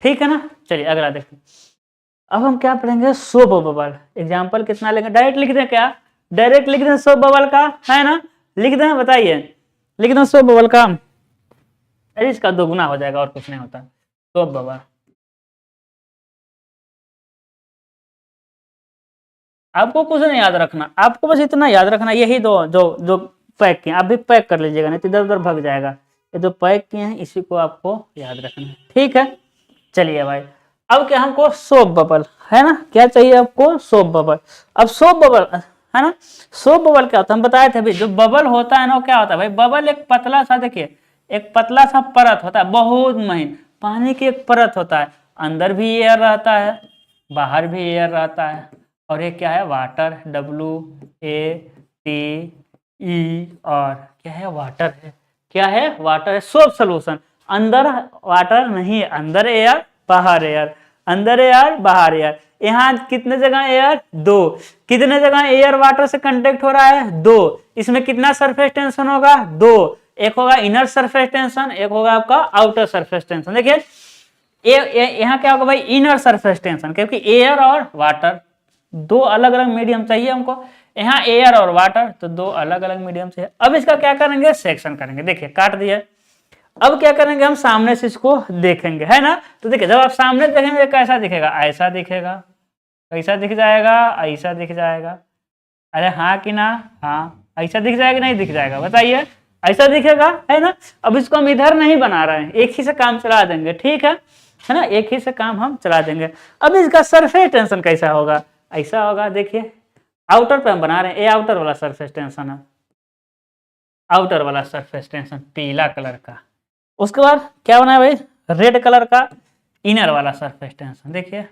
ठीक है ना। चलिए अगला देखते हैं, अब हम क्या पढ़ेंगे, सोप बबल। एग्जाम्पल कितना लेंगे, डायरेक्ट लिख दें क्या, डायरेक्ट लिख दें सोप बबल का, है ना, लिख दें, बताइए, लिख दें सोप बबल का, अरे इसका दोगुना हो जाएगा और कुछ नहीं होता, सोप बबल। आपको कुछ नहीं याद रखना, आपको बस इतना याद रखना, यही दो जो पैक किए, आप भी पैक कर लीजिएगा, नहीं तो इधर उधर भग जाएगा, ये जो पैक किए हैं इसी को आपको याद रखना है, ठीक है। चलिए भाई, अब क्या हमको सोप बबल, है ना, क्या चाहिए आपको, सोप बबल। अब सोप बबल, है ना, सोप बबल क्या होता है, हम बताए थे भाई, जो बबल होता है ना, क्या होता है भाई, बबल एक पतला सा, देखिए एक पतला सा परत होता है, बहुत महीन पानी की एक परत होता है, अंदर भी एयर रहता है, बाहर भी एयर रहता है, और ये क्या है, वाटर, WATER, क्या है, वाटर है, क्या है, वाटर है, सोप सोल्यूशन। अंदर वाटर नहीं है, अंदर एयर बाहर एयर, अंदर एयर बाहर एयर, यहाँ कितने जगह एयर, 2, कितने जगह एयर वाटर से कंटेक्ट हो रहा है, 2, इसमें कितना सरफेस टेंशन होगा, 2, एक होगा इनर सरफेस टेंशन, एक होगा आपका आउटर सरफेस टेंशन। देखिए यहाँ क्या होगा भाई, इनर सरफेस टेंशन, क्योंकि एयर और वाटर दो अलग अलग मीडियम चाहिए हमको, यहाँ एयर और वाटर, तो दो अलग अलग मीडियम चाहिए। अब इसका क्या करेंगे, सेक्शन करेंगे, देखिए काट दिया। अब क्या करेंगे, हम सामने से इसको देखेंगे, है ना। तो देखिए जब आप सामने देखेंगे कैसा दिखेगा, ऐसा दिखेगा, कैसा दिख जाएगा, ऐसा दिख जाएगा, अरे हाँ कि ना, हाँ, ऐसा दिख जाएगा, नहीं दिख जाएगा, बताइए, ऐसा दिखेगा, है ना। अब इसको हम इधर नहीं बना रहे हैं, एक ही से काम चला देंगे, ठीक है ना, एक ही से काम हम चला देंगे। अब इसका सरफेस टेंशन कैसा होगा, ऐसा होगा, देखिए आउटर पे हम बना रहे हैं, ये आउटर वाला सरफेस टेंशन है, आउटर वाला सरफेस टेंशन पीला कलर का। उसके बाद क्या बना है भाई, रेड कलर का इनर वाला सरफेस टेंशन। देखिए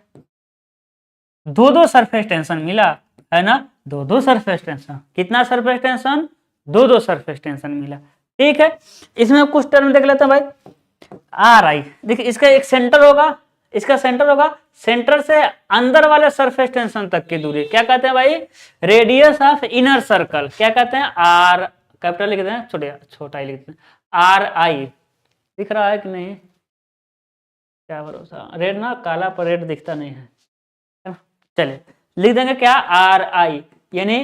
दो सरफेस टेंशन मिला, है ना, दो सरफेस टेंशन, कितना सरफेस टेंशन, दो सरफेस टेंशन मिला, ठीक है। इसमें कुछ टर्म देख लेते हैं भाई, आर आई, देखिए इसका एक सेंटर होगा, इसका सेंटर होगा, सेंटर से अंदर वाले सरफेस टेंशन तक की दूरी क्या कहते हैं भाई, रेडियस ऑफ इनर सर्कल, क्या कहते हैं, आर, कैपिटल लिखते हैं, छोटा ही लिखते हैं, आर आई, दिख रहा है कि नहीं, क्या भरोसा, रेड ना काला पर रेड दिखता नहीं है ना। चलिए लिख देंगे क्या, आर आई, यानी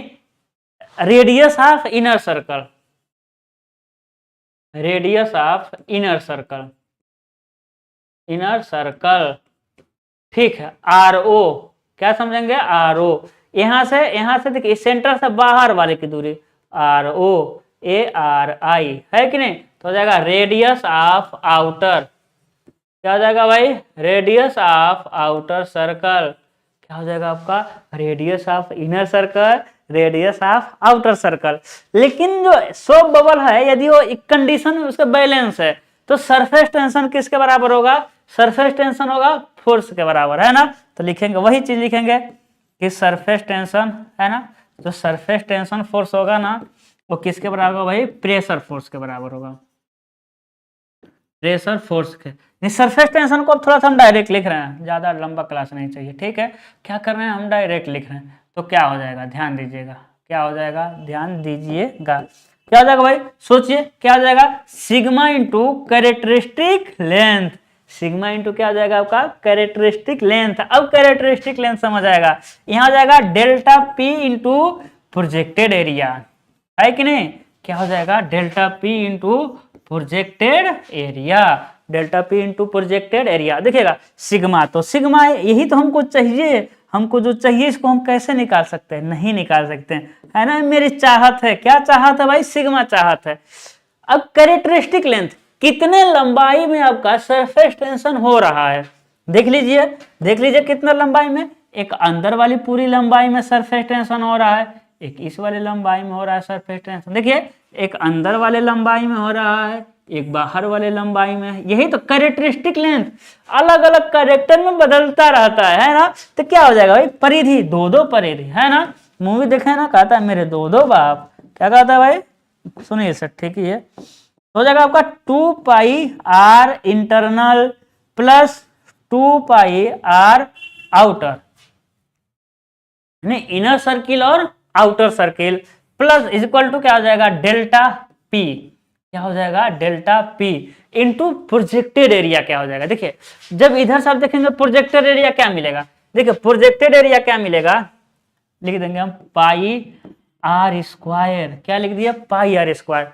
radius of inner circle, radius of inner circle, inner circle, ठीक है। आर ओ, क्या समझेंगे, आर ओ, यहां से देखिए सेंटर से बाहर वाले की दूरी, आर ओ ए आर आई, है कि नहीं, तो हो जाएगा रेडियस ऑफ आउटर, क्या हो जाएगा भाई, रेडियस ऑफ आउटर सर्कल, क्या हो जाएगा आपका, radius of inner circle, radius of outer circle. लेकिन जो सोप बबल है, यदि वो एक कंडीशन उसका बैलेंस है, तो सरफेस टेंशन किसके बराबर होगा, सरफेस टेंशन होगा फोर्स के बराबर, है ना। तो लिखेंगे वही चीज लिखेंगे कि सरफेस टेंशन, है ना, जो सरफेस टेंशन फोर्स होगा ना, वो किसके बराबर होगा भाई, प्रेशर फोर्स के बराबर होगा, प्रेशर फोर्स के। सरफेस टेंशन को थोड़ा सा हम डायरेक्ट लिख रहे हैं, ज्यादा लंबा क्लास नहीं चाहिए, ठीक है। क्या कर रहे हैं हम, डायरेक्ट लिख रहे हैं, तो क्या हो जाएगा, ध्यान दीजिएगा, क्या हो जाएगा, ध्यान दीजिएगा, क्या हो जाएगा भाई, सोचिए क्या हो जाएगा, sigma into characteristic length, sigma into क्या हो जाएगा आपका, कैरेक्टरिस्टिक लेंथ। अब कैरेक्टरिस्टिक लेंथ समझ आएगा, यहां हो जाएगा delta P into projected area, है कि नहीं, क्या हो जाएगा, delta P into projected area, delta P into projected area, देखिएगा सिग्मा, तो सिग्मा यही तो हमको चाहिए, हमको जो चाहिए इसको हम कैसे निकाल सकते हैं, नहीं निकाल सकते हैं, है ना, मेरी चाहत है, क्या चाहत है भाई, सिग्मा चाहत है। अब कैरेक्टरिस्टिक लेंथ, कितने लंबाई में आपका सरफेस टेंशन हो रहा है, देख लीजिए, देख लीजिए कितना लंबाई में, एक अंदर वाली पूरी लंबाई में सरफेस टेंशन हो रहा है, एक इस वाले लंबाई में हो रहा है सरफेस टेंशन, देखिए एक अंदर वाले लंबाई में हो रहा है, एक बाहर वाले लंबाई में, यही तो कैरेक्टरिस्टिक लेंथ अलग अलग कैरेक्टर में बदलता रहता है ना। तो क्या हो जाएगा भाई, परिधि, दो दो परिधि, है ना, मूवी देखे ना, कहता है मेरे दो दो बाप, क्या कहता है भाई, सुनिए सर, ठीक ही है, हो जाएगा आपका 2 pi R internal plus 2 pi R outer, inner circle और outer circle, plus is equal to क्या हो जाएगा, डेल्टा पी, क्या हो जाएगा, delta P into projected area, क्या हो जाएगा, देखिए जब इधर से आप देखेंगे प्रोजेक्टेड एरिया क्या मिलेगा, देखिए प्रोजेक्टेड एरिया क्या मिलेगा, लिख देंगे हम पाई आर स्क्वायर, क्या लिख दिया, पाई आर स्क्वायर।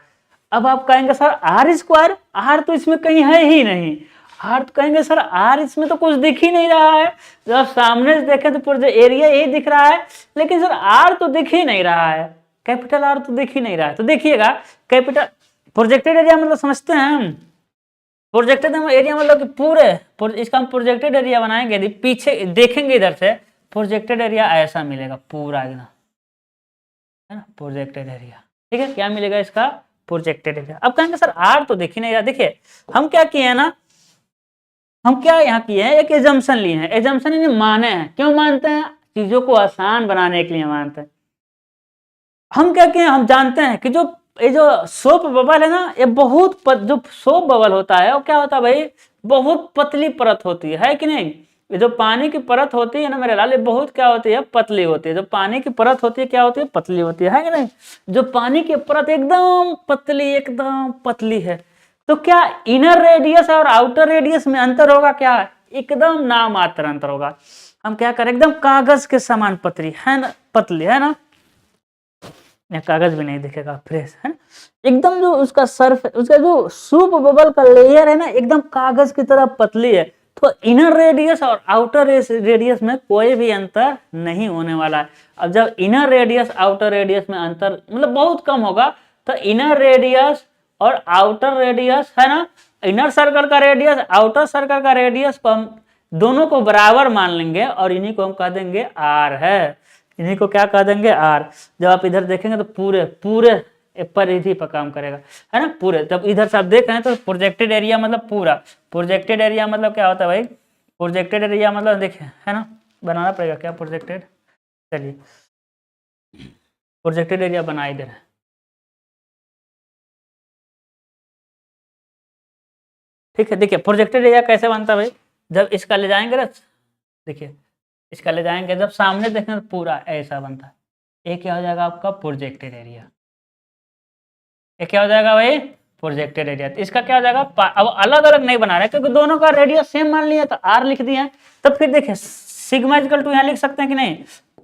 अब आप कहेंगे सर आर स्क्वायर, आर तो इसमें कहीं है ही नहीं, आर तो कहेंगे सर आर इसमें तो कुछ दिख ही नहीं रहा है, जब आप सामने से देखें तो एरिया यही दिख रहा है, लेकिन सर आर तो दिख ही नहीं रहा है, कैपिटल आर तो दिख ही नहीं रहा है। तो देखिएगा कैपिटल प्रोजेक्टेड एरिया मतलब समझते हैं हम, प्रोजेक्टेड एरिया मतलब कि पूरे, इसका हम प्रोजेक्टेड एरिया बनाएंगे, यदि पीछे देखेंगे इधर से प्रोजेक्टेड एरिया ऐसा मिलेगा पूरा एकदम, है ना, प्रोजेक्टेड एरिया, ठीक है, क्या मिलेगा इसका, प्रोजेक्टेड एरिया। अब कहेंगे सर आर तो दिख ही नहीं रहा, देखिए हम क्या किए हैं ना, हम क्या यहाँ किए हैं, एक एजम्पशन लिए हैं, एजम्पशन यानी माने हैं, क्यों मानते हैं, चीजों को आसान बनाने के लिए मानते हैं। हम क्या किए, हम जानते हैं कि जो ये जो सोप बबल है ना, ये जो सोप बबल होता है वो क्या होता है भाई, बहुत पतली परत होती है कि नहीं, ये जो पानी की परत होती है ना मेरे लाल, ये बहुत क्या होती है, पतली होती है, जो पानी की परत होती है क्या होती है, पतली होती है कि नहीं, जो पानी की परत एकदम पतली है, तो क्या इनर रेडियस और आउटर रेडियस में अंतर होगा, क्या एकदम नामात्र अंतर होगा, हम क्या करें, एकदम कागज के समान पतली है ना, पतली है ना, कागज भी नहीं दिखेगा, फ्रेश है, एकदम जो उसका सर्फ, उसका जो सूप बबल का लेयर है ना, एकदम कागज की तरह पतली है। तो इनर रेडियस और आउटर रेडियस में कोई भी अंतर नहीं होने वाला है। अब जब इनर रेडियस आउटर रेडियस में अंतर मतलब बहुत कम होगा, तो इनर रेडियस और आउटर रेडियस, है ना, इनर सर्कल का रेडियस आउटर सर्कल का रेडियस को हम दोनों को बराबर मान लेंगे, और इन्हीं को हम कह देंगे आर है, इन्हीं को क्या कह देंगे, आर। जब आप इधर देखेंगे तो पूरे पूरे परिधि पर काम करेगा, है ना, पूरे। जब इधर से आप देख रहे हैं तो प्रोजेक्टेड एरिया मतलब पूरा, प्रोजेक्टेड एरिया मतलब क्या होता है भाई, प्रोजेक्टेड एरिया मतलब देखिए, है ना, बनाना पड़ेगा क्या प्रोजेक्टेड, चलिए प्रोजेक्टेड एरिया बना इधर, ठीक है। देखिए प्रोजेक्टेड एरिया कैसे बनता है भाई, जब इसका ले जाएंगे ना, देखिए इसका ले जाएंगे, जब सामने देखें तो पूरा ऐसा बनता है, ये क्या हो जाएगा आपका प्रोजेक्टेड एरिया, ये क्या हो जाएगा भाई प्रोजेक्टेड एरिया। तो इसका क्या हो जाएगा, अब अलग अलग नहीं बना रहे क्योंकि दोनों का रेडियस सेम मान लिया तो आर लिख दिया। तो फिर देखिए सिग्मा इक्वल टू यहाँ लिख सकते हैं कि नहीं,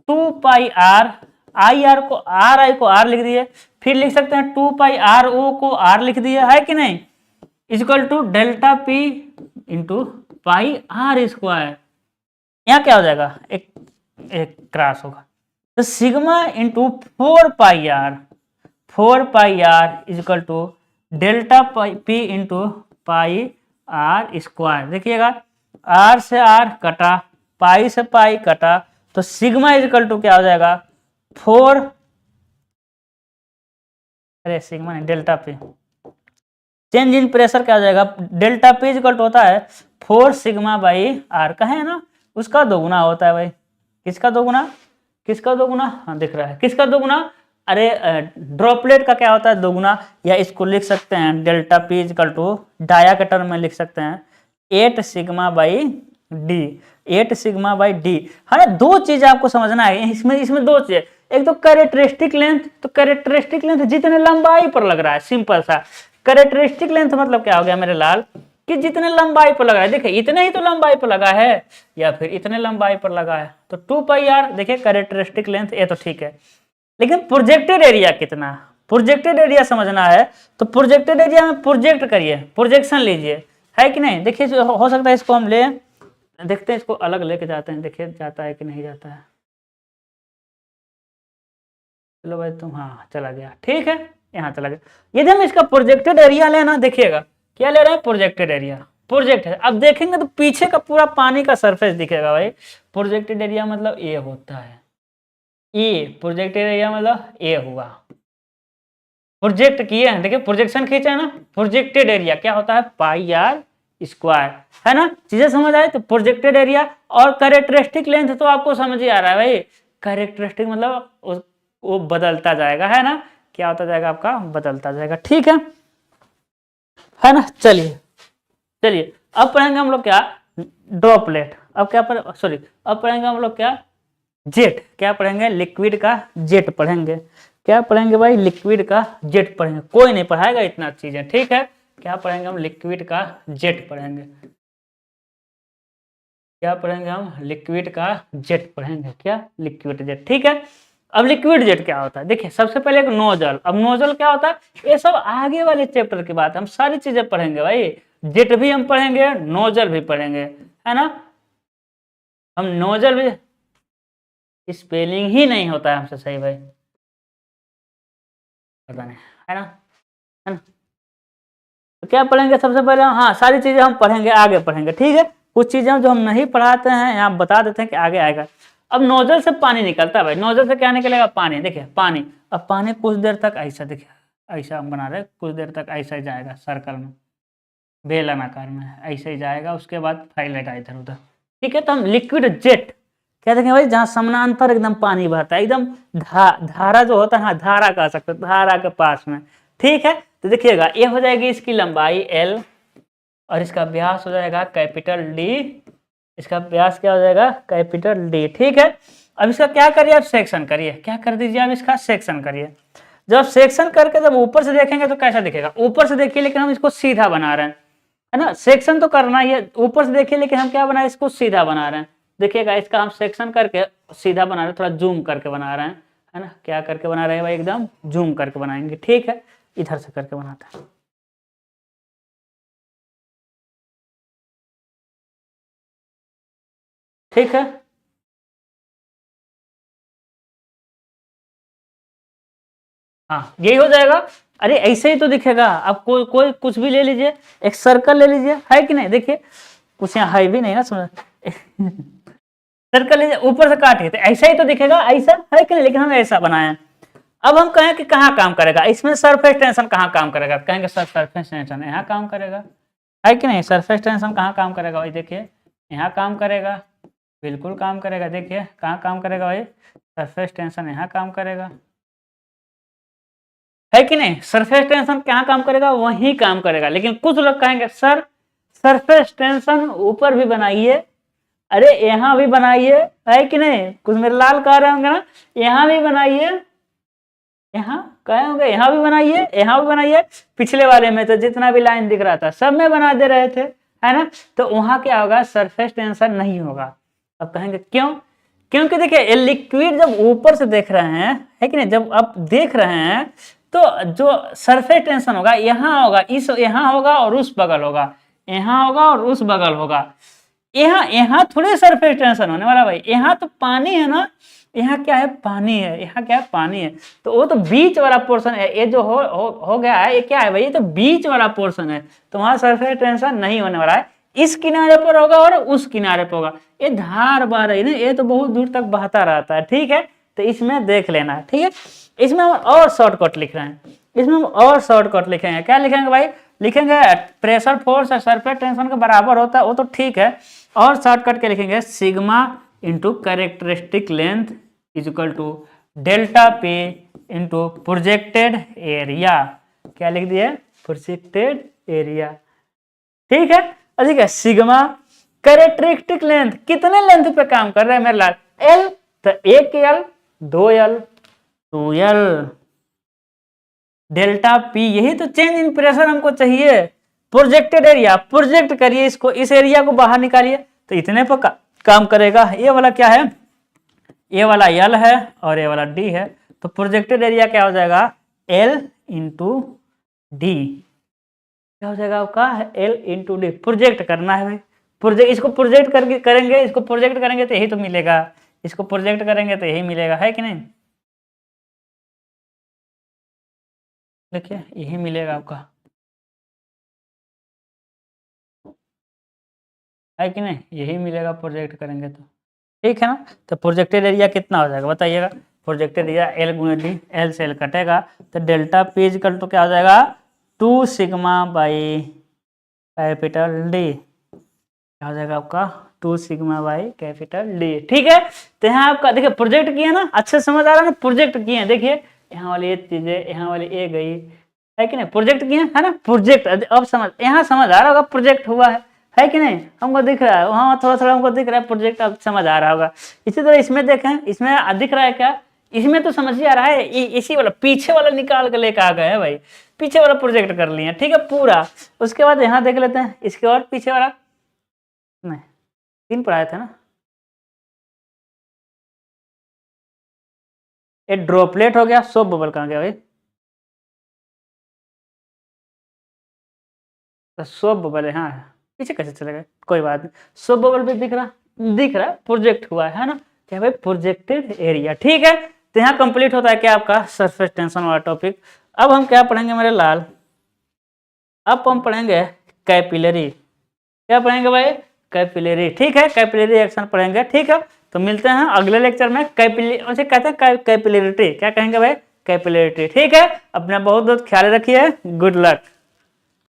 2 पाई आर, आई आर को आर, आई को आर लिख दिए, फिर लिख सकते हैं 2 पाई आर ओ को आर लिख दिया है कि नहीं, equal to delta P into pi R square. यहाँ क्या हो जाएगा, एक क्रॉस होगा, तो sigma into 4 pi R, 4 pi R equal to delta P into pi R square. देखिएगा आर से आर कटा, पाई से पाई कटा, तो सिग्मा इक्वल टू क्या हो जाएगा 4, अरे सिग्मा नहीं delta P, change in pressure क्या हो जाएगा, डेल्टा पी इक्वल टू होता है 4 सिग्मा बाई आर, कहे है ना उसका दोगुना होता है भाई, किसका दोगुना, किसका दोगुना, हाँ दिख रहा है, किसका दोगुना, अरे ड्रॉपलेट का क्या होता है दोगुना, या इसको लिख सकते हैं delta P equal to dia के टर्म में लिख सकते हैं 8 sigma by D, 8 sigma by D. हाँ दो चीज आपको समझना है इसमें दो चीज, एक तो कैरेक्टरिस्टिक लेंथ, तो कैरेक्टरिस्टिक लेंथ जितने लंबाई पर लग रहा है, सिंपल सा कैरेक्टरिस्टिक लेंथ मतलब क्या हो गया मेरे लाल, कि जितने लंबाई पर लगा है, देखिए इतने ही तो लंबाई पर लगा है या फिर इतने लंबाई पर लगा है, तो 2 पाई आर देखिए कैरेक्टरिस्टिक लेंथ, ये तो ठीक है, लेकिन प्रोजेक्टेड एरिया कितना, प्रोजेक्टेड एरिया समझना है तो प्रोजेक्टेड एरिया में प्रोजेक्ट करिए, प्रोजेक्शन लीजिए, है कि नहीं। देखिए हो सकता है इसको हम ले देखते हैं, इसको अलग लेके जाते हैं, देखिए जाता है कि नहीं जाता है, चलो भाई तुम, हाँ चला गया, ठीक है यहाँ चला गया। यदि हम इसका प्रोजेक्टेड एरिया लेना, देखिएगा क्या ले रहे हैं प्रोजेक्टेड एरिया, प्रोजेक्ट है, अब देखेंगे तो पीछे का पूरा पानी का सरफेस दिखेगा भाई, प्रोजेक्टेड एरिया मतलब ए होता है, ए प्रोजेक्टेड एरिया मतलब ए हुआ, प्रोजेक्ट किए हैं, देखिए प्रोजेक्शन खींचा है ना, प्रोजेक्टेड एरिया क्या होता है पाई आर स्क्वायर, है ना, चीजें समझ आए। तो प्रोजेक्टेड एरिया और कैरेक्टरिस्टिक लेंथ तो आपको समझ ही आ रहा है भाई, कैरेक्टरिस्टिक मतलब वो बदलता जाएगा, है ना, क्या होता जाएगा आपका बदलता जाएगा, ठीक है ना। चलिए चलिए अब पढ़ेंगे हम लोग क्या, ड्रॉपलेट, अब क्या सॉरी अब पढ़ेंगे हम लोग क्या, जेट, क्या पढ़ेंगे लिक्विड का जेट पढ़ेंगे, क्या पढ़ेंगे भाई लिक्विड का जेट पढ़ेंगे, कोई नहीं पढ़ाएगा इतना चीजें, ठीक है, क्या पढ़ेंगे हम लिक्विड का जेट पढ़ेंगे, क्या पढ़ेंगे हम लिक्विड का जेट पढ़ेंगे, क्या लिक्विड जेट, ठीक है। अब लिक्विड जेट क्या होता है, देखिए सबसे पहले एक नोजल, अब नोजल क्या होता है ये सब आगे वाले चैप्टर की बात, हम सारी चीजें पढ़ेंगे भाई, जेट भी हम पढ़ेंगे नोजल भी पढ़ेंगे, है ना, हम नोजल भी, स्पेलिंग ही नहीं होता है हमसे सही भाई, पता नहीं, है ना, है ना। तो क्या पढ़ेंगे सबसे पहले, हाँ सारी चीजें हम पढ़ेंगे आगे पढ़ेंगे, ठीक है, कुछ चीजें जो हम नहीं पढ़ाते हैं यहाँ बता देते हैं कि आगे आएगा। अब नोजल से पानी निकलता है भाई, नोजल से क्या निकलेगा पानी, देखिए पानी, अब पानी कुछ देर तक ऐसा, देखिए ऐसा हम बना रहे, कुछ देर तक ऐसा ही जाएगा सर्कल में, बेलन आकार में ऐसे ही जाएगा, उसके बाद फैलेगा इधर उधर, ठीक है। तो हम लिक्विड जेट क्या देखेंगे भाई, जहाँ समानांतर एकदम पानी बहता है, एकदम धारा जो होता है, हाँ धारा कह सकते हैं, धारा के पास में, ठीक है। तो देखिएगा ये हो जाएगी इसकी लंबाई L और इसका व्यास हो जाएगा कैपिटल D, इसका व्यास क्या हो जाएगा कैपिटल D, ठीक है। अब इसका क्या करिए, आप सेक्शन करिए, क्या कर दीजिए आप इसका सेक्शन करिए, जब सेक्शन करके जब ऊपर से देखेंगे तो कैसा दिखेगा, ऊपर से देखिए लेकिन हम इसको सीधा बना रहे हैं, है ना, सेक्शन तो करना ही है, ऊपर से देखिए लेकिन हम क्या बना रहे हैं इसको सीधा बना रहे हैं, देखिएगा इसका हम सेक्शन करके सीधा बना रहे हैं, थोड़ा जूम करके बना रहे हैं, है ना, क्या करके बना रहे हैं भाई एकदम जूम करके बनाएंगे, ठीक है, इधर से करके बनाते हैं, ठीक है। हाँ यही हो जाएगा, अरे ऐसे ही तो दिखेगा, आप कोई कुछ भी ले लीजिए, एक सर्कल ले लीजिए, है कि नहीं, देखिए कुछ यहाँ है भी नहीं ना समझ सर्कल लीजिए ऊपर से काटिए तो ऐसा ही तो दिखेगा, ऐसा है कि नहीं, लेकिन हम ऐसा बनाए। अब हम कहें कि कहाँ काम करेगा, इसमें सरफेस टेंशन कहाँ काम करेगा, कहेंगे सर सरफेस टेंशन यहाँ काम करेगा, है कि नहीं, सरफेस टेंशन कहाँ काम करेगा भाई, देखिए यहाँ काम करेगा, बिल्कुल काम करेगा, देखिए कहाँ काम करेगा भाई, सरफेस टेंशन यहाँ काम करेगा, है कि नहीं, सरफेस टेंशन कहाँ काम करेगा वहीं काम करेगा। लेकिन कुछ लोग कहेंगे सर सरफेस टेंशन ऊपर भी बनाइए, अरे यहाँ भी बनाइए, है कि नहीं, कुछ मेरे लाल कह रहे होंगे ना यहाँ भी बनाइए, यहाँ कहे होंगे यहाँ भी बनाइए, यहाँ भी बनाइए। पिछले वाले में तो जितना भी लाइन दिख रहा था सब में बना दे रहे थे, है ना। तो वहां क्या होगा, सरफेस टेंशन नहीं होगा। अब कहेंगे क्यों? क्योंकि देखिए ये लिक्विड जब ऊपर से देख रहे हैं, है कि नहीं, जब आप देख रहे हैं तो जो सरफेस टेंशन होगा यहाँ होगा, इस यहाँ होगा और उस बगल होगा, यहाँ होगा और उस बगल होगा। यहाँ थोड़ी सरफेस टेंशन होने वाला भाई, यहाँ तो पानी है ना, यहाँ क्या है, पानी है, यहाँ क्या है, पानी है। तो वो तो बीच वाला पोर्शन है, ये जो हो गया है, ये क्या है भाई, ये तो बीच वाला पोर्शन है, तो वहां सरफेस टेंशन नहीं होने वाला है। इस किनारे पर होगा और उस किनारे पर होगा। ये धार बह रही ना, ये तो बहुत दूर तक बहता रहता है, ठीक है। तो इसमें देख लेना है, ठीक है। इसमें हम और शॉर्टकट लिख रहे हैं, इसमें हम और शॉर्टकट लिखेंगे। क्या लिखेंगे भाई, लिखेंगे प्रेशर फोर्स और सरफेस टेंशन के बराबर होता है, वो तो ठीक है। और शॉर्टकट क्या लिखेंगे, sigma into characteristic length is equal to delta P into projected area. क्या लिख दिए, प्रोजेक्टेड एरिया, ठीक है। ठीक है, सिग्मा कैरेक्टरिस्टिक लेंथ, कितने लेंथ पे काम कर रहे हैं मेरे लाल, एल, तो 1L 2L 2L, delta P, यही तो चेंज इन प्रेशर हमको चाहिए। प्रोजेक्टेड एरिया, प्रोजेक्ट करिए इसको, इस एरिया को बाहर निकालिए, तो इतने पर काम करेगा। ये वाला क्या है, ये वाला L है और ये वाला D है, तो प्रोजेक्टेड एरिया क्या हो जाएगा, L इंटू डी, क्या हो जाएगा आपका, L इंटू डी। प्रोजेक्ट करना है भाई, प्रोजेक्ट, इसको प्रोजेक्ट करके करेंगे, इसको प्रोजेक्ट करेंगे तो यही तो मिलेगा, इसको प्रोजेक्ट करेंगे तो यही मिलेगा, है कि नहीं। देखिए यही मिलेगा आपका, है कि नहीं, यही मिलेगा प्रोजेक्ट करेंगे तो, ठीक है ना। तो प्रोजेक्टेड एरिया कितना हो जाएगा बताइएगा, प्रोजेक्टेड एरिया L गुणे डी, L से L कटेगा, तो डेल्टा पी इक्वल टू क्या हो जाएगा, 2 सिग्मा बाई कैपिटल डी, क्या हो जाएगा आपका, 2 सिग्मा बाई कैपिटल डी, ठीक है। तो यहाँ आपका देखिए प्रोजेक्ट किया ना, अच्छे समझ आ रहा है ना, प्रोजेक्ट किए हैं, देखिए यहाँ वाली ये चीजें, यहाँ वाली ये गई, है कि नहीं, प्रोजेक्ट किए है ना, प्रोजेक्ट। अब समझ, यहाँ समझ आ रहा होगा प्रोजेक्ट हुआ है कि नहीं, हमको दिख रहा है, वहाँ थोड़ा थोड़ा हमको दिख रहा है प्रोजेक्ट, अब समझ आ रहा होगा। इसी तरह इसमें देखें, इसमें दिख रहा है क्या, इसमें तो समझ ही आ रहा है, इसी वाला पीछे वाला निकाल के लेके आ गए हैं भाई, पीछे वाला प्रोजेक्ट कर लिए, ठीक है पूरा। उसके बाद यहाँ देख लेते हैं, इसके और पीछे वाला नहीं, 3 पर आए थे ना, ये ड्रॉपलेट हो गया, सोप बबल कहाँ गया भाई, तो सोप बबल है, हाँ पीछे कैसे चले गए, कोई बात नहीं। सोप बबल भी दिख रहा प्रोजेक्ट हुआ है ना, क्या भाई, प्रोजेक्टेड एरिया, ठीक है। तो यहाँ कंप्लीट होता है क्या आपका सरफेस टेंशन वाला टॉपिक। अब हम क्या पढ़ेंगे मेरे लाल, अब हम पढ़ेंगे कैपिलरी, क्या पढ़ेंगे भाई, कैपिलरी, ठीक है, कैपिलरी एक्शन पढ़ेंगे, ठीक है। तो मिलते हैं अगले लेक्चर में। कैपिलरी कहते हैं कैपिलरिटी, क्या कहेंगे भाई, कैपिलरिटी, ठीक है। अपना बहुत बहुत ख्याल रखिए, गुड लक।